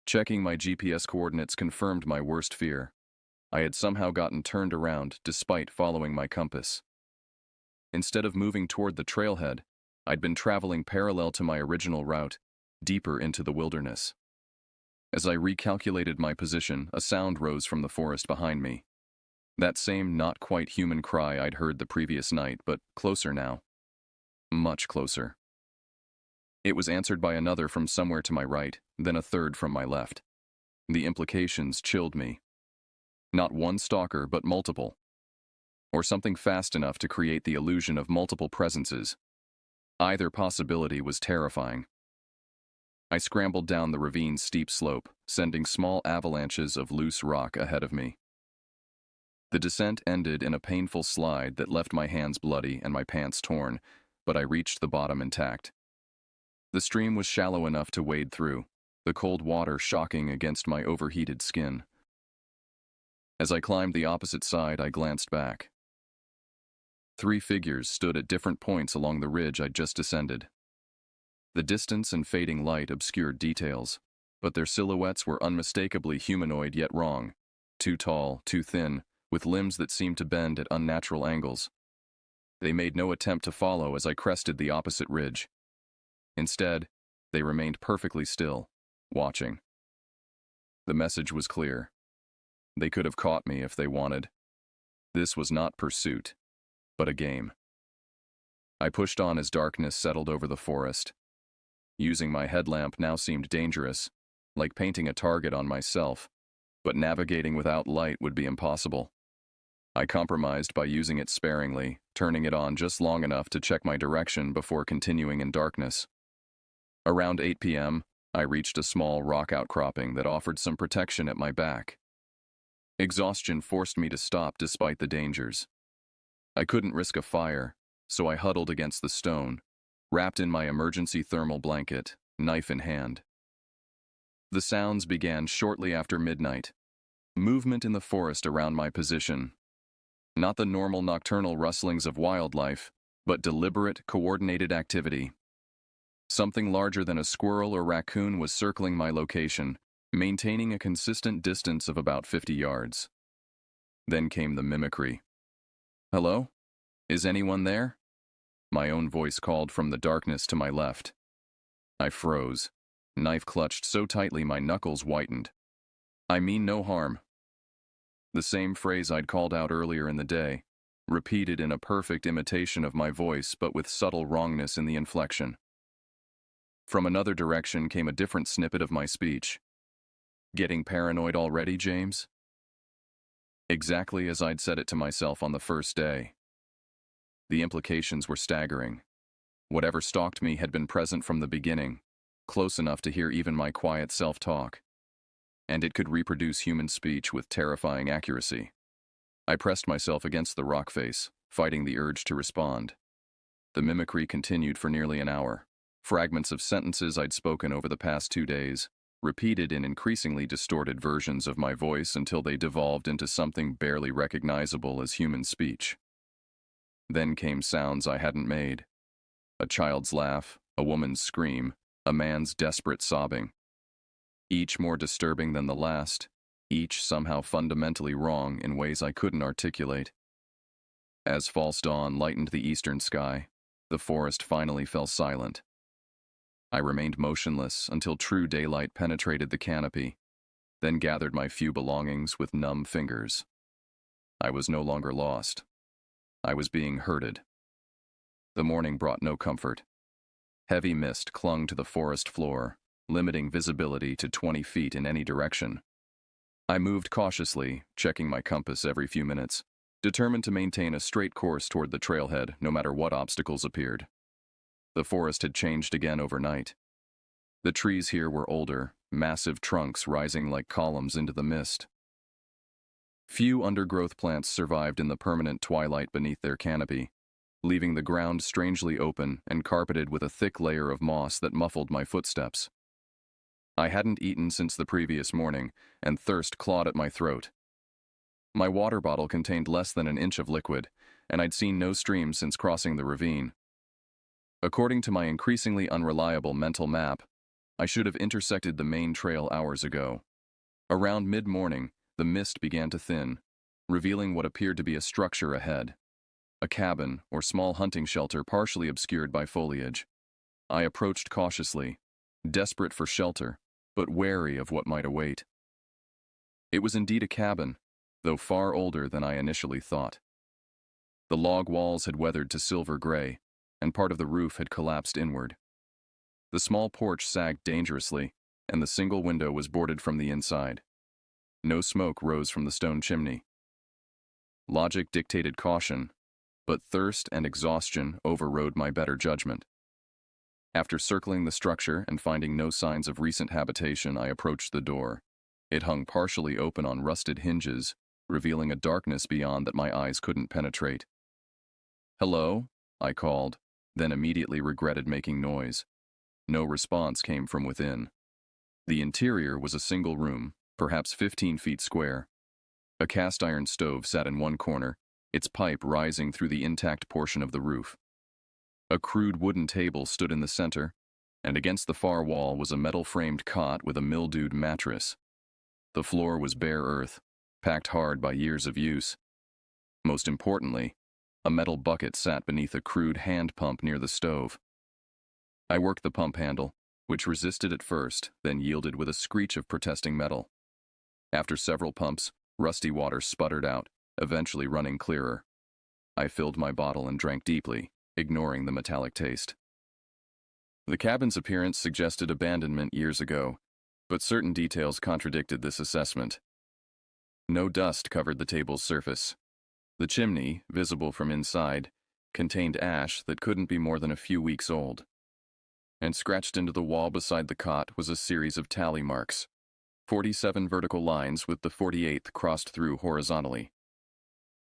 Checking my GPS coordinates confirmed my worst fear. I had somehow gotten turned around despite following my compass. Instead of moving toward the trailhead, I'd been traveling parallel to my original route, deeper into the wilderness. As I recalculated my position, a sound rose from the forest behind me. That same not-quite-human cry I'd heard the previous night, but closer now. Much closer. It was answered by another from somewhere to my right, then a third from my left. The implications chilled me. Not one stalker, but multiple. Or something fast enough to create the illusion of multiple presences. Either possibility was terrifying. I scrambled down the ravine's steep slope, sending small avalanches of loose rock ahead of me. The descent ended in a painful slide that left my hands bloody and my pants torn, but I reached the bottom intact. The stream was shallow enough to wade through, the cold water shocking against my overheated skin. As I climbed the opposite side, I glanced back. 3 figures stood at different points along the ridge I'd just descended. The distance and fading light obscured details, but their silhouettes were unmistakably humanoid yet wrong. Too tall, too thin, with limbs that seemed to bend at unnatural angles. They made no attempt to follow as I crested the opposite ridge. Instead, they remained perfectly still, watching. The message was clear. They could have caught me if they wanted. This was not pursuit, but a game. I pushed on as darkness settled over the forest. Using my headlamp now seemed dangerous, like painting a target on myself, but navigating without light would be impossible. I compromised by using it sparingly, turning it on just long enough to check my direction before continuing in darkness. Around 8 p.m., I reached a small rock outcropping that offered some protection at my back. Exhaustion forced me to stop despite the dangers. I couldn't risk a fire, so I huddled against the stone, wrapped in my emergency thermal blanket, knife in hand. The sounds began shortly after midnight. Movement in the forest around my position. Not the normal nocturnal rustlings of wildlife, but deliberate, coordinated activity. Something larger than a squirrel or raccoon was circling my location, maintaining a consistent distance of about 50 yards. Then came the mimicry. "Hello? Is anyone there?" My own voice called from the darkness to my left. I froze, knife clutched so tightly my knuckles whitened. "I mean no harm." The same phrase I'd called out earlier in the day, repeated in a perfect imitation of my voice but with subtle wrongness in the inflection. From another direction came a different snippet of my speech. "Getting paranoid already, James?" Exactly as I'd said it to myself on the first day. The implications were staggering. Whatever stalked me had been present from the beginning, close enough to hear even my quiet self-talk. And it could reproduce human speech with terrifying accuracy. I pressed myself against the rock face, fighting the urge to respond. The mimicry continued for nearly an hour. Fragments of sentences I'd spoken over the past 2 days, repeated in increasingly distorted versions of my voice until they devolved into something barely recognizable as human speech. Then came sounds I hadn't made. A child's laugh, a woman's scream, a man's desperate sobbing. Each more disturbing than the last, each somehow fundamentally wrong in ways I couldn't articulate. As false dawn lightened the eastern sky, the forest finally fell silent. I remained motionless until true daylight penetrated the canopy, then gathered my few belongings with numb fingers. I was no longer lost. I was being herded. The morning brought no comfort. Heavy mist clung to the forest floor, limiting visibility to 20 feet in any direction. I moved cautiously, checking my compass every few minutes, determined to maintain a straight course toward the trailhead no matter what obstacles appeared. The forest had changed again overnight. The trees here were older, massive trunks rising like columns into the mist. Few undergrowth plants survived in the permanent twilight beneath their canopy, leaving the ground strangely open and carpeted with a thick layer of moss that muffled my footsteps. I hadn't eaten since the previous morning, and thirst clawed at my throat. My water bottle contained less than an inch of liquid, and I'd seen no stream since crossing the ravine. According to my increasingly unreliable mental map, I should have intersected the main trail hours ago. Around mid-morning, the mist began to thin, revealing what appeared to be a structure ahead. A cabin or small hunting shelter partially obscured by foliage. I approached cautiously, desperate for shelter, but wary of what might await. It was indeed a cabin, though far older than I initially thought. The log walls had weathered to silver gray, and part of the roof had collapsed inward. The small porch sagged dangerously, and the single window was boarded from the inside. No smoke rose from the stone chimney. Logic dictated caution, but thirst and exhaustion overrode my better judgment. After circling the structure and finding no signs of recent habitation, I approached the door. It hung partially open on rusted hinges, revealing a darkness beyond that my eyes couldn't penetrate. "Hello?" I called, then immediately regretted making noise. No response came from within. The interior was a single room, perhaps 15 feet square. A cast-iron stove sat in one corner, its pipe rising through the intact portion of the roof. A crude wooden table stood in the center, and against the far wall was a metal-framed cot with a mildewed mattress. The floor was bare earth, packed hard by years of use. Most importantly, a metal bucket sat beneath a crude hand pump near the stove. I worked the pump handle, which resisted at first, then yielded with a screech of protesting metal. After several pumps, rusty water sputtered out, eventually running clearer. I filled my bottle and drank deeply, ignoring the metallic taste. The cabin's appearance suggested abandonment years ago, but certain details contradicted this assessment. No dust covered the table's surface. The chimney, visible from inside, contained ash that couldn't be more than a few weeks old. And scratched into the wall beside the cot was a series of tally marks, 47 vertical lines with the 48th crossed through horizontally.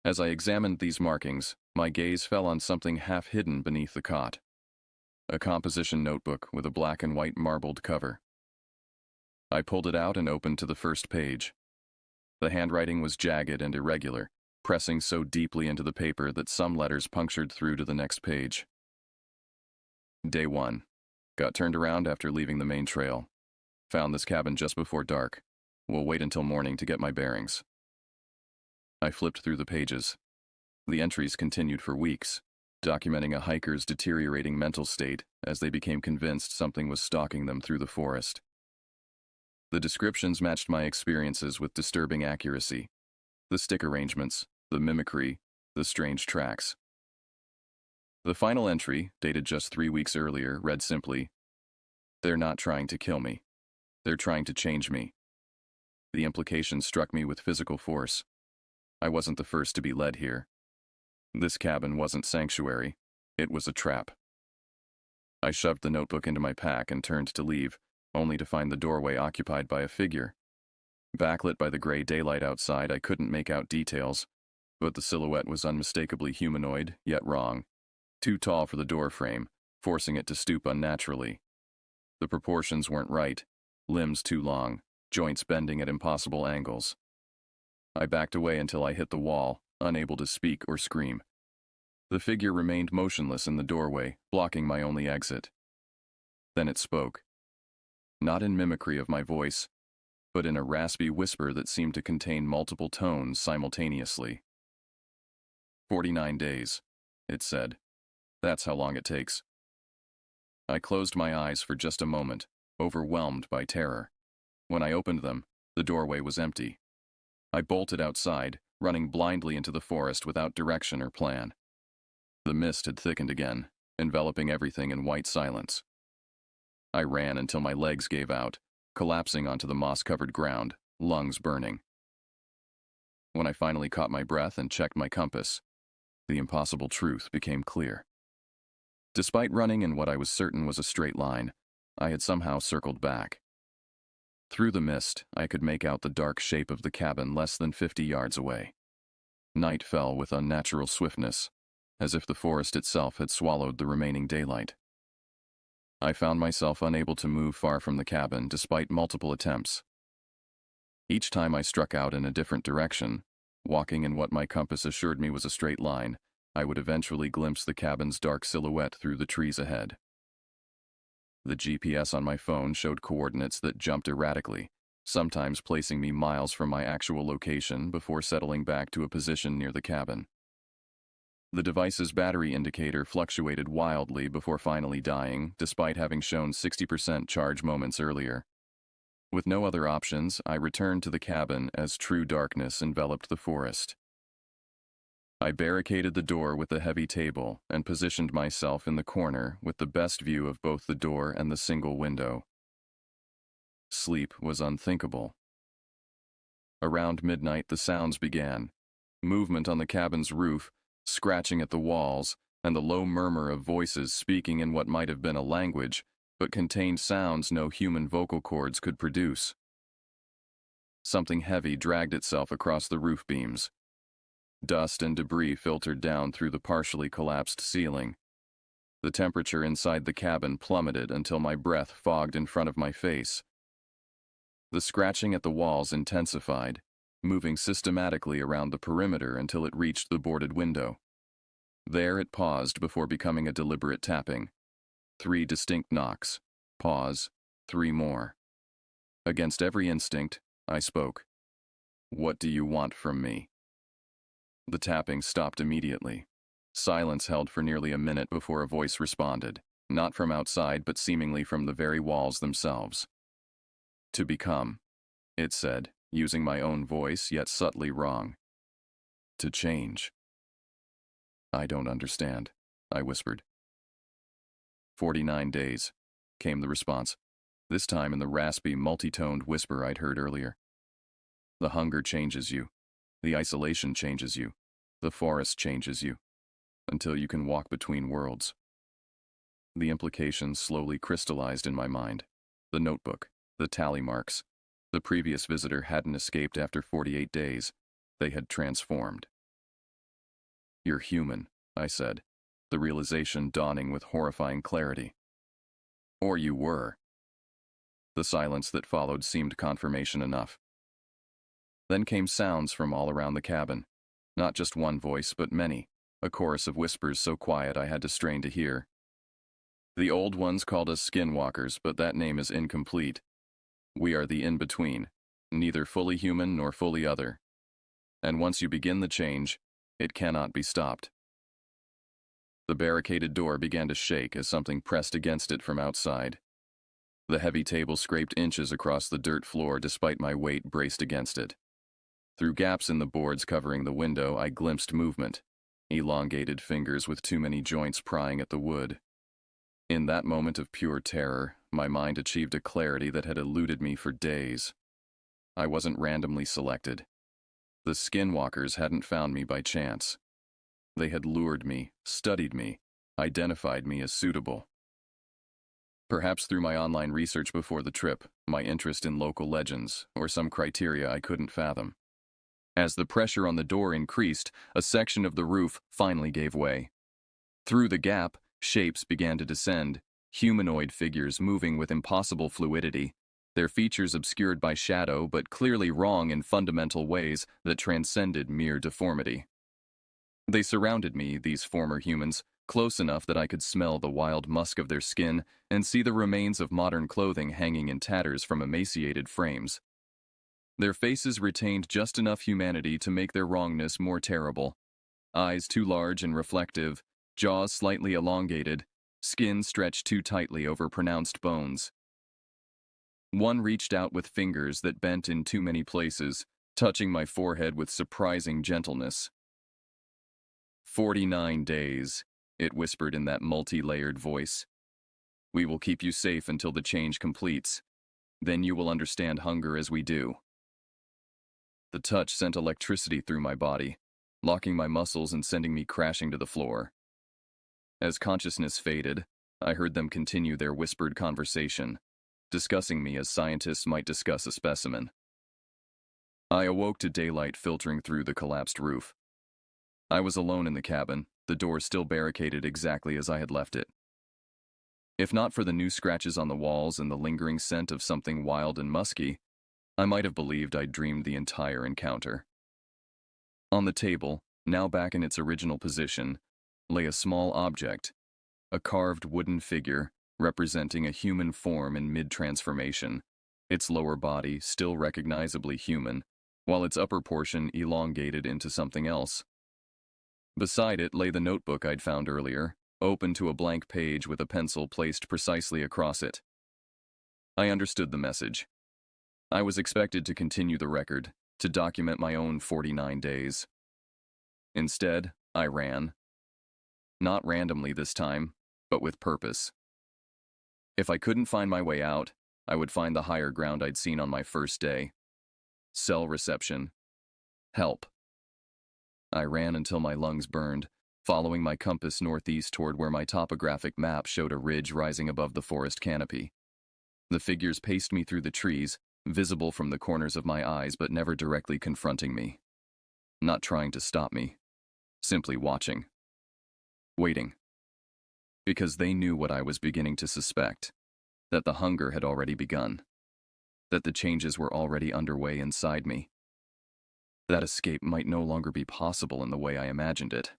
As I examined these markings, my gaze fell on something half hidden beneath the cot. A composition notebook with a black and white marbled cover. I pulled it out and opened to the first page. The handwriting was jagged and irregular, pressing so deeply into the paper that some letters punctured through to the next page. Day 1. Got turned around after leaving the main trail. Found this cabin just before dark. Will wait until morning to get my bearings. I flipped through the pages. The entries continued for weeks, documenting a hiker's deteriorating mental state as they became convinced something was stalking them through the forest. The descriptions matched my experiences with disturbing accuracy. The stick arrangements, the mimicry, the strange tracks. The final entry, dated just 3 weeks earlier, read simply, "They're not trying to kill me. They're trying to change me." The implication struck me with physical force. I wasn't the first to be led here. This cabin wasn't sanctuary. It was a trap. I shoved the notebook into my pack and turned to leave, only to find the doorway occupied by a figure. Backlit by the gray daylight outside, I couldn't make out details, but the silhouette was unmistakably humanoid, yet wrong. Too tall for the door frame, forcing it to stoop unnaturally. The proportions weren't right, limbs too long, joints bending at impossible angles. I backed away until I hit the wall, unable to speak or scream. The figure remained motionless in the doorway, blocking my only exit. Then it spoke. Not in mimicry of my voice, but in a raspy whisper that seemed to contain multiple tones simultaneously. 49 days, it said. That's how long it takes. I closed my eyes for just a moment, overwhelmed by terror. When I opened them, the doorway was empty. I bolted outside, running blindly into the forest without direction or plan. The mist had thickened again, enveloping everything in white silence. I ran until my legs gave out, collapsing onto the moss-covered ground, lungs burning. When I finally caught my breath and checked my compass, the impossible truth became clear. Despite running in what I was certain was a straight line, I had somehow circled back. Through the mist, I could make out the dark shape of the cabin less than 50 yards away. Night fell with unnatural swiftness, as if the forest itself had swallowed the remaining daylight. I found myself unable to move far from the cabin despite multiple attempts. Each time I struck out in a different direction, walking in what my compass assured me was a straight line, I would eventually glimpse the cabin's dark silhouette through the trees ahead. The GPS on my phone showed coordinates that jumped erratically, sometimes placing me miles from my actual location before settling back to a position near the cabin. The device's battery indicator fluctuated wildly before finally dying, despite having shown 60% charge moments earlier. With no other options, I returned to the cabin as true darkness enveloped the forest. I barricaded the door with a heavy table and positioned myself in the corner with the best view of both the door and the single window. Sleep was unthinkable. Around midnight, the sounds began. Movement on the cabin's roof, scratching at the walls, and the low murmur of voices speaking in what might have been a language, but contained sounds no human vocal cords could produce. Something heavy dragged itself across the roof beams. Dust and debris filtered down through the partially collapsed ceiling. The temperature inside the cabin plummeted until my breath fogged in front of my face. The scratching at the walls intensified, moving systematically around the perimeter until it reached the boarded window. There it paused before becoming a deliberate tapping. 3 distinct knocks. Pause. 3 more. Against every instinct, I spoke. "What do you want from me?" The tapping stopped immediately. Silence held for nearly a minute before a voice responded, not from outside but seemingly from the very walls themselves. "To become," it said, using my own voice, yet subtly wrong. "To change." "I don't understand," I whispered. 49 days, came the response, this time in the raspy, multi-toned whisper I'd heard earlier. "The hunger changes you. The isolation changes you. The forest changes you. Until you can walk between worlds." The implications slowly crystallized in my mind. The notebook, the tally marks. The previous visitor hadn't escaped after 48 days. They had transformed. "You're human," I said, the realization dawning with horrifying clarity. "Or you were." The silence that followed seemed confirmation enough. Then came sounds from all around the cabin. Not just one voice, but many, a chorus of whispers so quiet I had to strain to hear. "The old ones called us skinwalkers, but that name is incomplete. We are the in-between, neither fully human nor fully other. And once you begin the change, it cannot be stopped." The barricaded door began to shake as something pressed against it from outside. The heavy table scraped inches across the dirt floor despite my weight braced against it. Through gaps in the boards covering the window, I glimpsed movement, elongated fingers with too many joints prying at the wood. In that moment of pure terror, my mind achieved a clarity that had eluded me for days. I wasn't randomly selected. The skinwalkers hadn't found me by chance. They had lured me, studied me, identified me as suitable. Perhaps through my online research before the trip, my interest in local legends, or some criteria I couldn't fathom. As the pressure on the door increased, a section of the roof finally gave way. Through the gap, shapes began to descend, humanoid figures moving with impossible fluidity, their features obscured by shadow but clearly wrong in fundamental ways that transcended mere deformity. They surrounded me, these former humans, close enough that I could smell the wild musk of their skin and see the remains of modern clothing hanging in tatters from emaciated frames. Their faces retained just enough humanity to make their wrongness more terrible. Eyes too large and reflective, jaws slightly elongated, skin stretched too tightly over pronounced bones. One reached out with fingers that bent in too many places, touching my forehead with surprising gentleness. 49 days, it whispered in that multi-layered voice. "We will keep you safe until the change completes. Then you will understand hunger as we do." The touch sent electricity through my body, locking my muscles and sending me crashing to the floor. As consciousness faded, I heard them continue their whispered conversation, discussing me as scientists might discuss a specimen. I awoke to daylight filtering through the collapsed roof. I was alone in the cabin, the door still barricaded exactly as I had left it. If not for the new scratches on the walls and the lingering scent of something wild and musky, I might have believed I'd dreamed the entire encounter. On the table, now back in its original position, lay a small object, a carved wooden figure representing a human form in mid-transformation, its lower body still recognizably human, while its upper portion elongated into something else. Beside it lay the notebook I'd found earlier, open to a blank page with a pencil placed precisely across it. I understood the message. I was expected to continue the record, to document my own 49 days. Instead, I ran. Not randomly this time, but with purpose. If I couldn't find my way out, I would find the higher ground I'd seen on my first day. Cell reception. Help. I ran until my lungs burned, following my compass northeast toward where my topographic map showed a ridge rising above the forest canopy. The figures paced me through the trees, visible from the corners of my eyes but never directly confronting me. Not trying to stop me. Simply watching. Waiting. Because they knew what I was beginning to suspect. That the hunger had already begun. That the changes were already underway inside me. That escape might no longer be possible in the way I imagined it.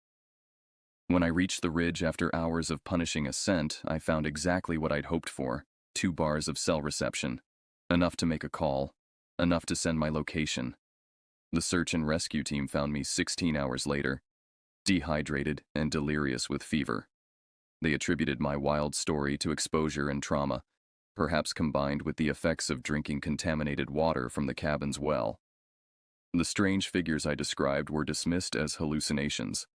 When I reached the ridge after hours of punishing ascent, I found exactly what I'd hoped for, 2 bars of cell reception. Enough to make a call, enough to send my location. The search and rescue team found me 16 hours later, dehydrated and delirious with fever. They attributed my wild story to exposure and trauma, perhaps combined with the effects of drinking contaminated water from the cabin's well. The strange figures I described were dismissed as hallucinations.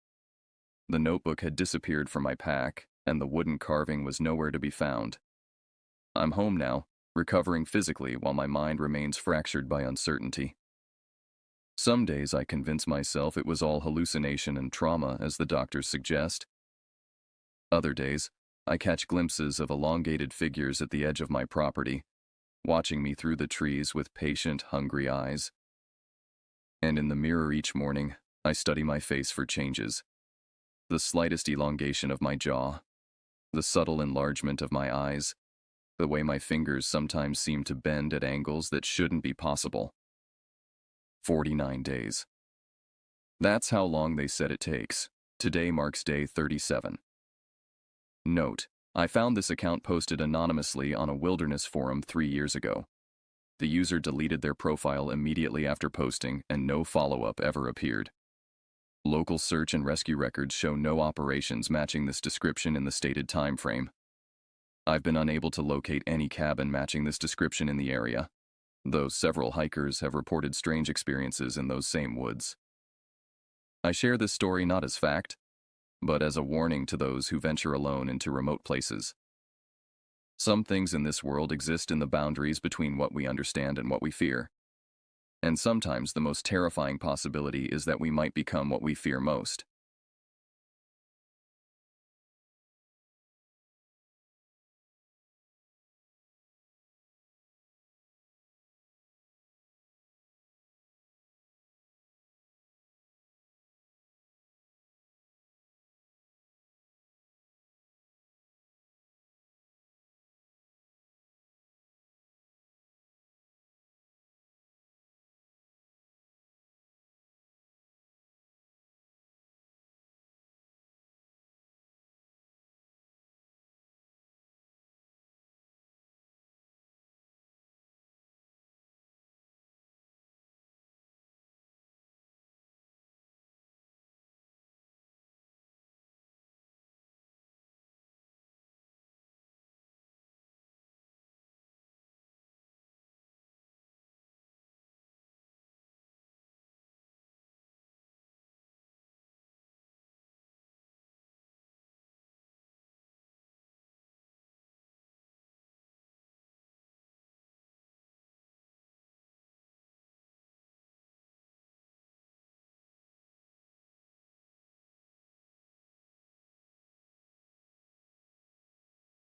The notebook had disappeared from my pack, and the wooden carving was nowhere to be found. I'm home now, recovering physically while my mind remains fractured by uncertainty. Some days I convince myself it was all hallucination and trauma, as the doctors suggest. Other days, I catch glimpses of elongated figures at the edge of my property, watching me through the trees with patient, hungry eyes. And in the mirror each morning, I study my face for changes. The slightest elongation of my jaw, the subtle enlargement of my eyes, the way my fingers sometimes seem to bend at angles that shouldn't be possible. 49 days. That's how long they said it takes. Today marks day 37. Note: I found this account posted anonymously on a wilderness forum 3 years ago. The user deleted their profile immediately after posting, and no follow-up ever appeared. Local search and rescue records show no operations matching this description in the stated time frame. I've been unable to locate any cabin matching this description in the area, though several hikers have reported strange experiences in those same woods. I share this story not as fact, but as a warning to those who venture alone into remote places. Some things in this world exist in the boundaries between what we understand and what we fear. And sometimes the most terrifying possibility is that we might become what we fear most.